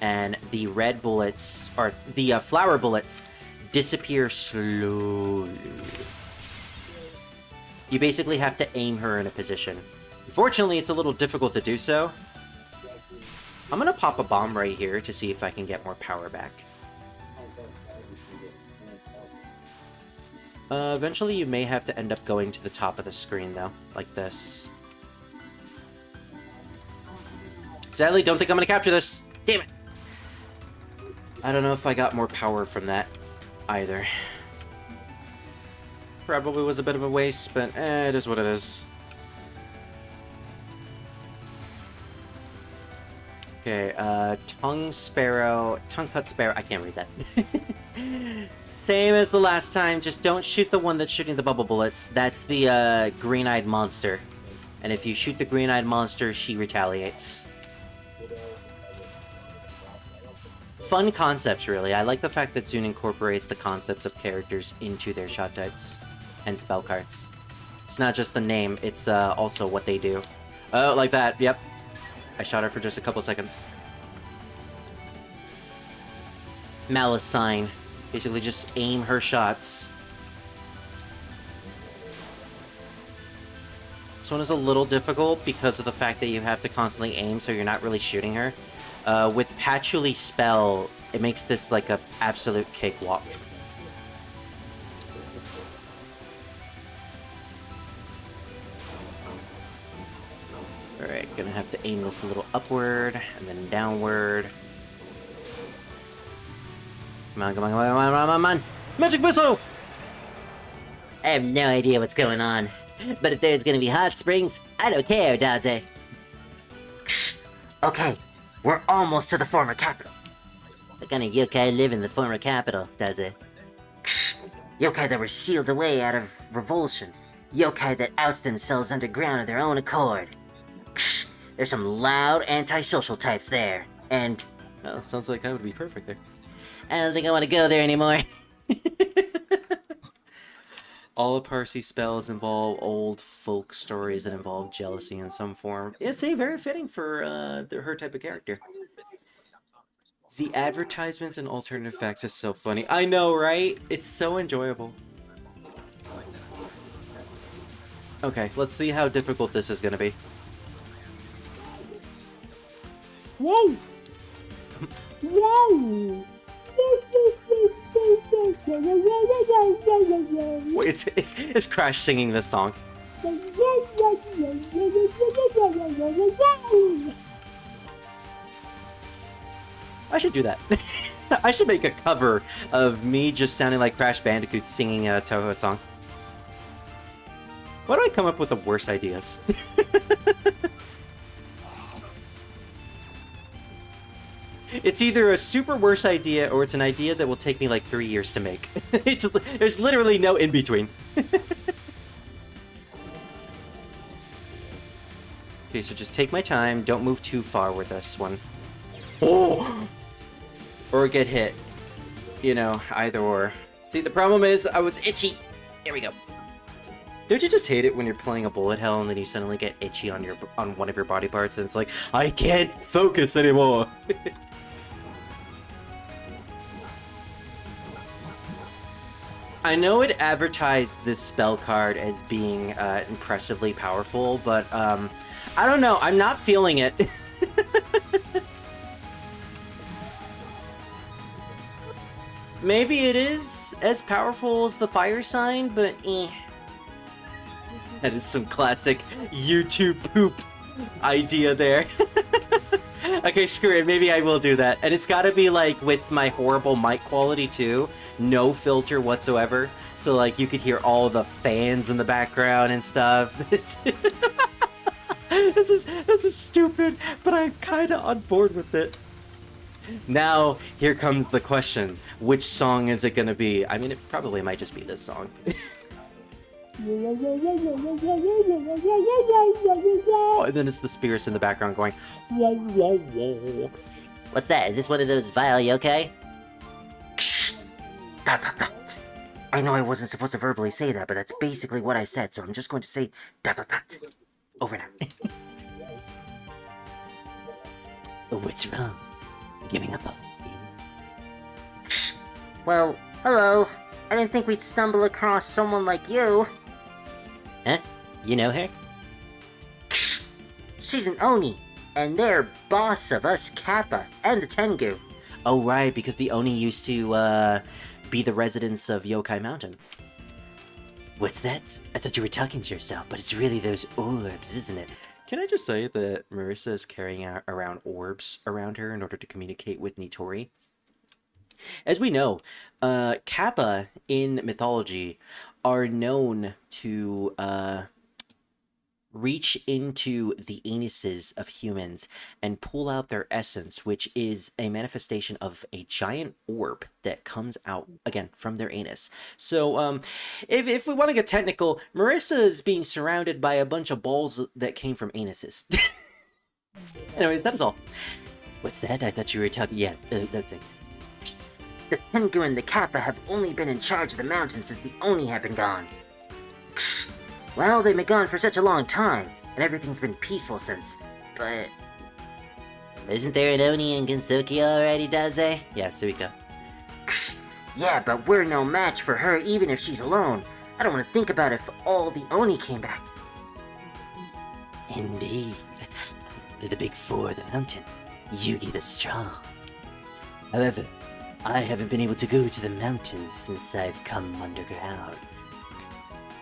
and the red bullets, or the flower bullets, disappear slowly. You basically have to aim her in a position. Unfortunately, it's a little difficult to do so. I'm gonna pop a bomb right here to see if I can get more power back. Eventually you may have to end up going to the top of the screen though, like this. Sadly, don't think I'm gonna capture this. Damn it! I don't know if I got more power from that either. Probably was a bit of a waste, but it is what it is. Okay, tongue cut sparrow. I can't read that. Same as the last time, just don't shoot the one that's shooting the bubble bullets. That's the green-eyed monster. And if you shoot the green-eyed monster, she retaliates. Fun concepts, really. I like the fact that Zune incorporates the concepts of characters into their shot types and spell cards. It's not just the name, it's also what they do. Oh, like that, yep. I shot her for just a couple seconds. Malice sign. Basically just aim her shots. This one is a little difficult because of the fact that you have to constantly aim, so you're not really shooting her. With Patchouli spell, it makes this like a absolute cakewalk. Alright, gonna have to aim this a little upward, and then downward. Come on, come on, come on, come on, come on, come on! Magic missile! I have no idea what's going on, but if there's gonna be hot springs, I don't care, Dante. Okay, we're almost to the former capital. What kind of yokai live in the former capital, does it? Yokai that were sealed away out of revulsion. Yokai that outs themselves underground of their own accord. There's some loud antisocial types there, and... Well, sounds like I would be perfect there. I don't think I want to go there anymore. All of Parsi spells involve old folk stories that involve jealousy in some form. It's very fitting for her type of character. The advertisements and alternative facts is so funny. I know, right? It's so enjoyable. Okay, let's see how difficult this is gonna be. Whoa! Whoa! It's Crash singing this song. I should do that. I should make a cover of me just sounding like Crash Bandicoot singing a Touhou song. Why do I come up with the worst ideas? It's either a super worse idea or it's an idea that will take me like 3 years to make. There's literally no in between. Okay, so just take my time. Don't move too far with this one. Oh! Or get hit. You know, either or. See, the problem is I was itchy. There we go. Don't you just hate it when you're playing a bullet hell and then you suddenly get itchy on one of your body parts and it's like, I can't focus anymore. I know it advertised this spell card as being impressively powerful, but I don't know. I'm not feeling it. Maybe it is as powerful as the fire sign, but eh. That is some classic YouTube poop idea there. Okay, screw it. Maybe I will do that. And it's gotta be, like, with my horrible mic quality, too. No filter whatsoever. So, like, you could hear all the fans in the background and stuff. This is stupid, but I'm kinda on board with it. Now, here comes the question. Which song is it gonna be? I mean, it probably might just be this song. And then it's the spirits in the background going, What's that? Is this one of those vile yokai? Dot, dot, dot. I know I wasn't supposed to verbally say that, but that's basically what I said, so I'm just going to say dot, dot, dot. Over now. What's wrong? Giving up on me? Well, hello. I didn't think we'd stumble across someone like you. Huh? You know her? She's an Oni, and they're boss of us Kappa and the Tengu. Oh, right, because the Oni used to, be the residents of Yokai Mountain. What's that? I thought you were talking to yourself, but it's really those orbs, isn't it? Can I just say that Marissa is carrying around orbs around her in order to communicate with Nitori? As we know, Kappa in mythology are known to reach into the anuses of humans and pull out their essence, which is a manifestation of a giant orb that comes out, again, from their anus. So, if we want to get technical, Marissa is being surrounded by a bunch of balls that came from anuses. Anyways, that is all. What's that? I thought you were talking... Yeah, those things. The Tengu and the Kappa have only been in charge of the mountain since the Oni have been gone. Well, they've been gone for such a long time, and everything's been peaceful since, but... Isn't there an Oni in Gensokyo already, Daze? Yeah, Suiko. Yeah, but we're no match for her even if she's alone. I don't want to think about if all the Oni came back. Indeed. One of the big four of the mountain, Yugi the Strong. However, I haven't been able to go to the mountains since I've come underground.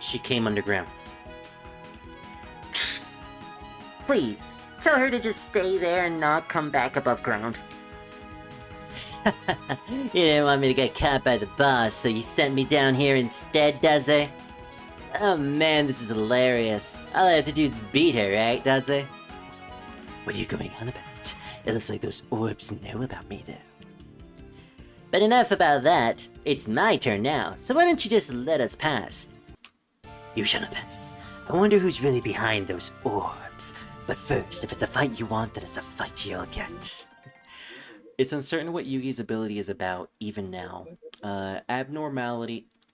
She came underground. Please, tell her to just stay there and not come back above ground. You didn't want me to get caught by the boss, so you sent me down here instead, Daze? Oh man, this is hilarious. All I have to do is beat her, right, Daze? What are you going on about? It looks like those orbs know about me, though. But enough about that. It's my turn now, so why don't you just let us pass? You shall not pass. I wonder who's really behind those orbs. But first, if it's a fight you want, then it's a fight you'll get. It's uncertain what Yugi's ability is about, even now.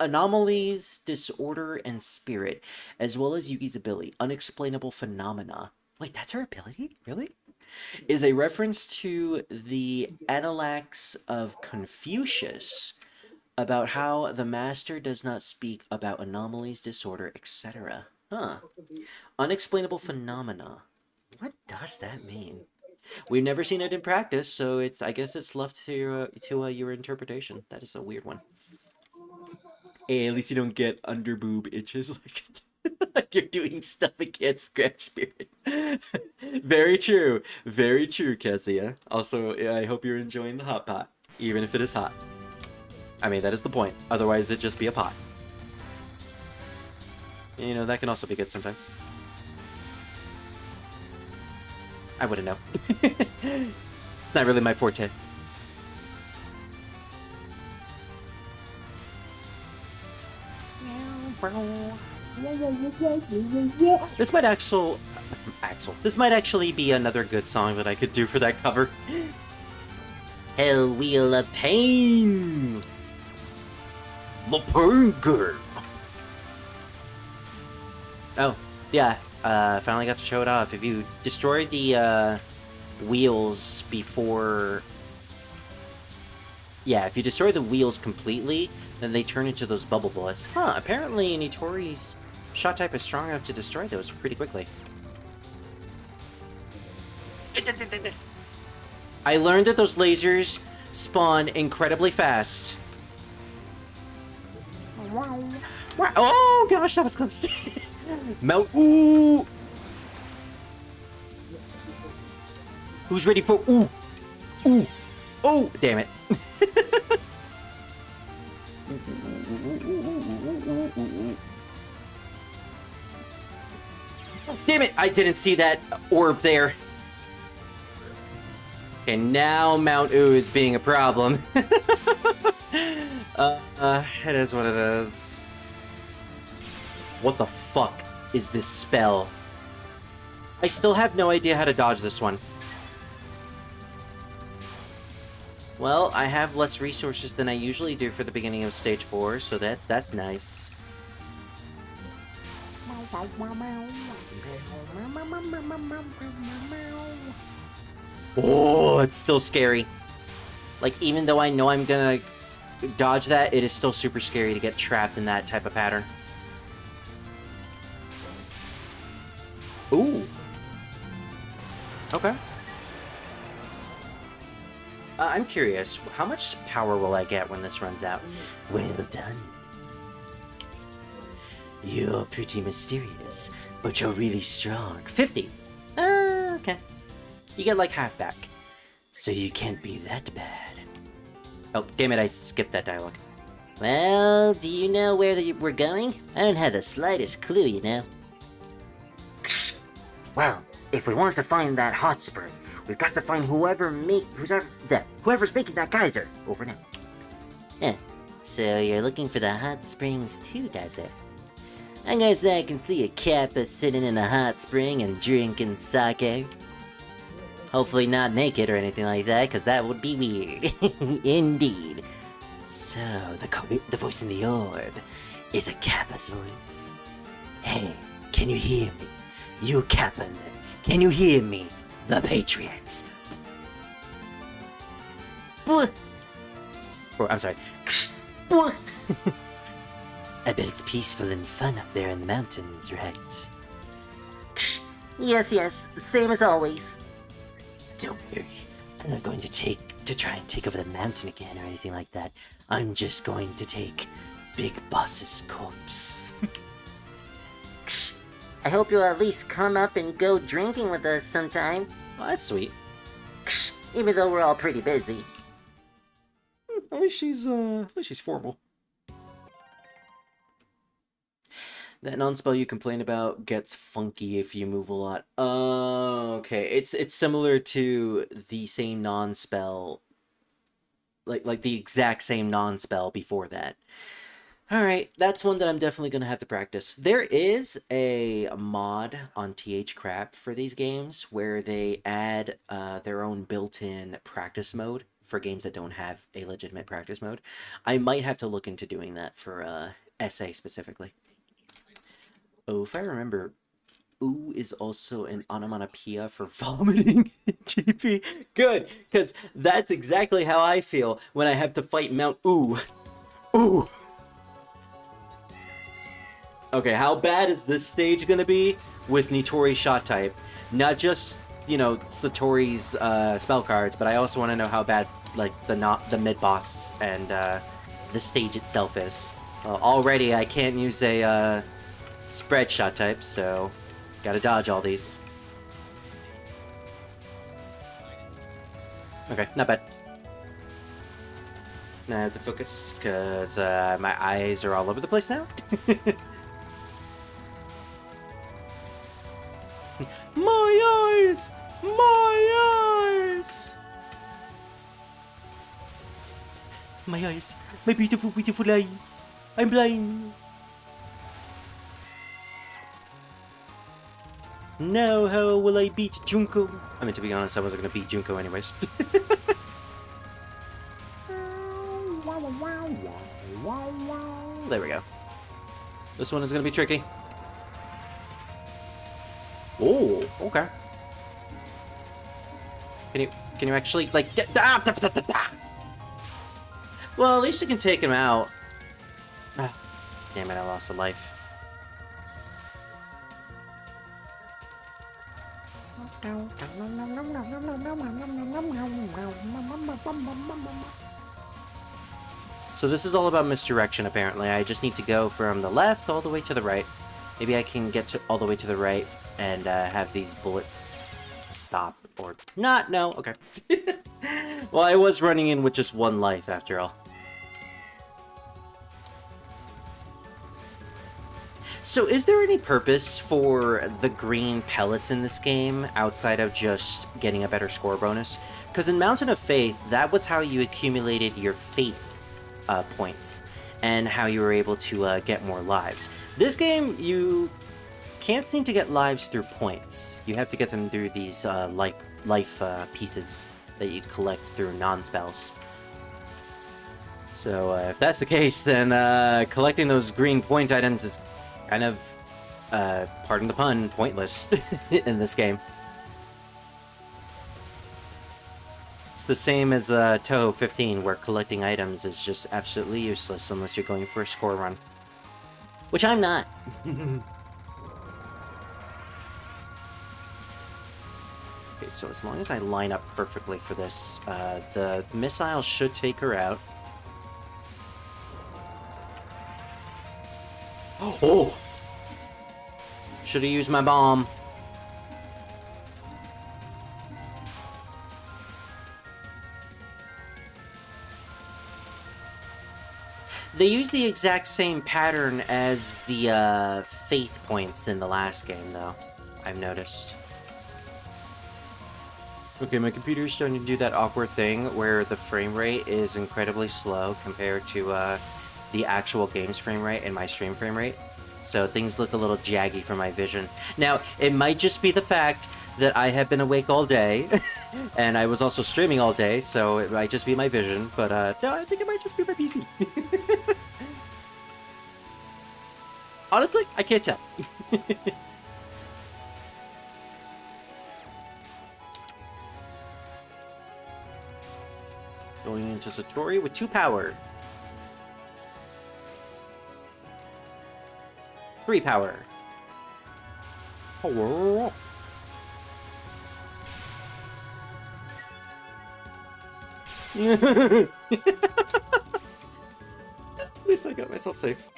Anomalies, disorder, and spirit, as well as Yugi's ability, unexplainable phenomena. Wait, that's her ability? Really? Is a reference to the Analects of Confucius, about how the master does not speak about anomalies, disorder, etc. Huh. Unexplainable phenomena. What does that mean? We've never seen it in practice, so I guess it's left to your interpretation. That is a weird one. Hey, at least you don't get underboob itches like you're doing stuff against Scratch Spirit. Very true. Very true, Kezia. Also, I hope you're enjoying the hot pot, even if it is hot. I mean, that is the point. Otherwise, it'd just be a pot. You know, that can also be good sometimes. I wouldn't know. It's not really my forte. This might This might actually be another good song that I could do for that cover. Hell Wheel of Pain! The Pain Girl! Oh, yeah. Finally got to show it off. If you destroy the wheels before... Yeah, if you destroy the wheels completely, then they turn into those bubble bullets. Huh, apparently Nitori's shot type is strong enough to destroy those pretty quickly. I learned that those lasers spawn incredibly fast. Oh gosh, that was close. Mount. Ooh! Who's ready for ooh? Ooh! Oh, damn it. Damn it, I didn't see that orb there. Okay, now Mount Ooh is being a problem. It is what it is. What the fuck is this spell? I still have no idea how to dodge this one. Well, I have less resources than I usually do for the beginning of stage 4, so that's nice. Oh, it's still scary. Like, even though I know I'm gonna dodge that, it is still super scary to get trapped in that type of pattern. Ooh. Okay. I'm curious, how much power will I get when this runs out? Well done. You're pretty mysterious, but you're really strong. 50. Okay. You get like half back. So you can't be that bad. Oh, damn it, I skipped that dialogue. Well, do you know where we're going? I don't have the slightest clue, you know. Well, if we want to find that hot spring, we've got to find whoever's making that geyser. Over now. Yeah. So you're looking for the hot springs too, does it? I guess I can see a Kappa sitting in a hot spring and drinking sake. Hopefully not naked or anything like that, because that would be weird. Indeed. So, the voice in the orb is a Kappa's voice. Hey, can you hear me? You Kappa, can you hear me? The Patriots. Or, I'm sorry. I bet it's peaceful and fun up there in the mountains, right? Yes, same as always. Don't worry. I'm not going to try and take over the mountain again or anything like that. I'm just going to take Big Boss's corpse. I hope you'll at least come up and go drinking with us sometime. Oh, that's sweet. Even though we're all pretty busy. At least she's formal. That non-spell you complain about gets funky if you move a lot. Okay. It's similar to the same non-spell, like the exact same non-spell before that. Alright, that's one that I'm definitely going to have to practice. There is a mod on TH Crap for these games where they add their own built-in practice mode for games that don't have a legitimate practice mode. I might have to look into doing that for SA specifically. Oh, if I remember, ooh is also an onomatopoeia for vomiting in GP. Good, because that's exactly how I feel when I have to fight Mount Ooh. Ooh! Okay, how bad is this stage gonna be with Nitori's shot type? Not just, you know, Satori's spell cards, but I also want to know how bad, like, the mid-boss and the stage itself is. Already, I can't use a spread shot type, so gotta dodge all these. Okay, not bad. Now I have to focus, because my eyes are all over the place now. My eyes! My eyes! My eyes! My beautiful, beautiful eyes! I'm blind! Now how will I beat Junko? I mean, to be honest, I wasn't gonna beat Junko anyways. There we go. This one is gonna be tricky. Oh, okay. Can you actually, like, well, at least you can take him out. Ah, damn it, I lost a life. So this is all about misdirection, apparently. I just need to go from the left all the way to the right. Maybe I can get to all the way to the right and have these bullets stop or not. No, okay. Well, I was running in with just one life after all. So is there any purpose for the green pellets in this game outside of just getting a better score bonus? Because in Mountain of Faith, that was how you accumulated your faith points and how you were able to get more lives. This game, you can't seem to get lives through points. You have to get them through these life pieces that you collect through non-spells. So if that's the case, then collecting those green point items is kind of, pardon the pun, pointless in this game. It's the same as Touhou 15, where collecting items is just absolutely useless unless you're going for a score run. Which I'm not. Okay, so as long as I line up perfectly for this, the missile should take her out. Oh! Should've used my bomb. They use the exact same pattern as the faith points in the last game, though, I've noticed. Okay, my computer's starting to do that awkward thing where the frame rate is incredibly slow compared to the actual game's frame rate and my stream frame rate. So things look a little jaggy for my vision. Now, it might just be the fact that I have been awake all day, and I was also streaming all day, so it might just be my vision, but no, I think it might just be my PC. Honestly, I can't tell. Going into Satori with 2 power. 3 power. Power. At least I got myself safe.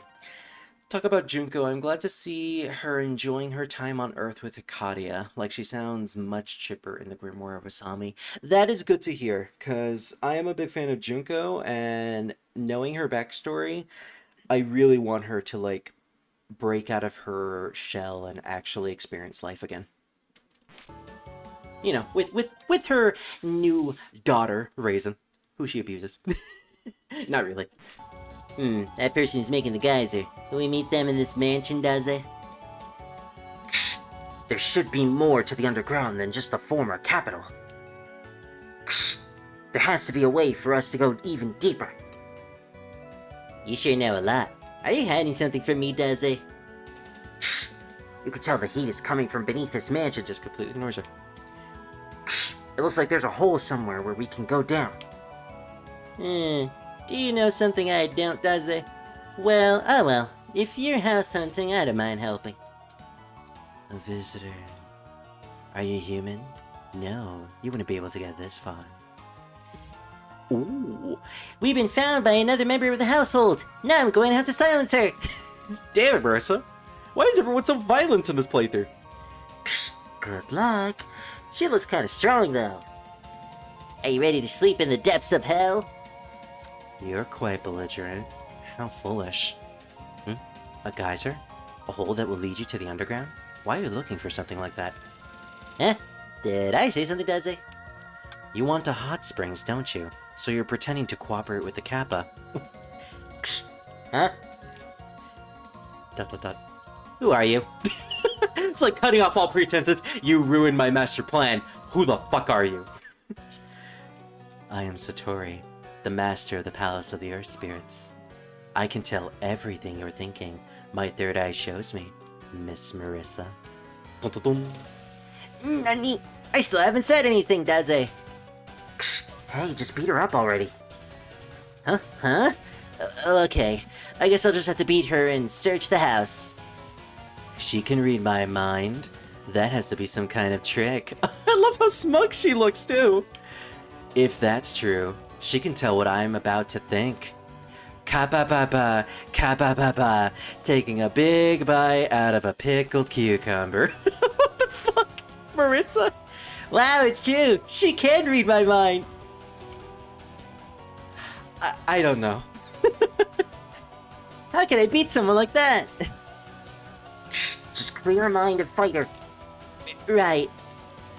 Talk about Junko. I'm glad to see her enjoying her time on Earth with Hikaria. Like, she sounds much chipper in the Grimoire of Asami. That is good to hear, because I am a big fan of Junko, and knowing her backstory, I really want her to, like, break out of her shell and actually experience life again. You know, with her new daughter, Raisin, who she abuses. Not really. That person is making the geyser. Can we meet them in this mansion, does it? There should be more to the underground than just the former capital. There has to be a way for us to go even deeper. You sure know a lot. Are you hiding something from me, does it? You can tell the heat is coming from beneath this mansion. Just completely ignores her. It looks like there's a hole somewhere where we can go down. Do you know something I don't, does it? Well, oh well. If you're house hunting, I don't mind helping. A visitor. Are you human? No, you wouldn't be able to get this far. Ooh. We've been found by another member of the household. Now I'm going to have to silence her. Damn it, Marissa. Why is everyone so violent in this playthrough? Good luck. She looks kind of strong, though. Are you ready to sleep in the depths of hell? You're quite belligerent. How foolish. A geyser? A hole that will lead you to the underground? Why are you looking for something like that? Huh? Did I say something, does it? You want a hot springs, don't you? So you're pretending to cooperate with the Kappa. Huh? ... Who are you? It's like cutting off all pretenses. You ruined my master plan. Who the fuck are you? I am Satori, the master of the Palace of the Earth Spirits. I can tell everything you're thinking. My third eye shows me, Miss Marissa. Nani? I still haven't said anything, does it? Hey, just beat her up already. Huh? Okay. I guess I'll just have to beat her and search the house. She can read my mind. That has to be some kind of trick. I love how smug she looks, too. If that's true, she can tell what I'm about to think. Ka-ba-ba-ba, ka-ba-ba-ba, taking a big bite out of a pickled cucumber. What the fuck, Marissa? Wow, it's true. She can read my mind. I don't know. How can I beat someone like that? Just clear her mind and fight her. Right.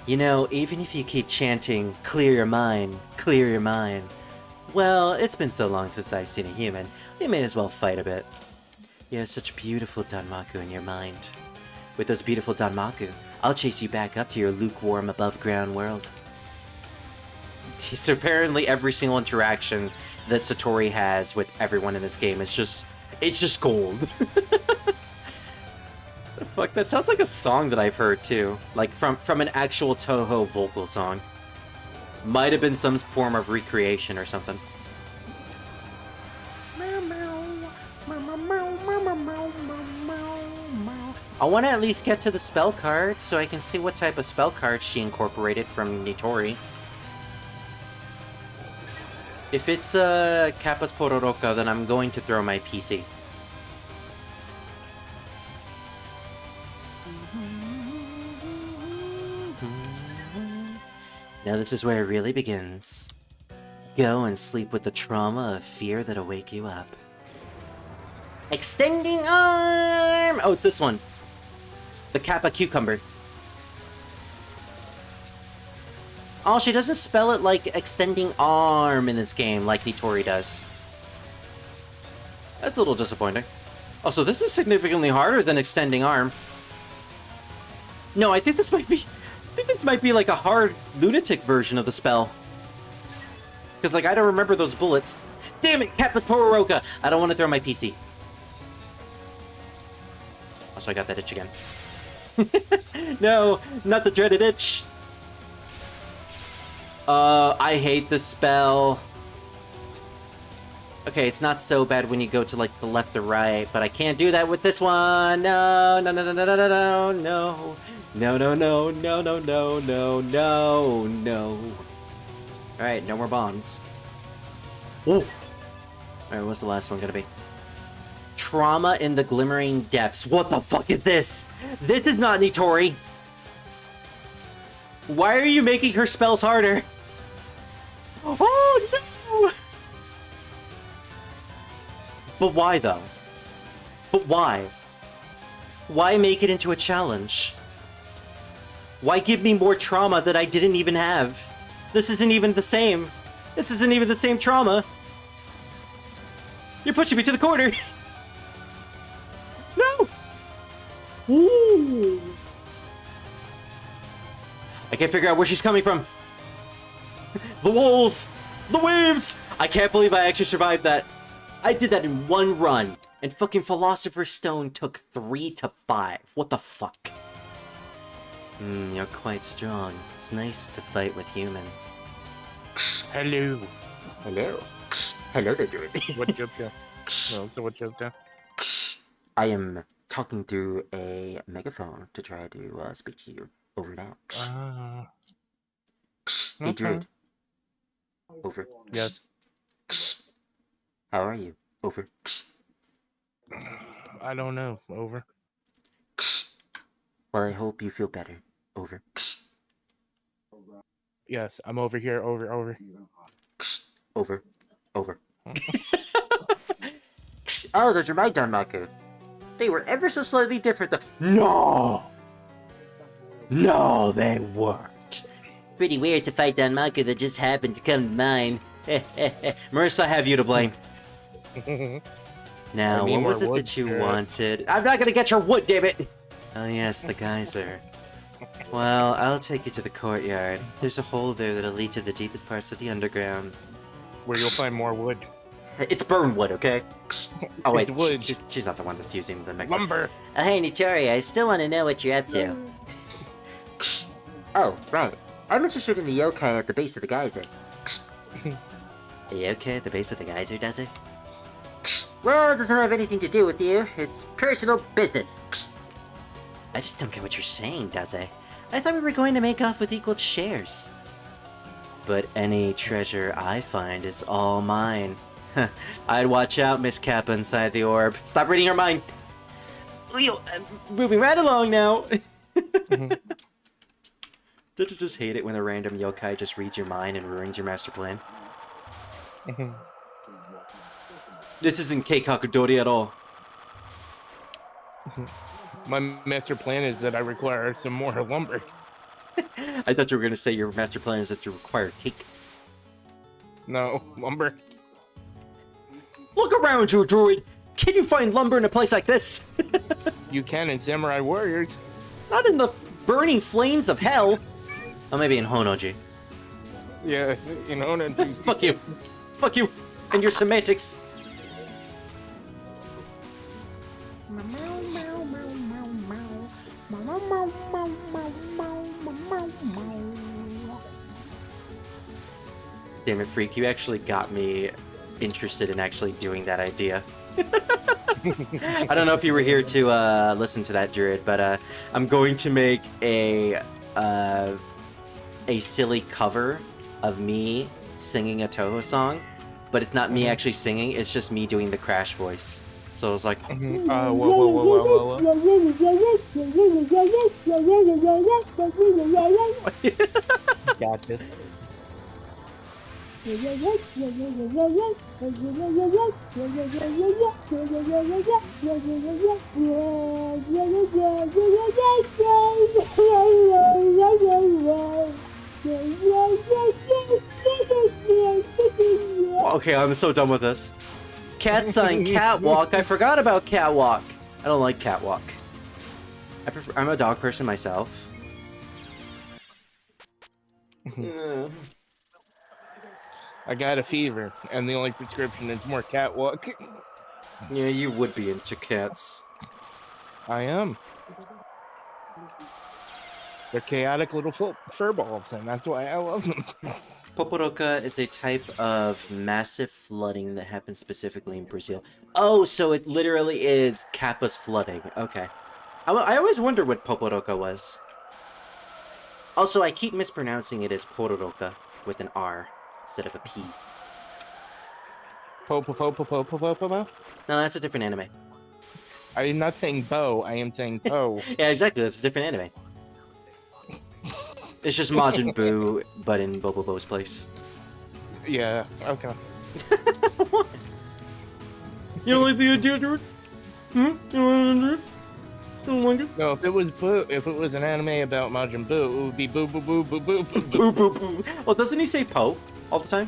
You know, even if you keep chanting, clear your mind, well, it's been so long since I've seen a human, we may as well fight a bit. You have such beautiful Danmaku in your mind. With those beautiful Danmaku, I'll chase you back up to your lukewarm above-ground world. So apparently every single interaction that Satori has with everyone in this game is just... it's just gold. The fuck? That sounds like a song that I've heard too. Like from an actual Touhou vocal song. Might have been some form of recreation or something. I want to at least get to the spell cards so I can see what type of spell cards she incorporated from Nitori. If it's Kappa's Pororoka, then I'm going to throw my PC. Now this is where it really begins. Go and sleep with the trauma of fear that'll wake you up. Extending arm! Oh, it's this one. The Kappa Cucumber. Oh, she doesn't spell it like extending arm in this game like Nitori does. That's a little disappointing. Oh, so this is significantly harder than extending arm. No, I think this might be like a hard lunatic version of the spell. Because, like, I don't remember those bullets. Damn it, Kappa's Pororoka! I don't want to throw my PC. Also, I got that itch again. No, not the dreaded itch. I hate this spell. Okay, it's not so bad when you go to, like, the left or right, but I can't do that with this one. No, no, no, no, no, no, no, no. No, no, no, no, no, no, no, no, no. Alright, no more bombs. Ooh. Alright, what's the last one gonna be? Trauma in the Glimmering Depths. What the fuck is this? This is not Nitori. Why are you making her spells harder? Oh, no! But why, though? But why? Why make it into a challenge? Why give me more trauma that I didn't even have? This isn't even the same. This isn't even the same trauma. You're pushing me to the corner. No! Ooh. I can't figure out where she's coming from. The walls! The waves! I can't believe I actually survived that. I did that in one run, and fucking Philosopher's Stone took 3 to 5. What the fuck? You're quite strong. It's nice to fight with humans. Hello. Hello. Hello there, dude. What job do? No, so what job do? I am talking through a megaphone to try to speak to you. Over now. Hey, Druid. Over. Yes. How are you? Over. I don't know. Over. Well, I hope you feel better. Over. Yes, I'm over here. Over. Over. Over. Oh, those are my Danmaku. They were ever so slightly different though. No! No, they weren't. Pretty weird to fight Danmaku that just happened to come to mind. Marissa, I have you to blame. Now, what was it that you wanted? I'm not gonna get your wood, damn it! Oh yes, the geyser. Well, I'll take you to the courtyard. There's a hole there that'll lead to the deepest parts of the underground. Where you'll find more wood. It's burn wood, okay? Oh wait, It's wood. she's not the one that's using the mega. Lumber. Hey, Nitori, I still want to know what you're up to. Oh, right. I'm interested in the yokai at the base of the geyser. A yokai at the base of the geyser, does it? Well, it doesn't have anything to do with you. It's personal business. I just don't get what you're saying, does it? I thought we were going to make off with equal shares. But any treasure I find is all mine. I'd watch out, Miss Kappa inside the orb. Stop reading her mind! Leo, moving right along now! Don't you just hate it when a random yokai just reads your mind and ruins your master plan? This isn't Keikakudori at all. My master plan is that I require some more lumber. I thought you were going to say your master plan is that you require cake. No, lumber. Look around you, druid! Can you find lumber in a place like this? You can in Samurai Warriors. Not in the burning flames of hell. Oh, maybe in Honoji. Yeah, you know. Fuck you. Fuck you. And your semantics. Damn it, Freak. You actually got me interested in actually doing that idea. I don't know if you were here to listen to that, Druid, but I'm going to make a silly cover of me singing a Touhou song, but it's not me actually singing, it's just me doing the Crash voice. So it's like... Whoa. Got this. okay, I'm so done with this. Cat sign Catwalk. I forgot about Catwalk. I don't like Catwalk. I'm a dog person myself. I got a fever, and the only prescription is more catwalk. Yeah, you would be into cats. I am. They're chaotic little fur balls, and that's why I love them. Poporoca is a type of massive flooding that happens specifically in Brazil. Oh, so it literally is Kappa's flooding. Okay. I always wondered what Poporoca was. Also, I keep mispronouncing it as Pororoca with an R instead of a P. Po. No, that's a different anime. I am not saying bow, I am saying po. Yeah, exactly. That's a different anime. It's just Majin Buu, but in Bobo's place. Yeah, okay. What? You don't like the idea, dude? Hmm? You don't like it? You don't like it? No, if it was Boo, if it was an anime about Majin Buu, it would be boo boo boo boo boo boo Boo boo boo. Well, doesn't he say Po all the time?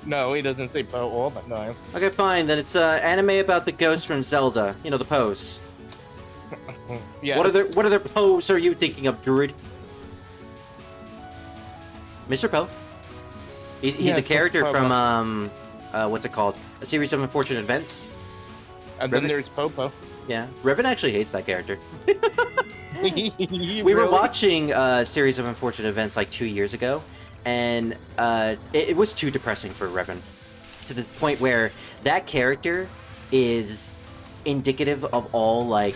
No, he doesn't say po all the time. Okay, fine. Then it's anime about the ghost from Zelda. You know, the pose. Yeah. What other pose are you thinking of, Druid? Mr. Poe. He's Yeah, a character Mr. from what's it called? A series of unfortunate events. And then there's Popo. Yeah, Revan actually hates that character. We We were watching a series of unfortunate events like 2 years ago, and it was too depressing for Revan, to the point where that character is indicative of all like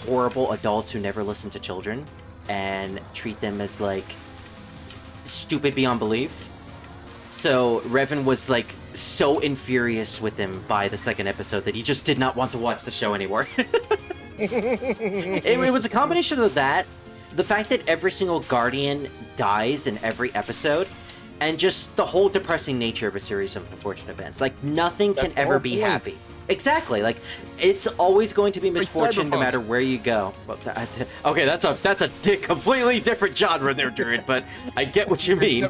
horrible adults who never listen to children and treat them as like stupid beyond belief. So Revan was like so infurious with him by the second episode that he just did not want to watch the show anymore. It was a combination of that, the fact that every single Guardian dies in every episode, and just the whole depressing nature of a series of unfortunate events. Like, nothing can That's the ever whole be point. happy. Exactly. Like, it's always going to be misfortune no Cyberpunk. matter where you go. Well, okay, that's a completely different genre there, Druid, but I get what you mean.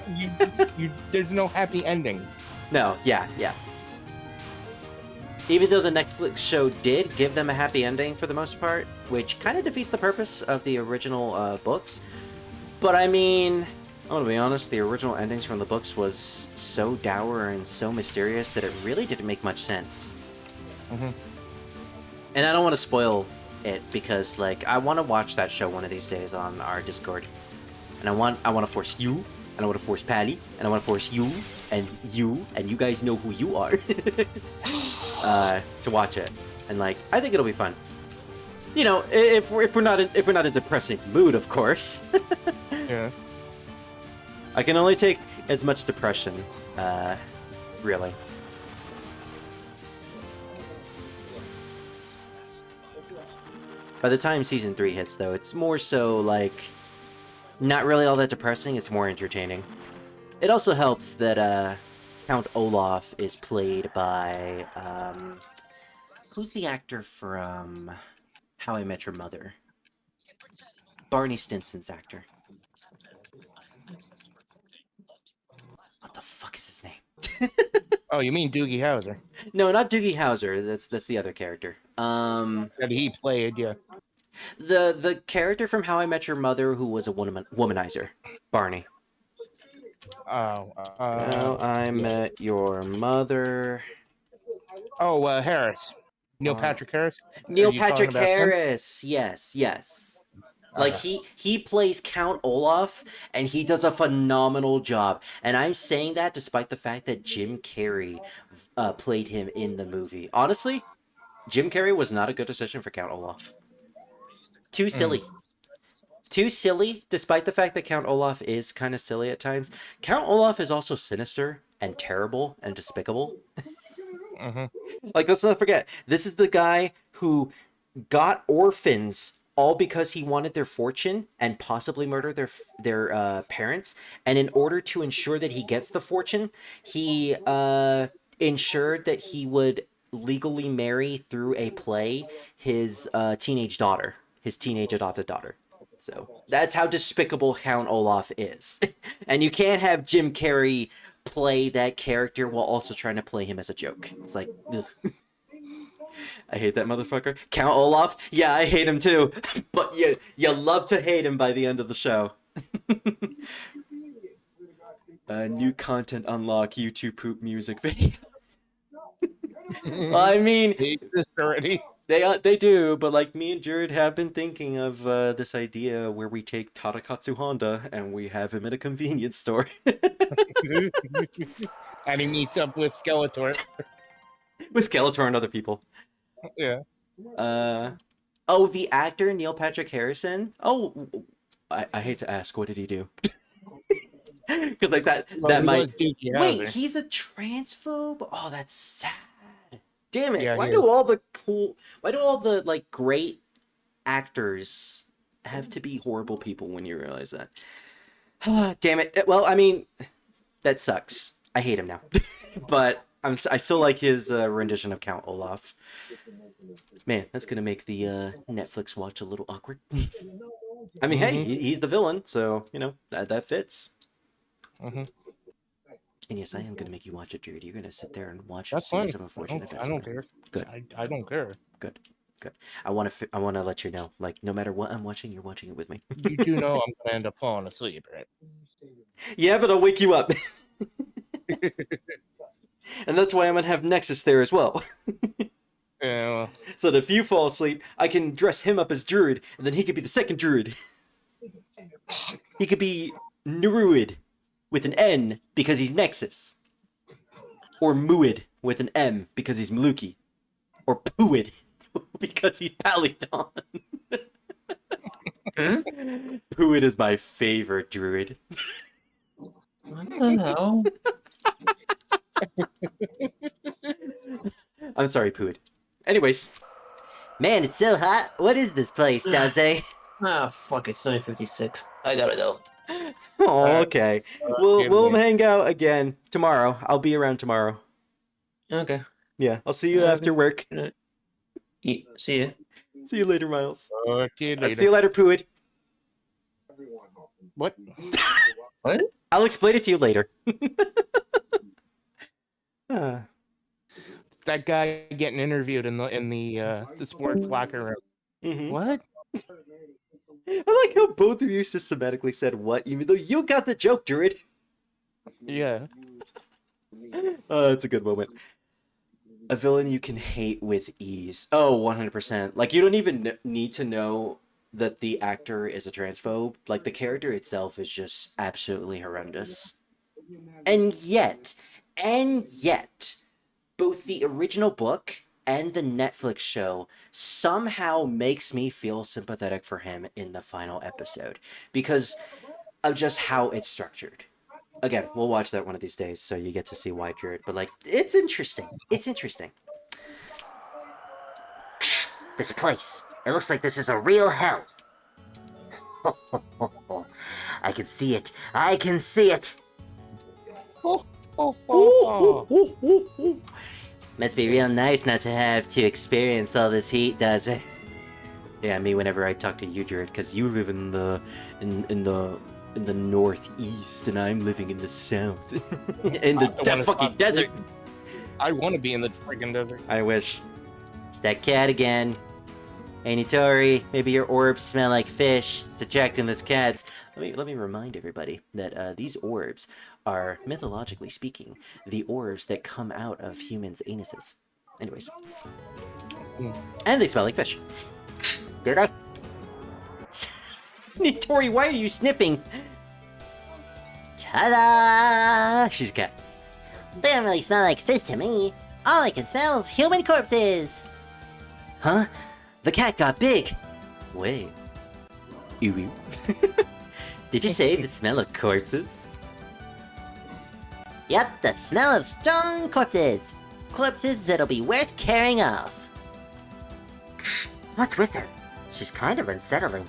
There's no happy ending. No, yeah. Even though the Netflix show did give them a happy ending for the most part, which kind of defeats the purpose of the original books. But I mean, I'm gonna be honest, the original endings from the books was so dour and so mysterious that it really didn't make much sense. Mhm. And I don't want to spoil it because, like, I want to watch that show one of these days on our Discord. And I want to force you, and I want to force Patty, and I want to force you, and you guys know who you are, to watch it. And like, I think it'll be fun. You know, if we're not in a depressing mood, of course. Yeah. I can only take as much depression, really. By the time season 3 hits, though, it's more so like not really all that depressing. It's more entertaining. It also helps that Count Olaf is played by who's the actor from How I Met Your Mother? Barney Stinson's actor. What the fuck is his name? Oh, you mean Doogie Howser? No, not Doogie Howser. That's the other character. That he played, yeah. The character from How I Met Your Mother who was a womanizer. Barney. Oh. How I Met Your Mother. Oh, Harris. Neil Patrick Harris. Neil Are you talking Patrick about him? Harris. Yes. Like, he plays Count Olaf, and he does a phenomenal job. And I'm saying that despite the fact that Jim Carrey played him in the movie. Honestly, Jim Carrey was not a good decision for Count Olaf. Too silly. Too silly, despite the fact that Count Olaf is kind of silly at times. Count Olaf is also sinister and terrible and despicable. Like, let's not forget, this is the guy who got orphans all because he wanted their fortune and possibly murder their parents. And in order to ensure that he gets the fortune, he ensured that he would legally marry through a play his teenage daughter, his teenage adopted daughter. So that's how despicable Count Olaf is. And you can't have Jim Carrey play that character while also trying to play him as a joke. It's like, ugh. I hate that motherfucker. Count Olaf? Yeah, I hate him too. But you love to hate him by the end of the show. New content unlock, YouTube poop music videos. I mean, They exist already. they do, but like me and Jared have been thinking of this idea where we take Tadakatsu Honda and we have him in a convenience store. And he meets up with Skeletor. With Skeletor and other people. Yeah. Oh, the actor Neil Patrick Harrison. Oh, I hate to ask, what did he do? Because like that might. Wait, he's a transphobe. Oh, that's sad. Damn it! Yeah, Why do all the like great actors have to be horrible people when you realize that? Damn it! Well, I mean, that sucks. I hate him now, but I still like his rendition of Count Olaf. Man, that's gonna make the Netflix watch a little awkward. I mean, hey, he's the villain, so you know that fits. And yes, I am gonna make you watch it, Jared. You're gonna sit there and watch a series of unfortunate events. I don't care. Good. I don't care. Good. I want to let you know, like, no matter what I'm watching, you're watching it with me. You do know I'm gonna end up falling asleep, right? Yeah, but I'll wake you up. And that's why I'm gonna have Nexus there as well. Yeah. Well, So that if you fall asleep, I can dress him up as Druid, and then he could be the second Druid. He could be Neruid with an N because he's Nexus. Or Muid with an M because he's Maluki. Or Puid because he's Palidon. Puid is my favorite Druid. What the hell? I'm sorry, Puid. Anyways. Man, it's so hot. What is this place, Thursday? Ah, fuck, it's 9:56. I gotta go. Oh, okay. We'll hang out again tomorrow. I'll be around tomorrow. Okay. Yeah, I'll see you after work. Yeah, see ya. See you later, Miles. okay, later. See you later, Puid. What? What? I'll explain it to you later. Ah. That guy getting interviewed in the sports locker room. Mhm. What? I like how both of you systematically said what, even though you got the joke, Druid. Yeah. It's a good moment. A villain you can hate with ease. Oh, 100%. Like, you don't even need to know that the actor is a transphobe. Like, the character itself is just absolutely horrendous. And yet, both the original book and the Netflix show somehow makes me feel sympathetic for him in the final episode because of just how it's structured. Again, we'll watch that one of these days, so you get to see why Jared. But like, it's interesting. It's interesting. This place. It looks like this is a real hell. I can see it. I can see it. Must be real nice not to have to experience all this heat, does it? Yeah, me whenever I talk to you, Jared, because you live in the northeast, and I'm living in the south, in the fucking desert. I want to be in the friggin' desert. I wish. It's that cat again. Hey, Nitori, maybe your orbs smell like fish. It's attracting those cats. Let me remind everybody that these orbs are, mythologically speaking, the orbs that come out of humans' anuses. Anyways. And they smell like fish. Did I? Nitori, why are you sniffing? Ta-da! She's a cat. They don't really smell like fish to me. All I can smell is human corpses. Huh? The cat got big. Wait. Ooh. Did you say the smell of corpses? Yep, the smell of strong corpses. Corpses that'll be worth carrying off. What's with her? She's kind of unsettling.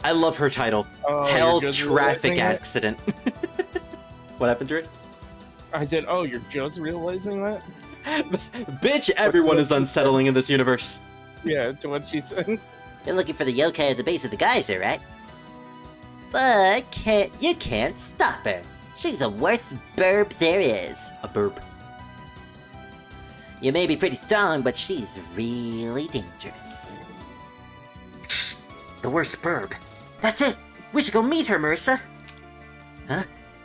I love her title. Oh, Hell's you're just Traffic realizing Accident. What happened to it? I said, oh, you're just realizing that? Bitch, everyone is unsettling in this universe. Yeah, to what she said. You're looking for the yokai at the base of the geyser, right? But you can't stop her. She's the worst burb there is. A burp. You may be pretty strong, but she's really dangerous. The worst burb. That's it. We should go meet her, Marissa. Huh?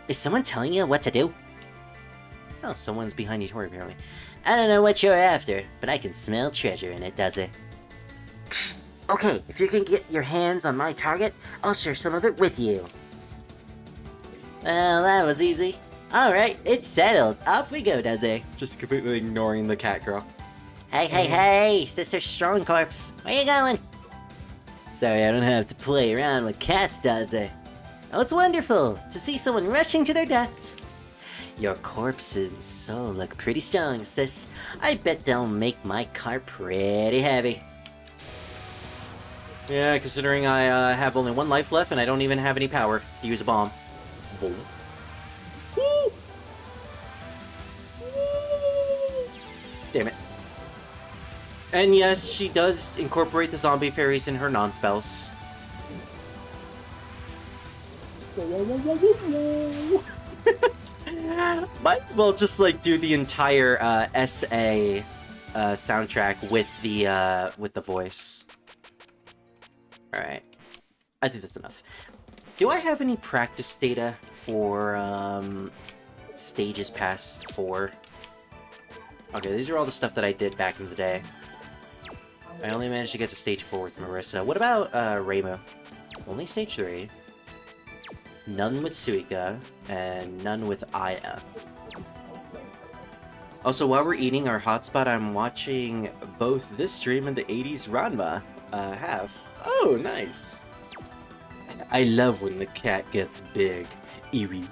Is someone telling you what to do? Oh, someone's behind you, Tori, apparently. I don't know what you're after, but I can smell treasure in it, does it? Okay, if you can get your hands on my target, I'll share some of it with you. Well, that was easy. Alright, it's settled. Off we go, does it? Just completely ignoring the cat girl. Hey, Sister Strong Corpse, where you going? Sorry, I don't have to play around with cats, does it? Oh, it's wonderful to see someone rushing to their death. Your corpse and soul look pretty strong, sis. I bet they'll make my car pretty heavy. Yeah, considering I have only 1 life left and I don't even have any power to use a bomb. Boom. Woo! Damn it. And yes, she does incorporate the zombie fairies in her non-spells. Might as well just like do the entire SA soundtrack with the voice. All right, I think that's enough. Do I have any practice data for stages past 4? Okay, these are all the stuff that I did back in the day. I only managed to get to stage 4 with Marissa. What about Reimu? Only stage 3. None with Suika, and none with Aya. Also, while we're eating our hotspot, I'm watching both this stream and the 80s Ranma have. Oh, nice! I love when the cat gets big. Iwi.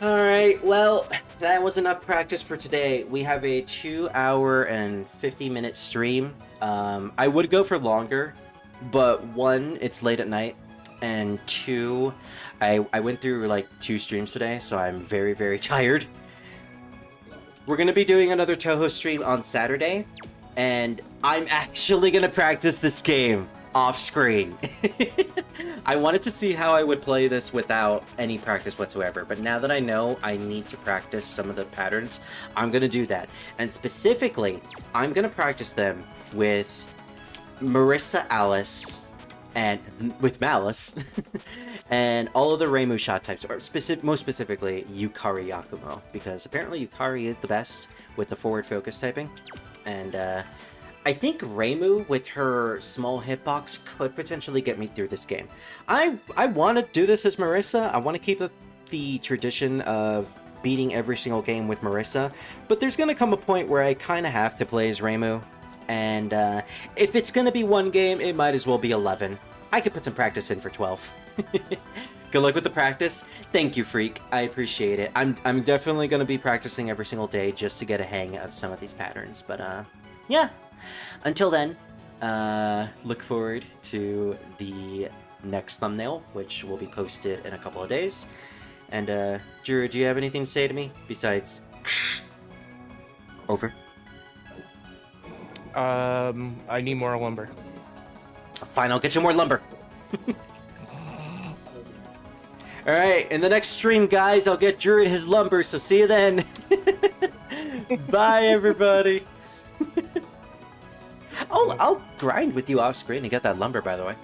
Alright, well, that was enough practice for today. We have a 2-hour and 50-minute stream. I would go for longer, but 1, it's late at night, and 2, I went through like 2 streams today, so I'm very, very tired. We're gonna be doing another Touhou stream on Saturday, and I'm actually gonna practice this game off screen. I wanted to see how I would play this without any practice whatsoever, but now that I know I need to practice some of the patterns, I'm gonna do that. And specifically, I'm gonna practice them with Marissa Alice and with Malice and all of the Reimu shot types, or most specifically Yukari Yakumo, because apparently Yukari is the best with the forward focus typing. And I think Reimu with her small hitbox could potentially get me through this game. I want to do this as Marissa. I want to keep the tradition of beating every single game with Marissa, but there's going to come a point where I kind of have to play as Reimu. And if it's going to be 1 game, it might as well be 11. I could put some practice in for 12. Good luck with the practice. Thank you, Freak. I appreciate it. I'm definitely going to be practicing every single day just to get a hang of some of these patterns. But yeah. Until then, look forward to the next thumbnail, which will be posted in a couple of days. And Jura, do you have anything to say to me besides over? I need more lumber. Fine, I'll get you more lumber. Alright, in the next stream, guys, I'll get Druid his lumber, so see you then. Bye, everybody. I'll grind with you off screen to get that lumber, by the way.